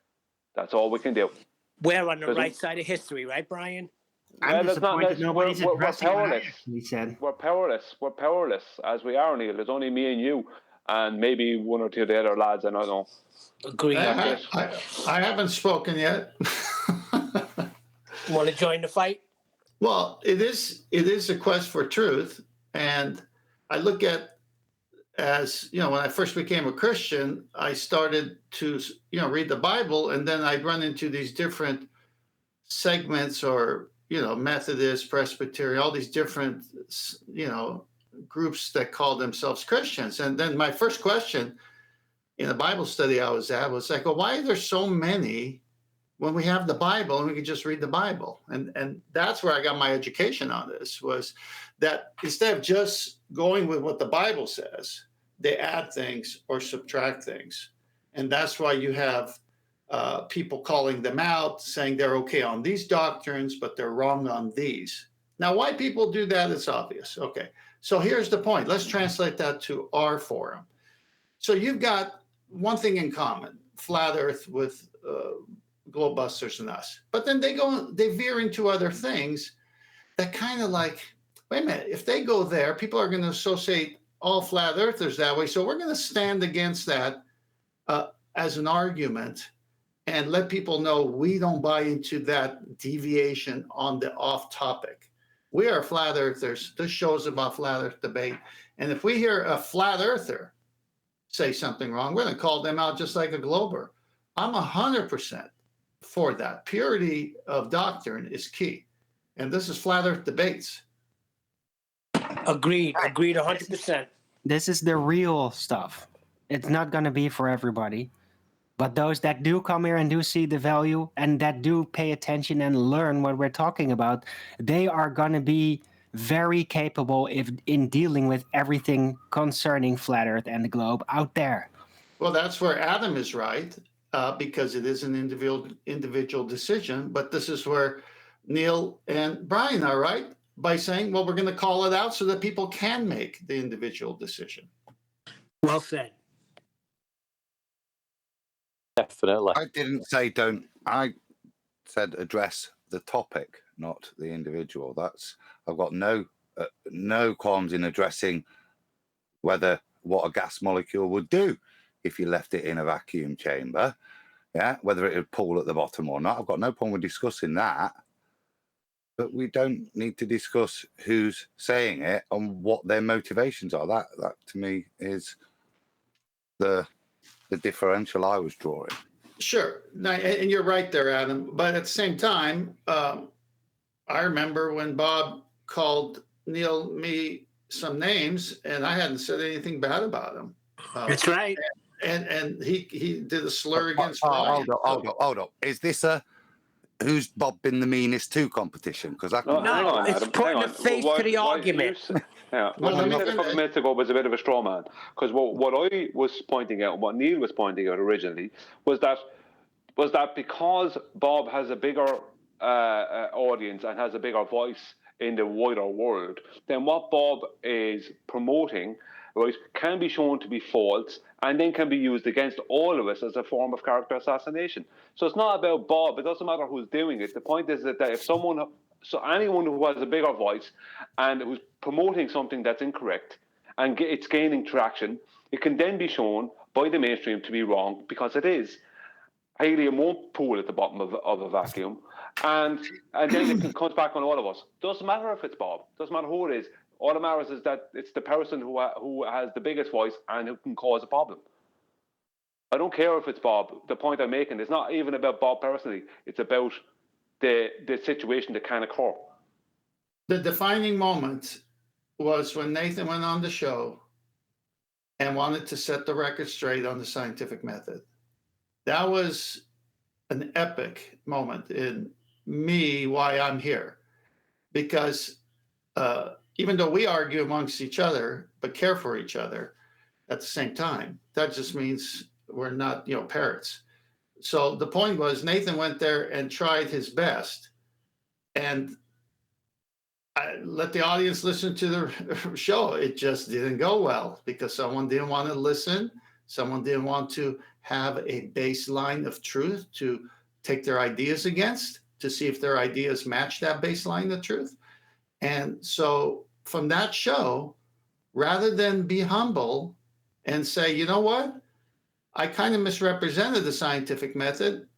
M: That's all we can do.
D: We're on the right side of history, right, Brian?
L: I'm disappointed nobody's addressing what I actually said.
M: We're powerless. We're powerless as we are, Neil. There's only me and you, and maybe one or two of the other lads. I don't know.
D: Agree.
G: I haven't spoken yet.
D: Want to join the fight?
G: Well, it is a quest for truth, and I look at as when I first became a Christian, I started to read the Bible, and then I'd run into these different segments or Methodist, Presbyterian, all these different groups that call themselves Christians. And then my first question in a Bible study I was at was like, well, why are there so many when we have the Bible and we can just read the Bible? And that's where I got my education on this, was that instead of just going with what the Bible says, they add things or subtract things. And that's why you have people calling them out, saying they're okay on these doctrines, but they're wrong on these. Now, why people do that is obvious. Okay, so here's the point. Let's translate that to our forum. So you've got one thing in common, Flat Earth with Globusters and us. But then they veer into other things that kind of like, wait a minute, if they go there, people are going to associate all Flat Earthers that way. So we're going to stand against that as an argument and let people know we don't buy into that deviation on the off topic. We are Flat Earthers. This show's about Flat Earth debate. And if we hear a Flat Earther say something wrong, we're going to call them out just like a Glober. I'm 100% for that. Purity of doctrine is key. And this is Flat Earth Debates.
D: Agreed 100%.
L: This is the real stuff. It's not going to be for everybody. But those that do come here and do see the value and that do pay attention and learn what we're talking about, they are going to be very capable in dealing with everything concerning Flat Earth and the globe out there.
G: Well, that's where Adam is right, because it is an individual decision. But this is where Neil and Brian are, right? By saying, well, we're going to call it out so that people can make the individual decision.
D: Well said.
B: Definitely.
H: I didn't say don't. I said address the topic, not the individual. I've got no qualms in addressing what a gas molecule would do if you left it in a vacuum chamber. Yeah, whether it would pool at the bottom or not. I've got no problem with discussing that. But we don't need to discuss who's saying it and what their motivations are. That to me is the differential I was drawing.
G: Sure. And you're right there, Adam. But at the same time, I remember when Bob called Neil me some names, and I hadn't said anything bad about him.
D: That's right.
G: And he did a slur against
H: Hold up. Is this a who's Bob been the meanest to competition? Because it's
D: putting a face to the argument.
M: What you said a couple of minutes ago was a bit of a straw man. Because what I was pointing out, what Neil was pointing out originally, was that because Bob has a bigger audience and has a bigger voice in the wider world, then what Bob is promoting, right, can be shown to be false and then can be used against all of us as a form of character assassination. So it's not about Bob. It doesn't matter who's doing it. The point is that if anyone who has a bigger voice and who's promoting something that's incorrect and it's gaining traction, it can then be shown by the mainstream to be wrong, because it is. Helium won't pool at the bottom of a vacuum, and then it comes back on all of us. Doesn't matter if it's Bob. Doesn't matter who it is. All that matters is that it's the person who has the biggest voice and who can cause a problem. I don't care if it's Bob. The point I'm making is not even about Bob personally. It's about the situation that can occur.
G: The defining moment was when Nathan went on the show and wanted to set the record straight on the scientific method. That was an epic moment in me, why I'm here. Because even though we argue amongst each other, but care for each other at the same time, that just means we're not, parrots. So the point was Nathan went there and tried his best. And I let the audience listen to the show. It just didn't go well because someone didn't want to listen. Someone didn't want to have a baseline of truth to take their ideas against, to see if their ideas match that baseline of truth. And so from that show, rather than be humble and say, you know what, I kind of misrepresented the scientific method,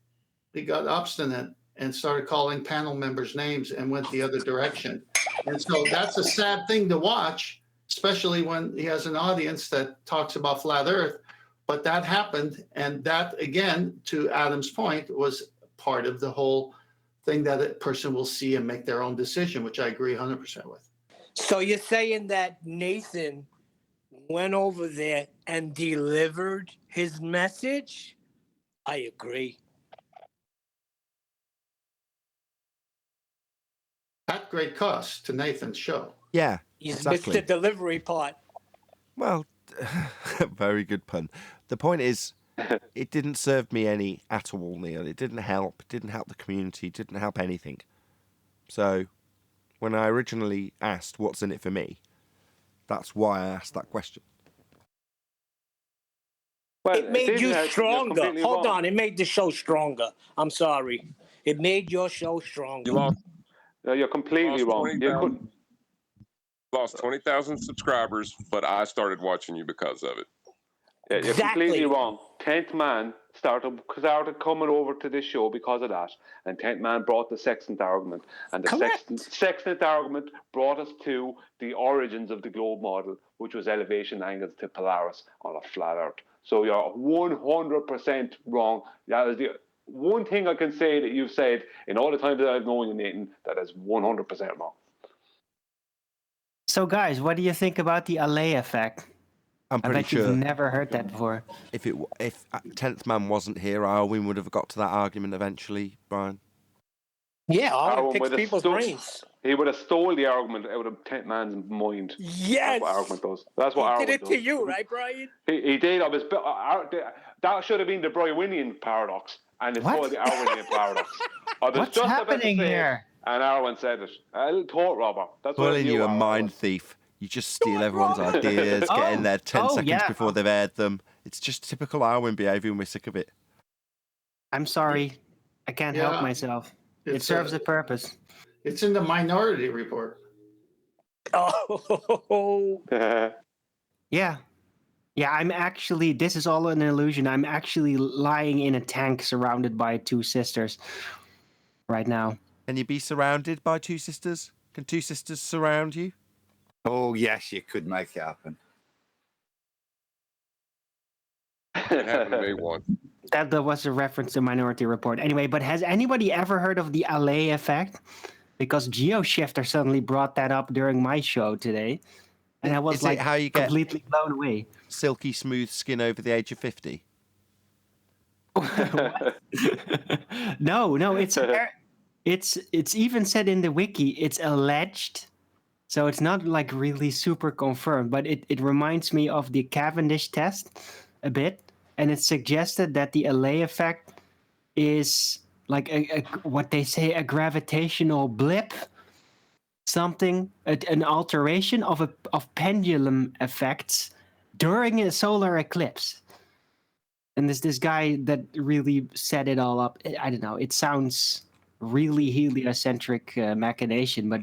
G: he got obstinate and started calling panel members names and went the other direction. And so that's a sad thing to watch, especially when he has an audience that talks about flat Earth. But that happened. And that, again, to Adam's point, was part of the whole thing that a person will see and make their own decision, which I agree 100% with.
D: So you're saying that Nathan went over there and delivered his message? I agree.
G: At great cost to Nathan's show.
A: Yeah,
D: He's
A: exactly.
D: missed the delivery part.
A: Well, very good pun. The point is, it didn't serve me any at all, Neil. It didn't help. It didn't help the community. It didn't help anything. So, when I originally asked what's in it for me, that's why I asked that question.
M: Well,
D: it made you stronger. Hold
M: wrong.
D: on, it made the show stronger. I'm sorry. It made your show stronger.
M: You're completely wrong. You
F: lost 20,000 subscribers, but I started watching you because of it.
M: Yeah, you're completely wrong. 10th Man started coming over to this show because of that. And 10th Man brought the sextant argument. And the sextant argument brought us to the origins of the globe model, which was elevation angles to Polaris on a flat Earth. So you're 100% wrong. That is the one thing I can say that you've said in all the time that I've known you, Nathan, that is 100% wrong.
L: So, guys, what do you think about the LA effect?
A: I'm pretty sure
L: you've never heard that before.
A: If 10th Man wasn't here, Arwin would have got to that argument eventually, Brian.
D: Yeah, Arwin picks people's brains.
M: He would have stole the argument out of 10th Man's mind.
D: Yes.
M: That's what argument does. That's what Arwin
D: did it
M: does.
D: to you, right, Brian?
M: He did. That should have been the Brownian paradox, and it's called the Arwinian paradox.
L: What's happening here?
M: And Arwen said it. A little thought robber. That's what I
A: Calling
M: knew
A: you a
M: Arwen
A: mind
M: was.
A: thief. You just steal everyone's ideas, get in there 10 seconds before they've aired them. It's just typical Arwen behaviour and we're sick of it.
L: I'm sorry. I can't help myself. It serves a purpose.
G: It's in the Minority Report.
D: Oh.
L: Yeah. Yeah, I'm actually, this is all an illusion. I'm actually lying in a tank surrounded by two sisters right now.
A: Can you be surrounded by two sisters? Can two sisters surround you?
H: Oh, yes, you could make it happen.
F: It happened to me once.
L: That was a reference to Minority Report. Anyway, but has anybody ever heard of the Alley effect? Because GeoShifter suddenly brought that up during my show today. And I was like
A: how you get
L: completely blown away.
A: Silky smooth skin over the age of 50?
L: No, it's even said in the wiki, it's alleged. So it's not like really super confirmed, but it reminds me of the Cavendish test a bit. And it suggested that the Alley effect is like a what they say, a gravitational blip, something, an alteration of pendulum effects during a solar eclipse. And there's this guy that really set it all up. I don't know. It sounds really heliocentric machination, but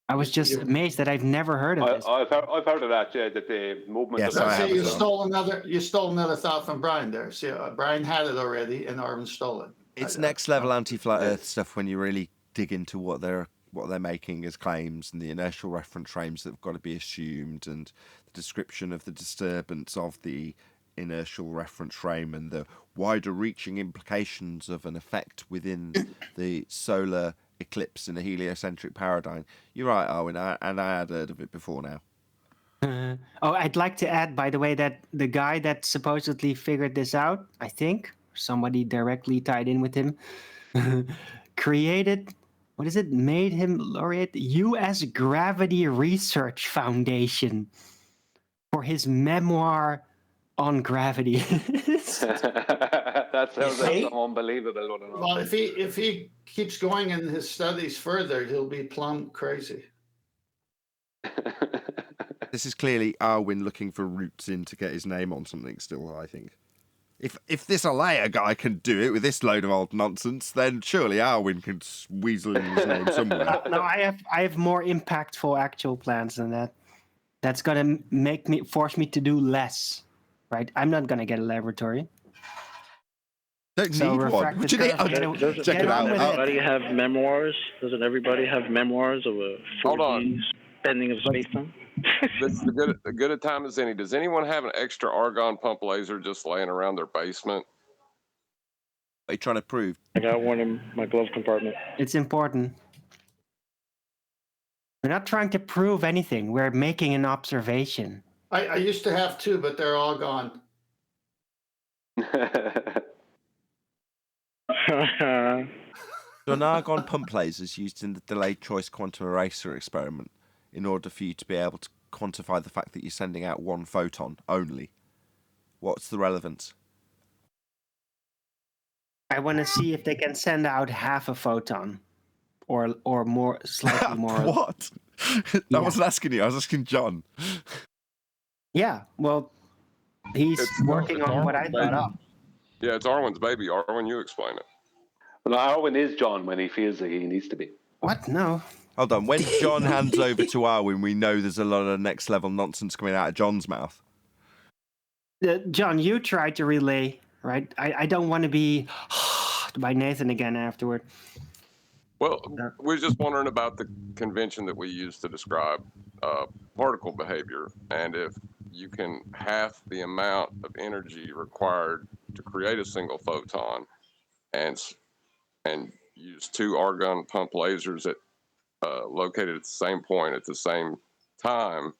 L: I was just amazed that I've never heard of this.
M: I've heard of that. Yeah, that the movement.
A: Yes,
M: of
A: I have.
G: You stole another thought from Brian there. See, Brian had it already, and Arwen stole it.
A: It's next level anti-flat Earth stuff when you really dig into what they're making as claims and the inertial reference frames that have got to be assumed and the description of the disturbance of the inertial reference frame and the wider reaching implications of an effect within the solar eclipse in a heliocentric paradigm. You're right, Arwen, and I had heard of it before now.
L: I'd like to add, by the way, that the guy that supposedly figured this out, I think, somebody directly tied in with him, made him laureate the U.S. Gravity Research Foundation for his memoir on gravity.
M: That sounds like unbelievable.
G: Well, if he keeps going in his studies further, he'll be plumb crazy.
A: This is clearly Arwen looking for roots in to get his name on something still, I think. If this Alea guy can do it with this load of old nonsense, then surely Arwen can weasel in his name somewhere.
L: No, I have more impactful actual plans than that. That's gonna force me to do less. Right? I'm not gonna get a laboratory.
A: Don't need one. What do you need? Check it out.
R: Does everybody have memoirs? Doesn't everybody have memoirs of a 4D bending of space-time?
F: This is a good a time as any. Does anyone have an extra argon pump laser just laying around their basement?
A: What are you trying to prove?
R: I got one in my glove compartment.
L: It's important. We're not trying to prove anything. We're making an observation.
G: I used to have two, but they're all gone.
A: So an argon pump laser is used in the delayed choice quantum eraser experiment in order for you to be able to quantify the fact that you're sending out one photon only. What's the relevance?
L: I want to see if they can send out half a photon, or more, slightly more.
A: What? I wasn't asking you. I was asking John.
L: Yeah, well, he's working on what I thought up.
F: Yeah, it's Arwen's baby. Arwen, you explain it.
M: Well, Arwen is John when he feels like he needs to be.
L: What? No.
A: Hold on. When John hands over to Arwen, we know there's a lot of next level nonsense coming out of John's mouth.
L: John, you tried to relay, right? I don't want to be by Nathan again afterward.
F: Well, we're just wondering about the convention that we use to describe particle behavior, and if you can half the amount of energy required to create a single photon, and use two argon pump lasers that located at the same point at the same time,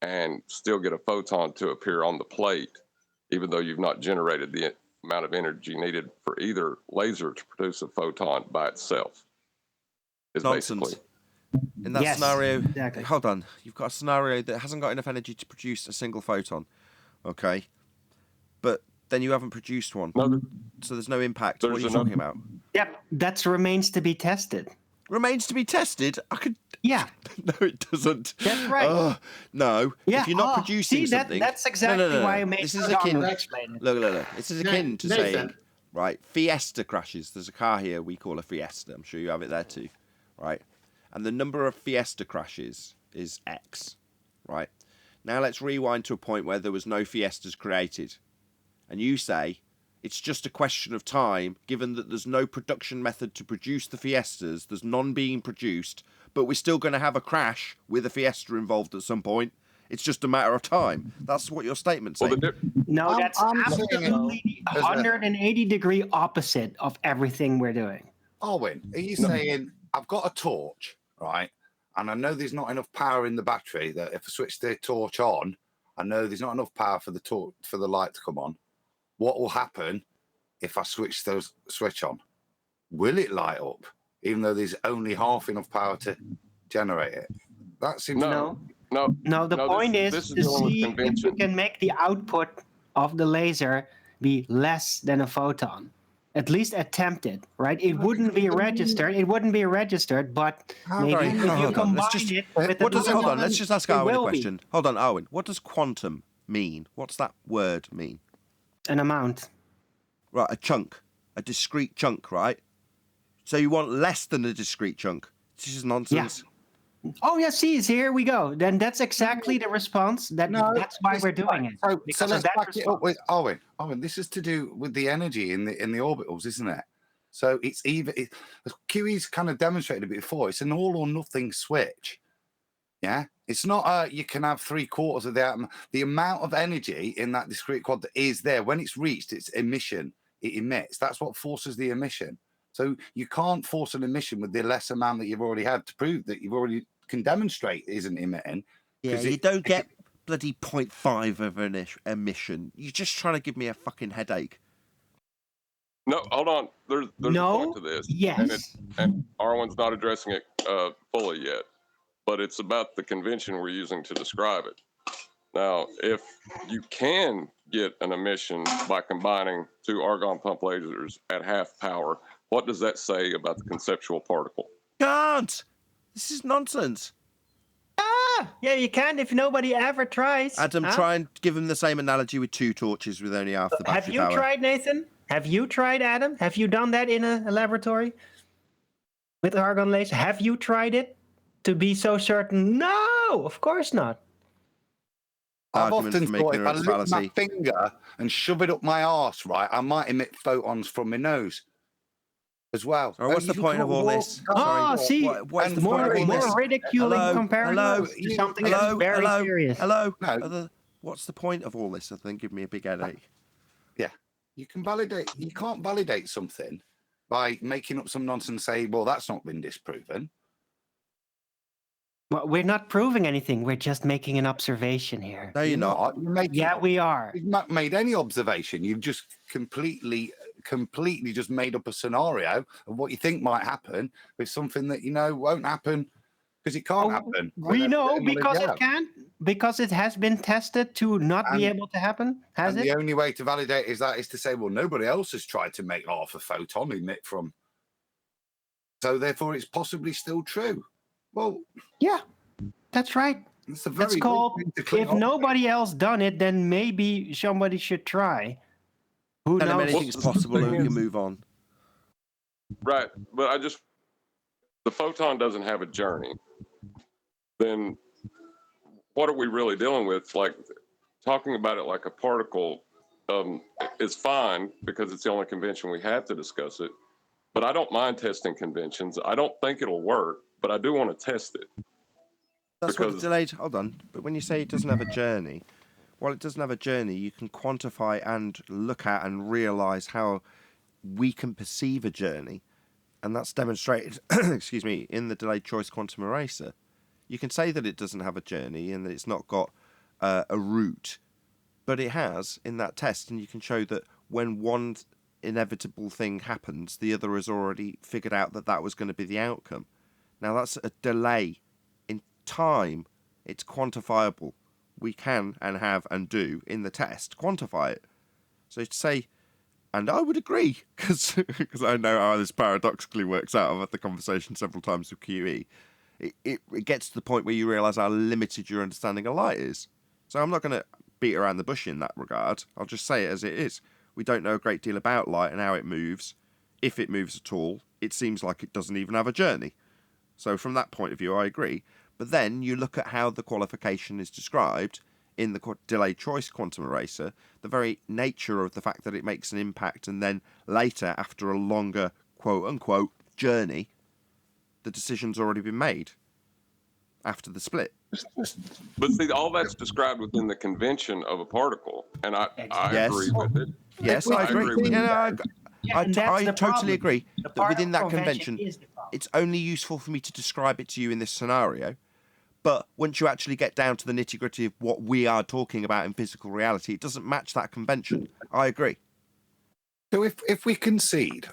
F: and still get a photon to appear on the plate, even though you've not generated the amount of energy needed for either laser to produce a photon by itself. Is
A: nonsense.
F: Basically.
A: In that scenario,
L: exactly.
A: Hold on. You've got a scenario that hasn't got enough energy to produce a single photon, okay? But then you haven't produced one, so there's no impact. What are you talking about?
L: Yep, that remains to be tested.
A: Remains to be tested? I could...
L: Yeah.
A: No, it doesn't.
L: That's right.
A: No.
L: Yeah.
A: If you're not producing something...
L: That's exactly why I made
A: This is akin...
L: explain it.
A: Look. This is akin to
G: Nathan.
A: saying, right, Fiesta crashes. There's a car here we call a Fiesta. I'm sure you have it there too, right? And the number of Fiesta crashes is X, right? Now let's rewind to a point where there was no Fiestas created. And you say, it's just a question of time, given that there's no production method to produce the Fiestas, there's none being produced, but we're still going to have a crash with a Fiesta involved at some point. It's just a matter of time. That's what your statement's saying.
L: No, that's absolutely the 180-degree opposite of everything we're doing.
H: Arwin, are you saying, I've got a torch, right? And I know there's not enough power in the battery that if I switch the torch on, I know there's not enough power for the light to come on. What will happen if I switch the switch on? Will it light up, even though there's only half enough power to generate it? That seems
L: No. The point is to see if we can make the output of the laser be less than a photon. At least attempt it, right? It wouldn't be registered. But maybe if you combine it with
A: hold on, let's just ask Arwin a question. Hold on, Arwin. What does quantum mean? What's that word mean?
L: An amount.
A: Right, a chunk. A discrete chunk, right? So you want less than a discrete chunk. This is nonsense.
L: Yeah. Oh, yeah, see, here we go. Then that's exactly the response. That's why we're doing it.
H: So let's back it up with Owen. Owen, this is to do with the energy in the orbitals, isn't it? So it's QE's kind of demonstrated it before. It's an all or nothing switch. Yeah, it's not you can have 3/4 of the atom. The amount of energy in that discrete quad that is there when it's reached its emission, it emits. That's what forces the emission. So you can't force an emission with the less amount that you've already had to prove that you've already can demonstrate isn't emitting.
A: Yeah, you don't get bloody 0.5 of an emission. You're just trying to give me a fucking headache.
F: No, hold on. There's a point to this.
L: Yes.
F: And Arwen's not addressing it fully yet, but it's about the convention we're using to describe it. Now, if you can get an emission by combining two argon pump lasers at half power, what does that say about the conceptual particle?
A: Can't! This is nonsense.
L: Yeah, you can if nobody ever tries.
A: Adam, try and give him the same analogy with two torches with only half the battery
L: Have you
A: power.
L: tried, Nathan? Have you tried, Adam? Have you done that in a laboratory with argon laser? Have you tried it to be so certain? No, of course not.
H: I've
A: Argument
H: often
A: for
H: thought
A: making
H: if I
A: a
H: lift
A: fallacy.
H: my finger and shove it up my arse, right, I might emit photons from my nose as well.
A: Or what's the point of all this?
L: What's the more ridiculing comparison to something that's very serious.
A: Hello. What's the point of all this? I think give me a big headache.
H: Yeah, you can't validate something by making up some nonsense and say, well, that's not been disproven.
L: Well, we're not proving anything. We're just making an observation here.
A: No, you're not.
L: Yeah, we are.
H: You've not made any observation. You've just completely just made up a scenario of what you think might happen with something that you know won't happen because it can't happen.
L: We know because it can't, because it has been tested to not be able to happen. Has it?
H: The only way to validate is to say, well, nobody else has tried to make half a photon emit from. So therefore, it's possibly still true. Well,
L: yeah, that's right. That's called, if nobody else done it, then maybe somebody should try. Who knows?
A: Anything's possible and we can move on.
F: Right, but the photon doesn't have a journey. Then what are we really dealing with? Like, talking about it like a particle is fine because it's the only convention we have to discuss it. But I don't mind testing conventions. I don't think it'll work, but I do want to test it.
A: That's what delayed. Hold on. But when you say it doesn't have a journey, while it doesn't have a journey, you can quantify and look at and realize how we can perceive a journey. And that's demonstrated, excuse me, in the delayed choice quantum eraser. You can say that it doesn't have a journey and that it's not got a route, but it has in that test. And you can show that when one inevitable thing happens, the other has already figured out that that was going to be the outcome. Now that's a delay in time. It's quantifiable. We can and have and do in the test quantify it. So to say And I would agree, because I know how this paradoxically works out. I've had the conversation several times with QE. It gets to the point where you realise how limited your understanding of light is. So I'm not going to beat around the bush in that regard. I'll just say it as it is. We don't know a great deal about light and how it moves. If it moves at all, it seems like it doesn't even have a journey. So from that point of view, I agree. But then you look at how the qualification is described in the delayed choice quantum eraser, the very nature of the fact that it makes an impact and then later, after a longer quote-unquote journey, the decision's already been made after the split.
F: But see, all that's described within the convention of a particle, and I
A: Yes.
F: agree with it.
A: Yes, I agree.
F: with it.
A: I totally agree
L: The
A: that within that
L: particle
A: convention,
L: is the problem.
A: it's only useful for me to describe it to you in this scenario. But once you actually get down to the nitty-gritty of what we are talking about in physical reality, it doesn't match that convention. I agree.
H: So if we concede,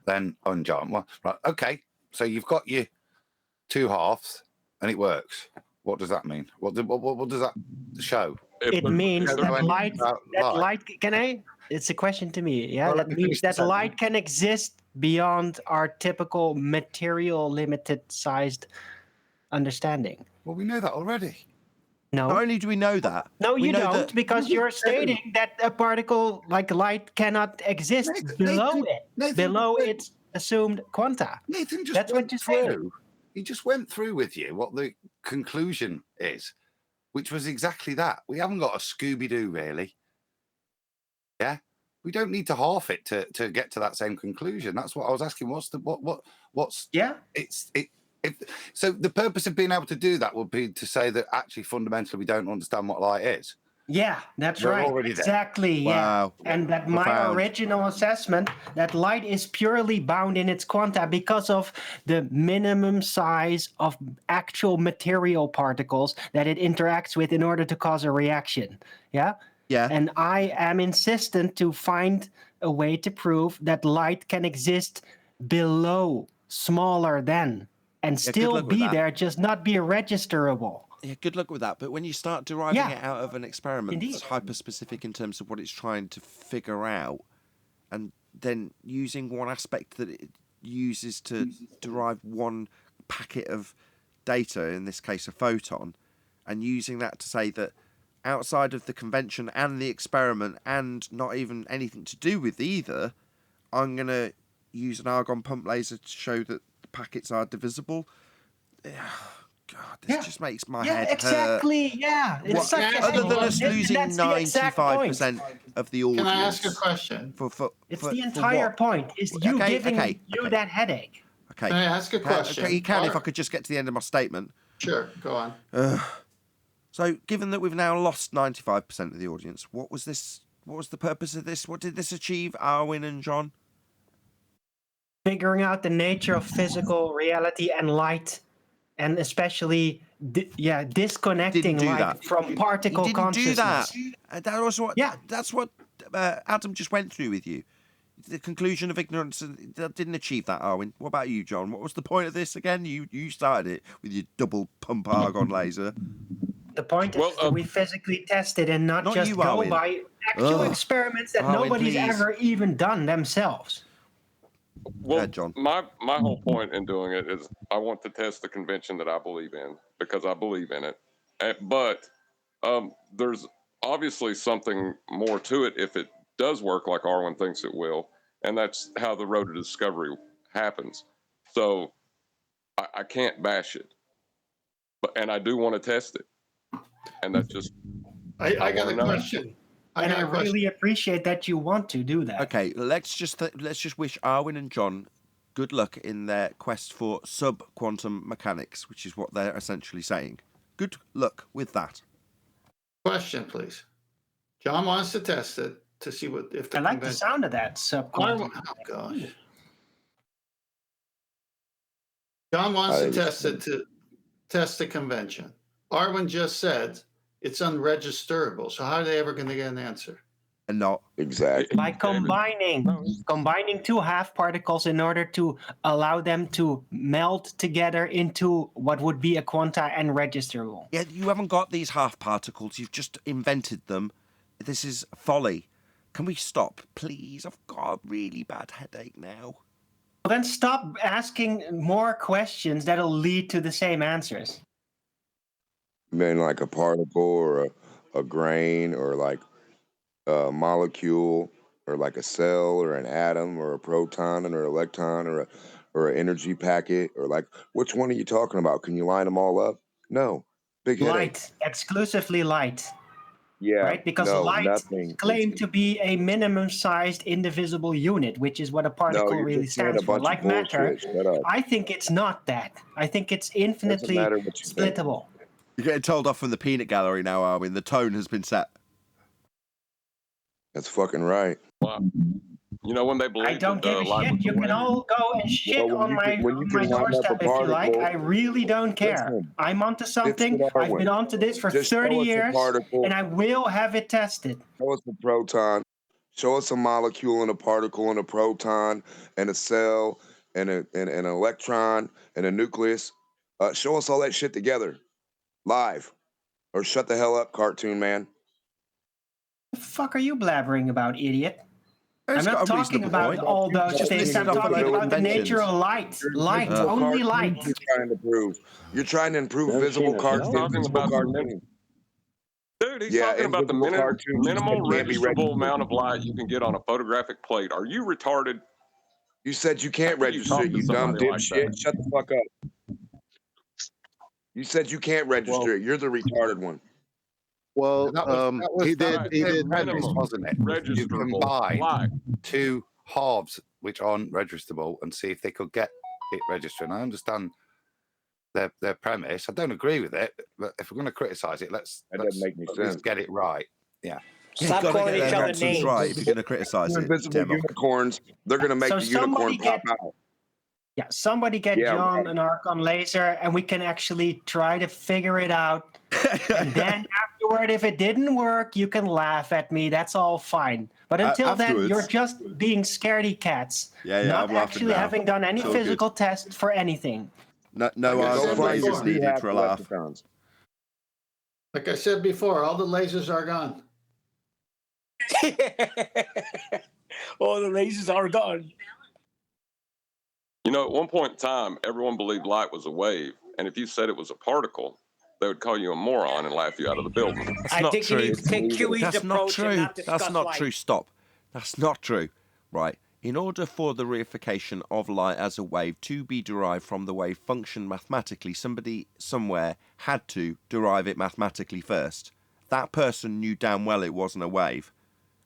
H: then on John, well, right, okay. So you've got your two halves, and it works. What does that mean? What does that show?
L: It means
H: Does it
L: that
H: know anything
L: light,
H: about light?
L: Can I? It's a question to me. Yeah,
H: Well,
L: that
H: let me
L: means
H: finish the
L: that
H: sentence.
L: light can exist beyond our typical material limited sized understanding.
H: Well, we know that already.
L: No.
A: Not only do we know that,
L: No,
A: we
L: you
A: know
L: don't,
A: that-
L: because you're stating that a particle like light cannot exist below its assumed quanta.
H: Nathan just
L: That's
H: went
L: what you're
H: through.
L: saying.
H: He just went through with you what the conclusion is, which was exactly that. We haven't got a Scooby-Doo, really. Yeah? We don't need to half it to get to that same conclusion. That's what I was asking. What's
L: yeah?
H: So the purpose of being able to do that would be to say that actually fundamentally we don't understand what light is.
L: Yeah, that's
H: We're
L: right.
H: already there.
L: Exactly. Yeah.
H: Wow.
L: And that my
H: Profound.
L: original assessment that light is purely bound in its quanta because of the minimum size of actual material particles that it interacts with in order to cause a reaction. Yeah.
A: Yeah.
L: And I am insistent to find a way to prove that light can exist below, smaller than, and
A: Yeah, good
L: still
A: luck with
L: be
A: that.
L: there, just not be registerable.
A: Yeah, good luck with that. But when you start deriving
L: Yeah.
A: it out of an experiment
L: Indeed.
A: that's hyper-specific in terms of what it's trying to figure out, and then using one aspect that it uses to derive one packet of data, in this case a photon, and using that to say that outside of the convention and the experiment and not even anything to do with either, I'm going to use an argon pump laser to show that the packets are divisible. God, this just makes my head hurt.
L: Exactly. Yeah, it's
A: What-
L: such a
A: other than us
L: and
A: losing
L: that's the exact point.
A: 95% of the audience.
G: Can I ask a question?
L: It's
A: for
L: the entire
A: what?
L: point. Is you
A: Okay,
L: giving
A: okay,
L: you
A: okay.
L: that headache.
A: Okay.
G: Can I ask a question?
A: Okay, you can if I
G: Alright.
A: could just get to the end of my statement.
G: Sure, go on.
A: So, given that we've now lost 95% of the audience, what was the purpose of this? What did this achieve, Arwin and John?
L: Figuring out the nature of physical reality and light, and especially disconnecting
A: Didn't do
L: light
A: that.
L: from particle
A: You didn't do
L: consciousness.
A: that. That's what Adam just went through with you. The conclusion of ignorance that didn't achieve that, Arwin. What about you, John? What was the point of this again? You started it with your double pump argon laser.
L: The point is that we physically test it and not just
A: you,
L: go
A: Arwin.
L: by actual
A: Ugh.
L: experiments that
A: Arwin,
L: nobody's
A: please.
L: ever even done themselves.
F: Well,
A: John.
F: my whole point in doing it is I want to test the convention that I believe in because I believe in it. But there's obviously something more to it if it does work like Arwen thinks it will, and that's how the road to discovery happens. So I can't bash it, and I do want to test it, and that's just.
G: I got
F: wanna
G: a
F: know.
G: question.
L: And I really appreciate that you want to do that.
A: Okay, let's just wish Arwin and John good luck in their quest for sub-quantum mechanics, which is what they're essentially saying. Good luck with that.
G: Question, please. John wants to test it to see if the
L: I like the
G: convention-
L: sound of that.
G: Oh gosh. John wants to test it to test the convention. Arwen just said it's unregisterable. So how are they ever going to get an answer?
A: And not
P: exactly
L: By combining two half particles in order to allow them to melt together into what would be a quanta and registerable.
A: Yeah, you haven't got these half particles. You've just invented them. This is folly. Can we stop, please? I've got a really bad headache now.
L: Well, then stop asking more questions that'll lead to the same answers.
P: You mean like a particle or a grain or like a molecule or like a cell or an atom or a proton or an electron or an energy packet or like which one are you talking about? Can you line them all up? No. Big headache.
L: Light, exclusively light.
P: Yeah.
L: Right? Because
P: no,
L: light
P: nothing.
L: is claimed to be a minimum-sized indivisible unit, which is what a particle
P: you're
L: really
P: just saying
L: stands
P: a
L: for.
P: bunch of
L: Like matter,
P: bullshit. Shut up.
L: I think it's not that. I think it's
P: Doesn't
L: infinitely
P: matter what you think.
L: splittable.
A: You're getting told off from the peanut gallery now, Armin. The tone has been set.
P: That's fucking right.
F: You know when they believe
L: I don't
F: that,
L: give a
F: light
L: shit.
F: was
L: You
F: a
L: can
F: wave?
L: all go and shit
P: when
L: on
P: you
L: my
P: can- when you
L: on my
P: can line up a
L: doorstep if you like.
P: particle-
L: I really don't care.
P: Listen,
L: I'm onto something.
P: Dipshit
L: I've been
P: Arwen.
L: onto this for
P: Just
L: 30
P: show us a
L: years,
P: particle.
L: and I will have it tested.
P: Show us a proton. Show us a molecule and a particle and a proton and a cell and an electron and a nucleus. Show us all that shit together, live, or shut the hell up, cartoon man.
L: The fuck are you blabbering about, idiot?
A: It's
L: I'm
A: got
L: not
A: a
L: talking
A: reasonable
L: about
A: point.
L: all those
A: Just
L: things.
A: listed
L: I'm
A: off a
L: talking
A: load of
L: about the
A: inventions.
L: nature of light. Light,
P: Visible
L: only
P: cartoons
L: light.
P: You're trying to prove. You're trying to improve
K: Never
P: visible
K: seen a
P: cartoons.
K: cell.
F: Talking
P: Invisible
F: about the
P: cartoons.
F: Dude, he's
P: Yeah,
F: talking about the
P: invisible cartoons
F: minimal
P: that can't be
F: registrable
P: registered.
F: amount of light you can get on a photographic plate. Are you retarded?
P: You said you can't
F: How can you
P: register
F: talk
P: it,
F: to
P: you dumb
F: somebody like
P: dipshit.
F: that?
P: Shut the fuck up. You said you can't register it. You're the retarded one.
K: Well,
H: That was
K: he did. He
H: their
K: did.
H: premise,
F: minimum
H: wasn't it? Was to
F: registrable
H: combine
F: light.
H: two halves which aren't registerable and see if they could get it registering. I understand their premise. I don't agree with it, but if we're going to criticise it, let's
P: doesn't make any
H: at least
P: sense.
H: get it right. Yeah.
L: Stop
A: You've got to
L: calling
A: get
L: each
A: their
L: other
A: nonsense
L: names.
A: right if you're going to criticise it.
P: Invisible
A: Demok.
P: unicorns. They're gonna make
L: So
P: the unicorn
L: somebody
P: pop
L: get-
P: out.
L: Yeah, somebody get
P: Yeah,
L: John
P: right.
L: an Archon laser, and we can actually try to figure it out. And then afterward, if it didn't work, you can laugh at me. That's all fine. But until then,
A: afterwards-
L: you're just being scaredy cats.
A: Yeah,
L: not
A: I'm laughing
L: actually
A: now.
L: having done any
A: It's all good.
L: physical test for anything.
A: No
P: I guess
A: Argon
P: so.
A: lasers
P: You
A: needed
P: have
A: for a laugh.
P: lexicons.
G: Like I said before, all the lasers are gone.
D: All the lasers are gone.
F: You know, at one point in time, everyone believed light was a wave, and if you said it was a particle, they would call you a moron and laugh you out of the building.
A: That's
D: I
A: not
D: think
A: true.
D: you need to take QE's
A: That's not
D: approach
A: true.
D: and not discuss
A: That's not
D: light.
A: true. Stop. That's not true. Right. In order for the reification of light as a wave to be derived from the wave function mathematically, somebody somewhere had to derive it mathematically first. That person knew damn well it wasn't a wave.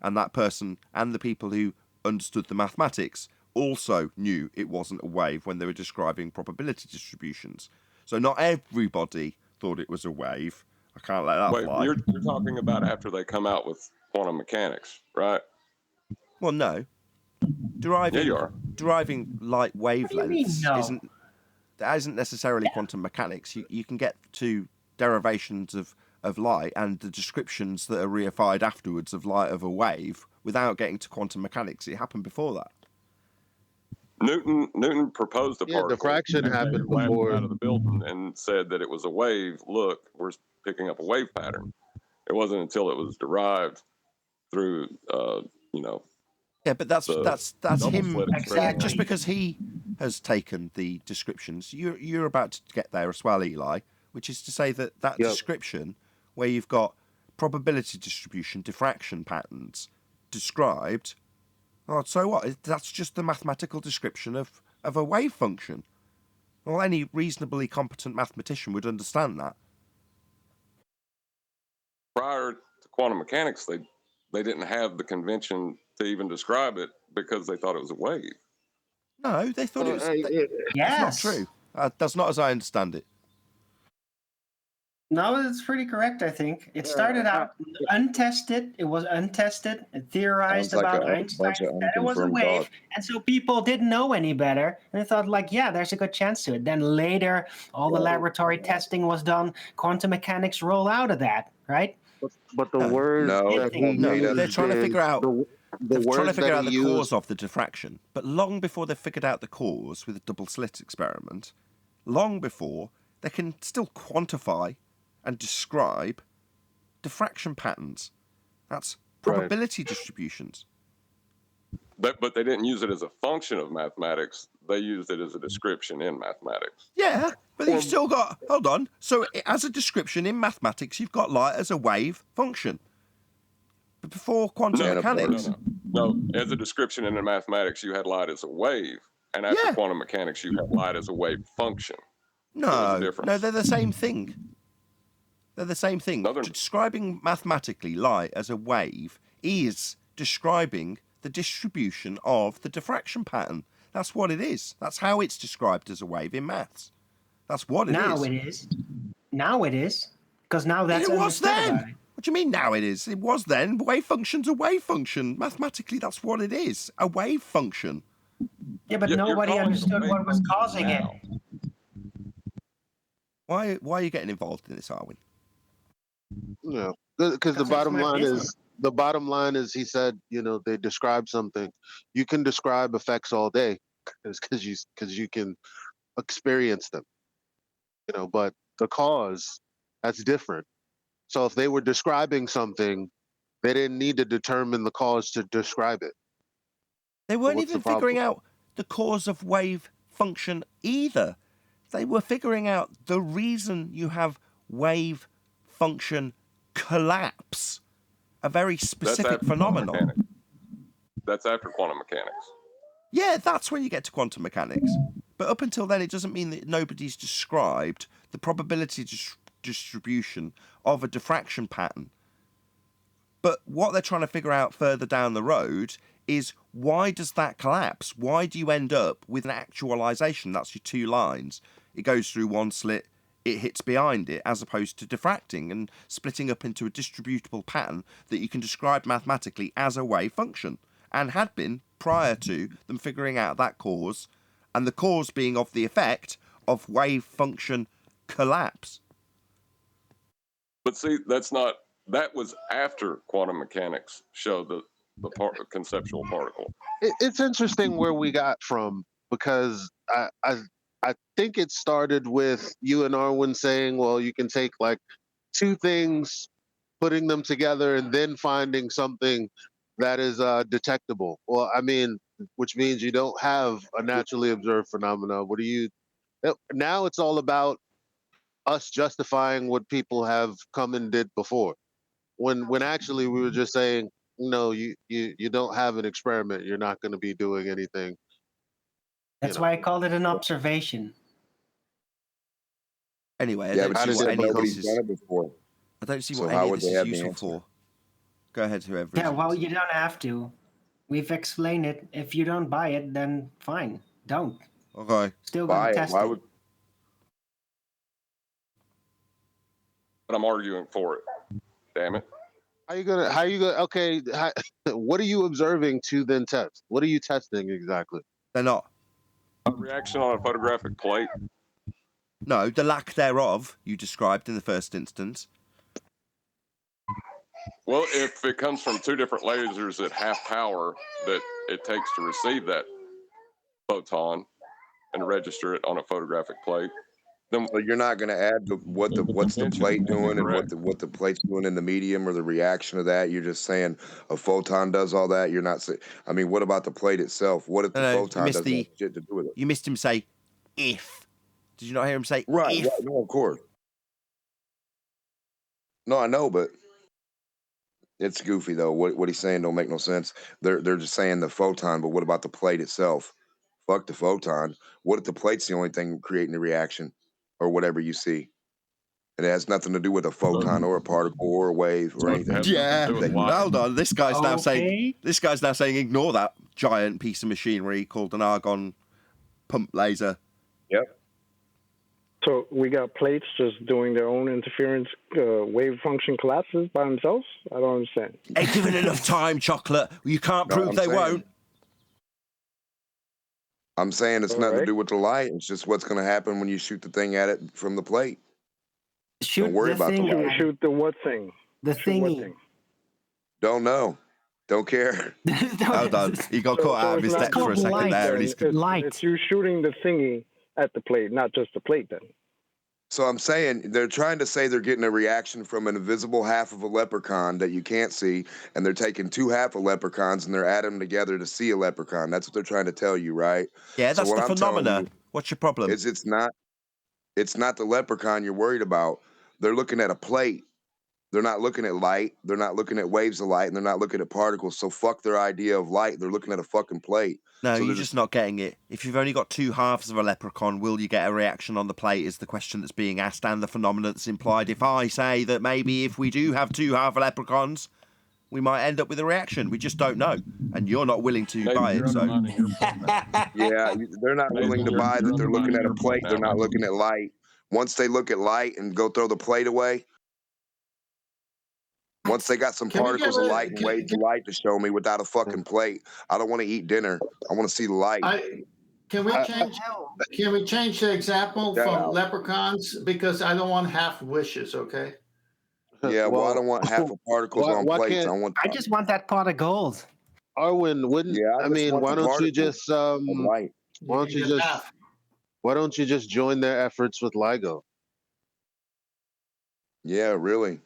A: And that person and the people who understood the mathematics also knew it wasn't a wave when they were describing probability distributions. So not everybody thought it was a wave. I can't let that
F: Wait,
A: fly.
F: you're talking about after they come out with quantum mechanics, right?
A: Well, no.
F: Yeah, you are.
A: Deriving light
L: do you mean,
A: wavelengths
L: no?
A: isn't necessarily quantum mechanics. You can get to derivations of light and the descriptions that are reified afterwards of light of a wave without getting to quantum mechanics. It happened before that.
F: Newton proposed a
K: Yeah,
F: particle.
K: the fraction
F: and they
K: happened
F: laughed him
K: before.
F: out of the building and said that it was a wave. Look, we're picking up a wave pattern. It wasn't until it was derived through,
A: Yeah, but that's
F: double
A: him.
F: slit
A: Yeah,
F: experiment.
A: just because he has taken the descriptions, you're about to get there as well, Eli. Which is to say that
K: Yep.
A: description where you've got probability distribution, diffraction patterns described. Oh, so what? That's just the mathematical description of a wave function. Well, any reasonably competent mathematician would understand that.
F: Prior to quantum mechanics, they didn't have the convention to even describe it because they thought it was a wave.
A: No, they thought it was.
L: Yes.
A: That's not true. That's not as I understand it.
L: No, that's pretty correct, I think. It started out untested. It was untested and theorized
P: Sounds like
L: about
P: a
L: Einstein
P: bunch of
L: that it was a
P: unconfirmed
L: wave.
P: thought.
L: And so people didn't know any better. And they thought, like, yeah, there's a good chance to it. Then later, all the laboratory testing was done. Quantum mechanics roll out of that, right?
K: But the words
P: No,
K: that he
A: No,
K: used
A: they're trying to
K: then,
A: figure out.
K: the
A: They're trying to
K: words
A: figure
K: that
A: out
K: he
A: the
K: used.
A: cause of the diffraction. But long before they figured out the cause with the double slit experiment, long before, they can still quantify and describe diffraction patterns. That's probability distributions.
F: But they didn't use it as a function of mathematics. They used it as a description in mathematics.
A: Yeah, but you've still got... Hold on. So as a description in mathematics, you've got light as a wave function. But before quantum mechanics...
F: No, as a description in the mathematics, you had light as a wave. And after quantum mechanics, you have light as a wave function.
A: No, they're the same thing. They're the same thing. Describing mathematically light as a wave is describing the distribution of the diffraction pattern. That's what it is. That's how it's described as a wave in maths. That's what it is.
L: Now it is. Now it is. Because now that's
A: it was then.
L: About it.
A: What do you mean now it is? It was then. Wave function's a wave function. Mathematically, that's what it is. A wave function.
L: Yeah, but nobody understood what was causing it.
A: Why are you getting involved in this, Arwin?
K: No, because the bottom line is he said, they describe something. You can describe effects all day because you can experience them. But the cause, that's different. So if they were describing something, they didn't need to determine the cause to describe it.
A: They weren't even figuring out the cause of wave function either. They were figuring out the reason you have wave function collapse, a very specific phenomenon.
F: That's after quantum mechanics.
A: Yeah, that's when you get to quantum mechanics. But up until then, it doesn't mean that nobody's described the probability distribution of a diffraction pattern. But what they're trying to figure out further down the road is, why does that collapse? Why do you end up with an actualization? That's your two lines. It goes through one slit, it hits behind it, as opposed to diffracting and splitting up into a distributable pattern that you can describe mathematically as a wave function, and had been prior to them figuring out that cause, and the cause being of the effect of wave function collapse.
F: But see, that was after quantum mechanics showed the conceptual particle.
K: It's interesting where we got from, because I think it started with you and Arwin saying, well, you can take like two things, putting them together, and then finding something that is detectable. Well, I mean, which means you don't have a naturally observed phenomena. Now it's all about us justifying what people have come and did before. When actually we were just saying, no, you don't have an experiment. You're not going to be doing anything.
L: That's why I called it an observation.
A: Anyway, I
P: Yeah,
A: don't
P: but
A: see
P: you
A: what
P: said
A: any of
P: nobody's
A: this
P: done
A: is.
P: it before.
A: I don't see
P: So
A: what
P: how
A: any of
P: would
A: this
P: they
A: is
P: have the
A: useful
P: answer?
A: for. Go ahead, whoever.
L: Yeah, well, you don't have to. We've explained it. If you don't buy it, then fine. Don't.
A: Okay.
L: Still gonna test
F: Why
L: it.
F: would? But I'm arguing for it. Damn it.
K: How you gonna? Okay, what are you observing to then test? What are you testing exactly?
A: They're not.
F: A reaction on a photographic plate.
A: No, the lack thereof you described in the first instance.
F: Well, if it comes from two different lasers at half power that it takes to receive that photon and register it on a photographic plate, then
P: So you're not going to add what's the plate doing and what the plate's doing in the medium or the reaction of that. You're just saying a photon does all that. You're not saying. I mean, what about the plate itself? What if the photon doesn't have shit to do with it?
A: You missed him say if. Did you not hear him say
P: Right.
A: if?
P: Right. No, of course. No, I know, but it's goofy though. What he's saying don't make no sense. They're just saying the photon, but what about the plate itself? Fuck the photon. What if the plate's the only thing creating the reaction, or whatever you see? And it has nothing to do with a photon or a particle or a wave or anything.
A: Yeah. Hold on. This guy's now saying ignore that giant piece of machinery called an argon pump laser.
P: Yep.
R: So we got plates just doing their own interference wave function collapses by themselves? I don't understand.
A: Ain't given enough time, Chocolate. You can't prove they won't.
P: I'm saying it's nothing to do with the light. It's just what's going to happen when you shoot the thing at it from the plate. Don't worry about the light.
R: Shoot the what thing?
L: The thingy.
P: Don't know. Don't care.
A: Hold on. He got caught out of his depth for a second there. And he's
R: It's you shooting the thingy at the plate, not just the plate then.
P: So I'm saying they're trying to say they're getting a reaction from an invisible half of a leprechaun that you can't see, and they're taking two half of leprechauns and they're adding them together to see a leprechaun. That's what they're trying to tell you, right?
A: Yeah, that's
P: so what
A: the
P: I'm telling
A: phenomena.
P: you
A: What's your problem?
P: is it's not the leprechaun you're worried about. They're looking at a plate. They're not looking at light. They're not looking at waves of light, and they're not looking at particles. So fuck their idea of light. They're looking at a fucking plate.
A: No,
P: so
A: you're just not getting it. If you've only got two halves of a leprechaun, will you get a reaction on the plate is the question that's being asked, and the phenomenon that's implied. If I say that maybe if we do have two half leprechauns, we might end up with a reaction. We just don't know. And you're not willing to buy it, so...
P: Yeah, they're not willing to buy that they're looking at a plate. They're not looking at light. Once they look at light and go throw the plate away, once they got some particles of light and waves of light to show me without a fucking plate, I don't want to eat dinner. I want to see the light.
G: Can we change the example from leprechauns? Because I don't want half wishes, okay?
P: Yeah, well, I don't want half of particles on plates.
L: I just want that pot of gold.
K: Arwen, wouldn't I mean? Why don't you just why don't you just join their efforts with LIGO?
P: Yeah, really.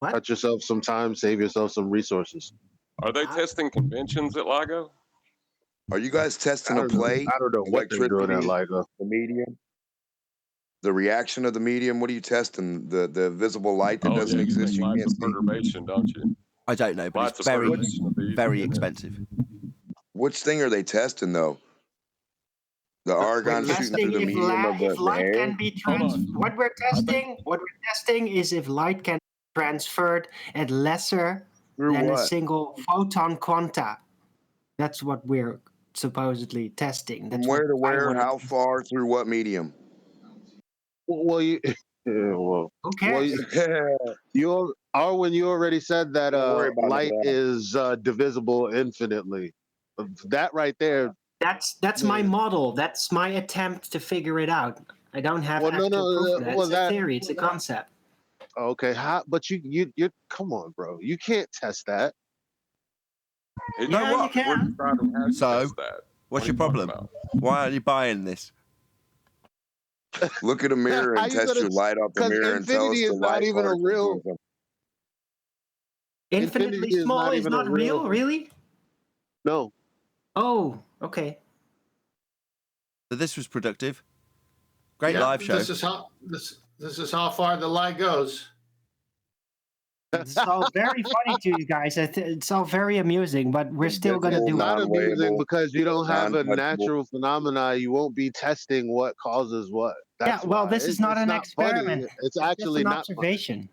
K: Cut yourself some time, save yourself some resources.
F: Are they testing conventions at LIGO?
P: Are you guys testing a plate?
K: I don't know what they're doing at LIGO.
P: The medium? The reaction of the medium? What are you testing? The visible light that doesn't exist? You can't see.
F: Perturbation, don't you?
A: I don't know, but it's very, very expensive.
P: Which thing are they testing, though? The argon shooting through the medium of the
L: light
P: air?
L: can be what we're testing is if light can be transferred at lesser than a single photon quanta. That's what we're supposedly testing.
P: From where to where? How far? Through what medium?
K: Well, you. Well,
L: who cares?
K: Arwen, you already said that light is divisible infinitely. That right there.
L: That's my model. That's my attempt to figure it out. I don't have actual proof of that. It's a theory. It's a concept.
K: Okay, but you come on, bro. You can't test that.
A: You know what?
L: You can.
A: So, what's your problem? Why aren't you buying this?
P: Look at a mirror and test your light off the mirror and tell us the light
K: even a real.
L: Infinitely small is not real, really?
K: No.
L: Oh, okay.
A: So this was productive. Great live show.
G: This is how far the light goes.
L: It's all very funny to you guys. It's all very amusing, but we're still going to do it.
K: It's not amusing because you don't have a natural phenomena. You won't be testing what causes what.
L: That's well, this is not an experiment.
K: Funny. It's actually
L: an
K: not
L: observation.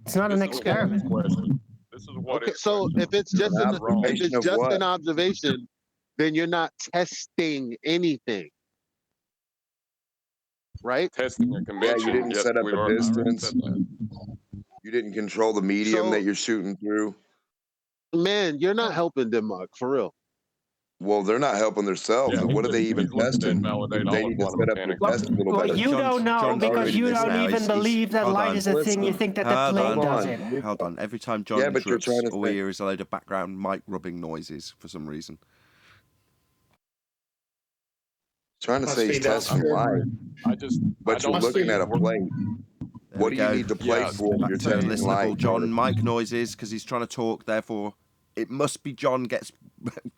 L: It's not an experiment.
F: This is what
K: okay, so if it's just an observation, then you're not testing anything. Right?
F: Testing a convention.
P: Yeah, you didn't set up a distance. You didn't control the medium that you're shooting through.
K: Man, you're not helping Denmark, for real.
P: Well, they're not helping themselves.
F: Yeah,
P: what are they even testing? They need to set up the test a little better.
L: You don't know because you don't even believe that light is a thing. You think that the plane does it.
A: Hold on. Every time John interrupts, all we hear is a load of background mic rubbing noises for some reason.
P: Trying to say he's testing light. But you're looking at a plate. What do you need the plate for? You're testing light.
A: John mic noises because he's trying to talk. Therefore, it must be John gets.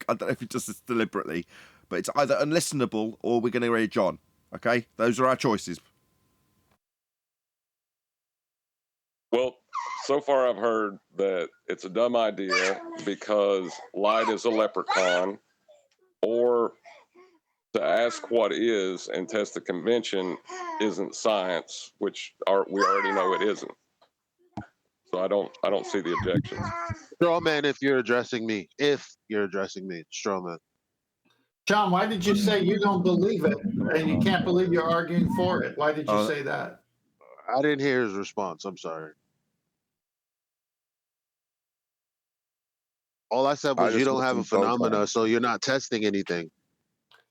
A: I don't know if he does this deliberately, but it's either unlistenable or we're going to hear John. Okay, those are our choices.
F: Well, so far I've heard that it's a dumb idea because light is a leprechaun, or to ask what is and test the convention isn't science, which we already know it isn't. So I don't see the objections.
K: Strawman, if you're addressing me, Strawman.
G: John, why did you say you don't believe it and you can't believe you're arguing for it? Why did you say that?
K: I didn't hear his response. I'm sorry. All I said was you don't have a phenomena, so you're not testing anything.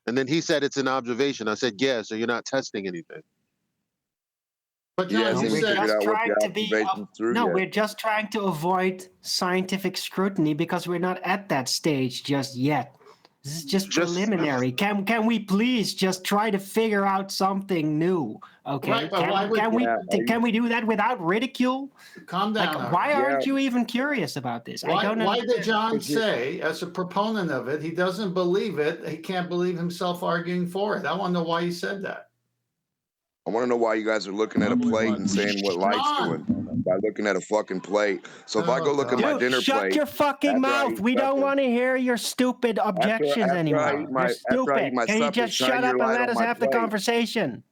K: And then he said it's an observation. I said, yeah, so you're not testing anything.
G: But John,
L: we're just trying to avoid scientific scrutiny because we're not at that stage just yet. This is just preliminary. Can we please just try to figure out something new? Okay.
G: Right, but why would-
L: Can we do that without ridicule?
G: Calm down.
L: Like, why aren't you even curious about this? I don't
G: Why
L: understand.
G: did John say, as a proponent of it, he doesn't believe it, he can't believe himself arguing for it? I want to know why he said that.
P: I want to know why you guys are looking at a plate and saying what Light's doing by looking at a fucking plate. So if I go look at my dinner
L: Dude, shut
P: plate,
L: your fucking mouth. We don't want to hear your stupid objections anymore. You're stupid. Can you just shut up and let us have the conversation?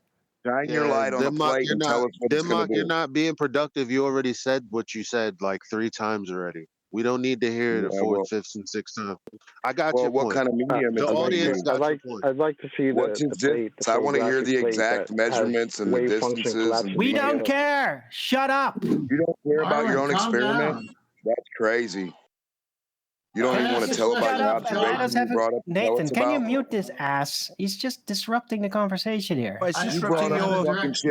P: Shine your light on the plate and tell us what it's going to
K: You're
P: do.
K: not being productive. You already said what you said like 3 times already. We don't need to hear it a fourth, fifth, and sixth time. I got your
P: what
K: point.
P: kind of medium
K: The
P: is
K: audience
P: it?
K: got your point.
R: I'd like to see
P: What's his
R: plate.
P: I want to hear the
R: photographic plate
P: exact
R: that
P: measurements
R: has
P: and the
R: wave function
P: distances.
R: collapses.
P: And
L: We don't care. Shut up.
P: You don't care about your own
G: Calm
P: experiment?
G: down.
P: That's crazy. You don't
G: Can
P: even
G: I
P: want to
G: ask
P: tell
G: a
P: about your
G: question?
P: observation you brought up.
L: Nathan, can you mute this ass? He's just disrupting the conversation here.
A: Well, it's disrupting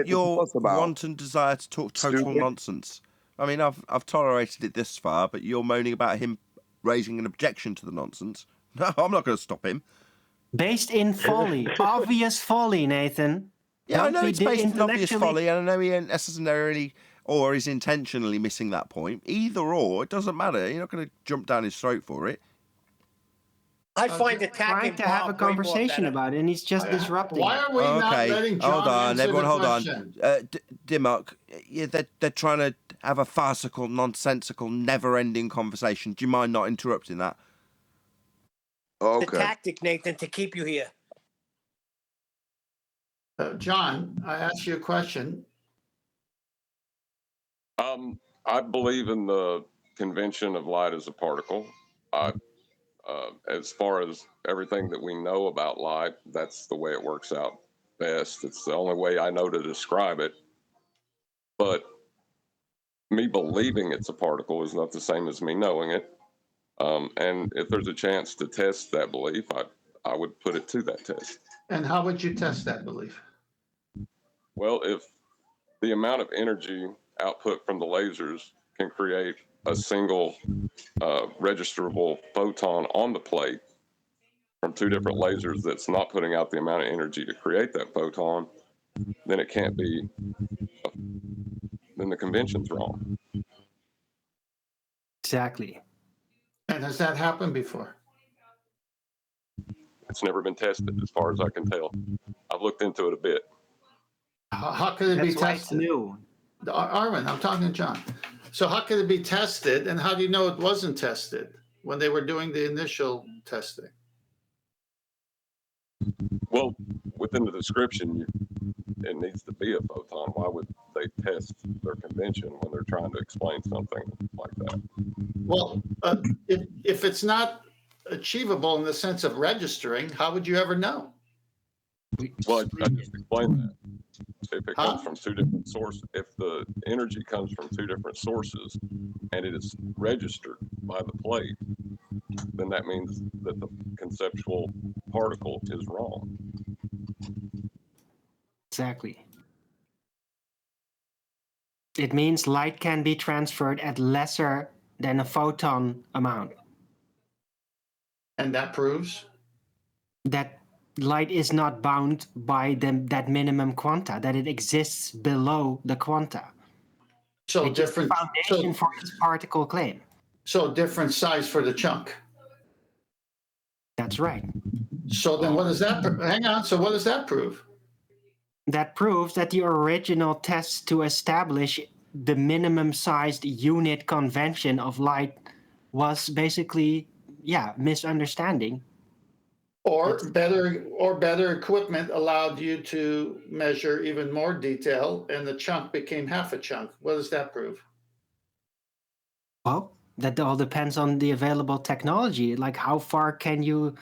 A: your wanton desire to talk total nonsense. I mean, I've tolerated it this far, but you're moaning about him raising an objection to the nonsense. No, I'm not going to stop him.
L: Based in folly. Obvious folly, Nathan.
A: Yeah, I know
L: Don't
A: it's
L: be
A: based in obvious
L: intellectually-
A: folly, and I know he ain't necessarily or is intentionally missing that point. Either or, it doesn't matter. You're not going to jump down his throat for it.
D: I find attacking
L: trying to have a
D: Bob way more
L: conversation
D: better.
L: about it, and he's just disrupting.
G: Why are we not letting John
A: hold on,
G: answer
A: everyone,
G: the
A: hold
G: question?
A: on. Dimmock, yeah, they're trying to have a farcical, nonsensical, never-ending conversation. Do you mind not interrupting that?
D: The tactic, Nathan, to keep you here.
G: John, I asked you a question.
F: I believe in the convention of light as a particle. As far as everything that we know about light, that's the way it works out best. It's the only way I know to describe it. But me believing it's a particle is not the same as me knowing it. And if there's a chance to test that belief, I would put it to that test.
G: And how would you test that belief?
F: Well, if the amount of energy output from the lasers can create a single registerable photon on the plate from 2 different lasers that's not putting out the amount of energy to create that photon, then it can't be, then the convention's wrong.
L: Exactly.
G: And has that happened before?
F: It's never been tested as far as I can tell. I've looked into it a bit.
G: How could it be
L: That's why it's
G: tested?
L: new.
G: Arvin, I'm talking to John. So how could it be tested, and how do you know it wasn't tested when they were doing the initial testing?
F: Well, within the description, it needs to be a photon. Why would they test their convention when they're trying to explain something like that?
G: Well, if it's not achievable in the sense of registering, how would you ever know?
F: Well, I just explained that. If it comes from 2 different sources, if the energy comes from 2 different sources and it is registered by the plate, then that means that the conceptual particle is wrong.
L: Exactly. It means light can be transferred at lesser than a photon amount.
G: And that proves?
L: That light is not bound by that minimum quanta, that it exists below the quanta.
G: So
L: it's
G: different
L: just the foundation for its particle claim.
G: So different size for the chunk.
L: That's right.
G: So then what does that, hang on, so what does that prove?
L: That proves that the original tests to establish the minimum sized unit convention of light was basically, misunderstanding.
G: Or better equipment allowed you to measure even more detail, and the chunk became half a chunk. What does that prove?
L: Well, that all depends on the available technology. Like, how far can you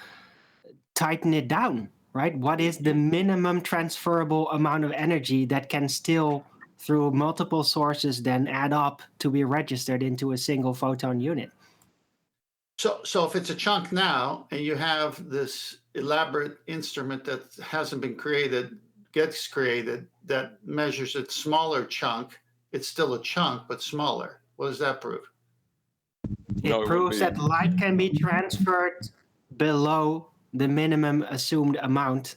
L: tighten it down, right? What is the minimum transferable amount of energy that can still, through multiple sources, then add up to be registered into a single photon unit?
G: So if it's a chunk now, and you have this elaborate instrument that hasn't been created, gets created, that measures its smaller chunk, it's still a chunk, but smaller. What does that prove?
L: It proves that light can be transferred below the minimum assumed amount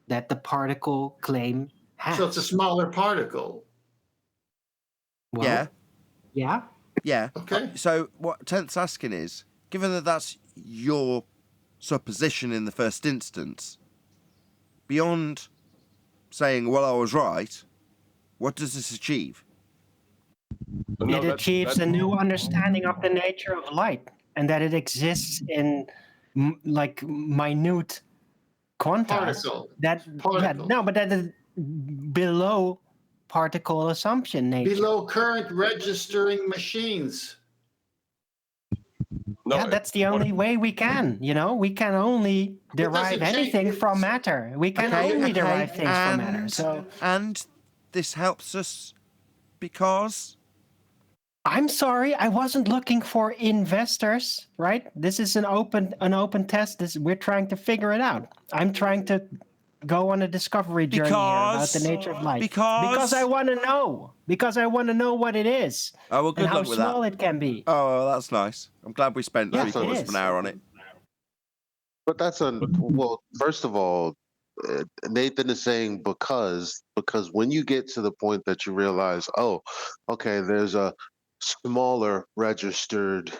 L: that the particle claim has.
G: So it's a smaller particle.
L: Well,
A: Yeah.
L: Yeah.
A: Yeah.
G: Okay.
A: So what Tenth's asking is, given that that's your supposition in the first instance, beyond saying, well, I was right, what does this achieve?
L: It achieves a new understanding of the nature of light, and that it exists in like minute quanta.
G: Particle.
L: But that is below particle assumption nature.
G: Below current registering machines.
L: That's the only way we can. We can only derive anything from matter. We can only derive things from matter. So,
A: and this helps us because.
L: I'm sorry, I wasn't looking for investors, right? This is an open test. We're trying to figure it out. I'm trying to go on a discovery journey here about the nature of light. Because I want to know. Because I want to know what it is.
A: Oh, well, good
L: and how
A: luck with that.
L: small it can be.
A: Oh, well, that's nice. I'm glad we spent 3/4 of an hour on it.
K: But well, first of all, Nathan is saying because when you get to the point that you realize, oh, okay, there's a smaller registered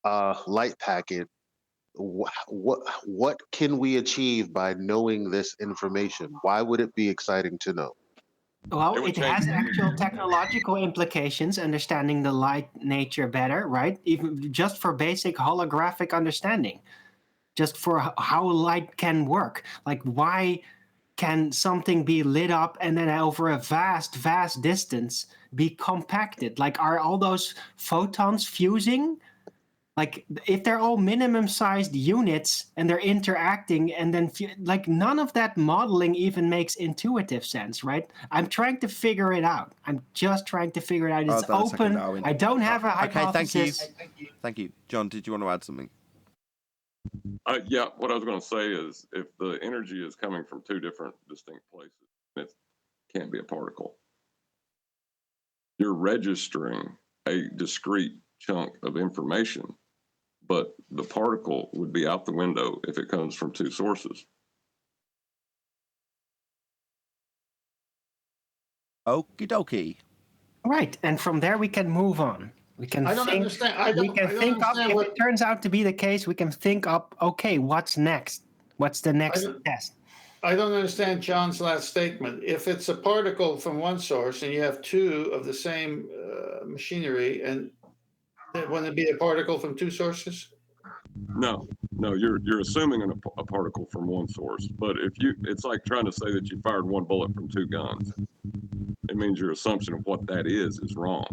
K: light packet, what can we achieve by knowing this information? Why would it be exciting to know?
L: Well, it has actual technological implications, understanding the light nature better, right? Even just for basic holographic understanding, just for how light can work. Like, why can something be lit up and then over a vast, vast distance be compacted? Like, are all those photons fusing? Like, if they're all minimum-sized units and they're interacting, and then like none of that modeling even makes intuitive sense, right? I'm trying to figure it out. I'm just trying to figure it out. It's open. I don't have a hypothesis.
A: Okay, thank you. John, did you want to add something?
F: Yeah, what I was going to say is if the energy is coming from two different distinct places, it can't be a particle. You're registering a discrete chunk of information, but the particle would be out the window if it comes from two sources.
A: Okie dokie.
L: Right, and from there we can move on. We can
G: I don't
L: think,
G: understand. I don't
L: think up,
G: understand
L: if
G: what-
L: it turns out to be the case, we can think up, okay, what's next? What's the next test?
G: I don't understand John's last statement. If it's a particle from one source and you have two of the same machinery, and wouldn't it be a particle from two sources?
F: No, you're assuming a particle from one source, but it's like trying to say that you fired one bullet from two guns. It means your assumption of what that is wrong.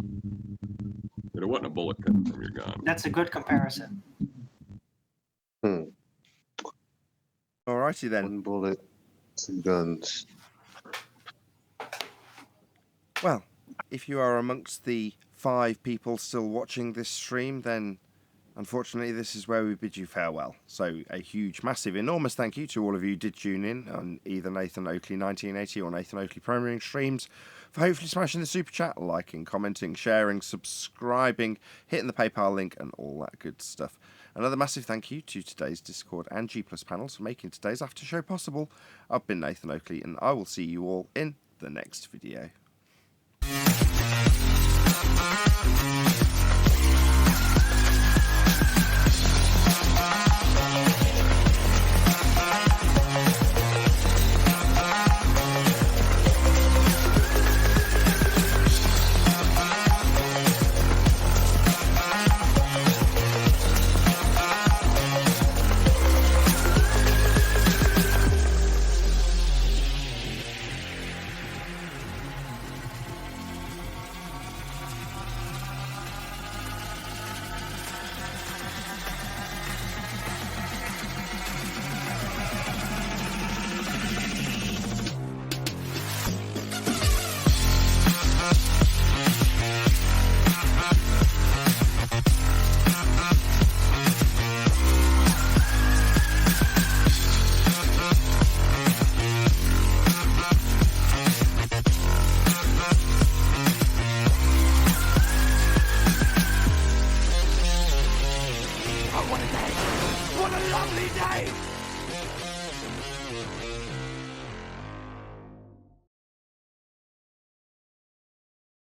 F: It wasn't a bullet coming from your gun.
L: That's a good comparison.
A: Alrighty then.
K: One bullet, two guns.
A: Well, if you are amongst the 5 people still watching this stream, then unfortunately this is where we bid you farewell. So a huge, massive, enormous thank you to all of you who did tune in on either Nathan Oakley 1980 or Nathan Oakley Premiering streams, for hopefully smashing the super chat, liking, commenting, sharing, subscribing, hitting the PayPal link and all that good stuff. Another massive thank you to today's Discord and G Plus panels for making today's after show possible. I've been Nathan Oakley and I will see you all in the next video.